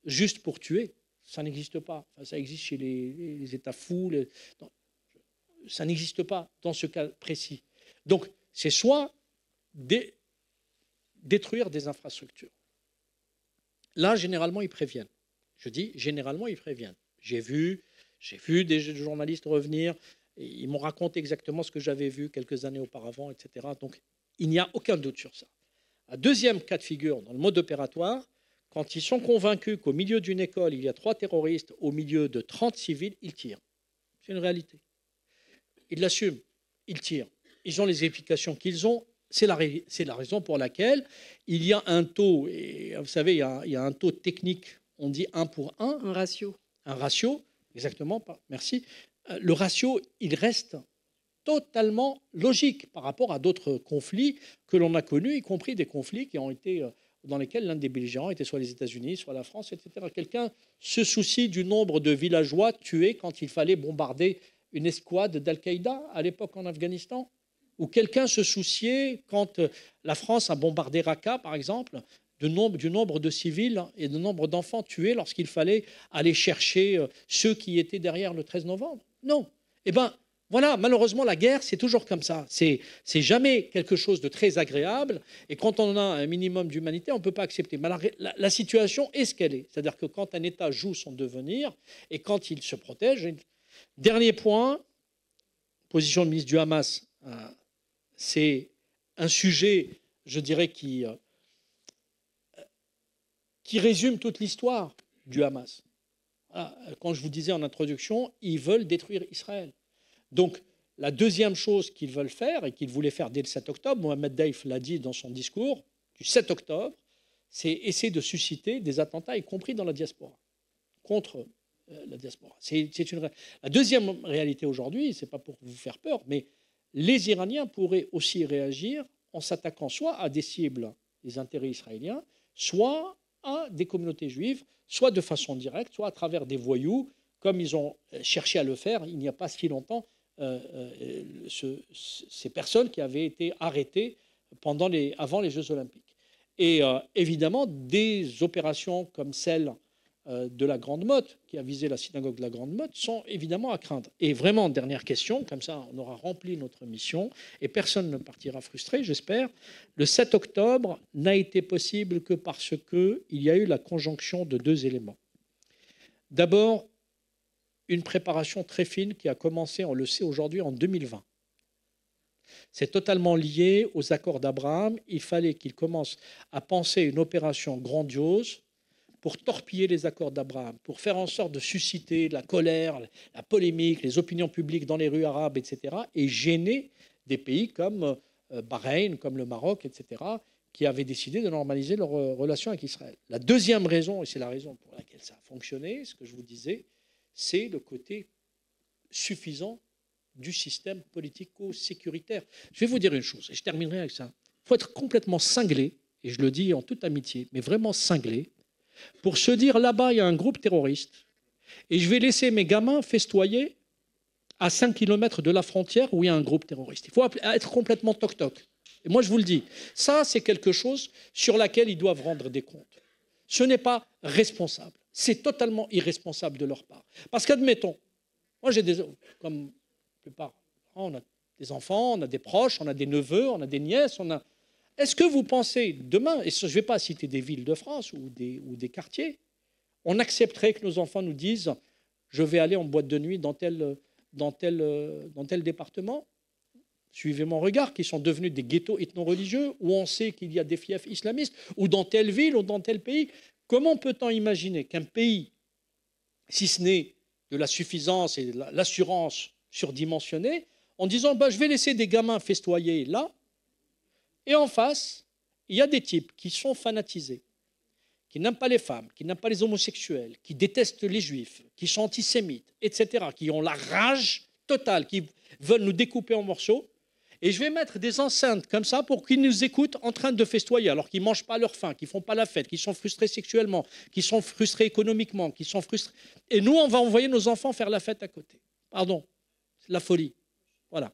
C: juste pour tuer. Ça n'existe pas. Enfin, ça existe chez les États fous. Non, ça n'existe pas dans ce cas précis. Donc c'est soit détruire des infrastructures. Là, généralement, ils préviennent. Je dis généralement, ils préviennent. J'ai vu des journalistes revenir, et ils m'ont raconté exactement ce que j'avais vu quelques années auparavant, etc. Donc, il n'y a aucun doute sur ça. Un deuxième cas de figure, dans le mode opératoire, quand ils sont convaincus qu'au milieu d'une école, il y a 3 terroristes au milieu de 30 civils, ils tirent. C'est une réalité. Ils l'assument, ils tirent. Ils ont les explications qu'ils ont, C'est la raison pour laquelle il y a un taux, et vous savez, il y a un taux technique, on dit 1 pour 1.
B: Un ratio.
C: Un ratio, exactement, merci. Le ratio, il reste totalement logique par rapport à d'autres conflits que l'on a connus, y compris des conflits qui ont été, dans lesquels l'un des belligérants était soit les États-Unis, soit la France, etc. Quelqu'un se soucie du nombre de villageois tués quand il fallait bombarder une escouade d'Al-Qaïda à l'époque en Afghanistan? Ou quelqu'un se souciait, quand la France a bombardé Raqqa, par exemple, du nombre de civils et du nombre d'enfants tués lorsqu'il fallait aller chercher ceux qui étaient derrière le 13 novembre? Non. Eh bien, voilà, malheureusement, la guerre, c'est toujours comme ça. C'est jamais quelque chose de très agréable. Et quand on a un minimum d'humanité, on ne peut pas accepter. Mais la situation est ce qu'elle est. C'est-à-dire que quand un État joue son devenir et quand il se protège... Dernier point, position de ministre du Hamas... c'est un sujet, je dirais, qui résume toute l'histoire du Hamas. Voilà. Quand je vous disais en introduction, ils veulent détruire Israël. Donc, la deuxième chose qu'ils veulent faire, et qu'ils voulaient faire dès le 7 octobre, Mohamed Daif l'a dit dans son discours du 7 octobre, c'est essayer de susciter des attentats, y compris dans la diaspora, contre la diaspora. La deuxième réalité aujourd'hui, ce n'est pas pour vous faire peur, mais les Iraniens pourraient aussi réagir en s'attaquant soit à des cibles des intérêts israéliens, soit à des communautés juives, soit de façon directe, soit à travers des voyous, comme ils ont cherché à le faire il n'y a pas si longtemps, ces personnes qui avaient été arrêtées avant les Jeux Olympiques. Et évidemment, des opérations comme celle de la Grande Motte, qui a visé la synagogue de la Grande Motte, sont évidemment à craindre. Et vraiment, dernière question, comme ça on aura rempli notre mission et personne ne partira frustré, j'espère. Le 7 octobre n'a été possible que parce qu'il y a eu la conjonction de deux éléments. D'abord, une préparation très fine qui a commencé, on le sait aujourd'hui, en 2020. C'est totalement lié aux accords d'Abraham. Il fallait qu'il commence à penser une opération grandiose pour torpiller les accords d'Abraham, pour faire en sorte de susciter la colère, la polémique, les opinions publiques dans les rues arabes, etc., et gêner des pays comme Bahreïn, comme le Maroc, etc., qui avaient décidé de normaliser leurs relations avec Israël. La deuxième raison, et c'est la raison pour laquelle ça a fonctionné, ce que je vous disais, c'est le côté suffisant du système politico-sécuritaire. Je vais vous dire une chose, et je terminerai avec ça. Il faut être complètement cinglé, et je le dis en toute amitié, mais vraiment cinglé, pour se dire là-bas, il y a un groupe terroriste et je vais laisser mes gamins festoyer à 5 km de la frontière où il y a un groupe terroriste. Il faut être complètement toc-toc. Et moi, je vous le dis, ça, c'est quelque chose sur laquelle ils doivent rendre des comptes. Ce n'est pas responsable. C'est totalement irresponsable de leur part. Parce qu'admettons, moi, comme la plupart, on a des enfants, on a des proches, on a des neveux, on a des nièces, Est-ce que vous pensez, demain, et je ne vais pas citer des villes de France ou des quartiers, on accepterait que nos enfants nous disent « je vais aller en boîte de nuit dans tel département », suivez mon regard, qui sont devenus des ghettos ethno-religieux, où on sait qu'il y a des fiefs islamistes, ou dans telle ville, ou dans tel pays. Comment peut-on imaginer qu'un pays, si ce n'est de la suffisance et de l'assurance surdimensionnée, en disant je vais laisser des gamins festoyer là, et en face, il y a des types qui sont fanatisés, qui n'aiment pas les femmes, qui n'aiment pas les homosexuels, qui détestent les juifs, qui sont antisémites, etc., qui ont la rage totale, qui veulent nous découper en morceaux. Et je vais mettre des enceintes comme ça pour qu'ils nous écoutent en train de festoyer, alors qu'ils ne mangent pas leur faim, qu'ils ne font pas la fête, qu'ils sont frustrés sexuellement, qu'ils sont frustrés économiquement, qu'ils sont frustrés. Et nous, on va envoyer nos enfants faire la fête à côté. Pardon, c'est la folie. Voilà.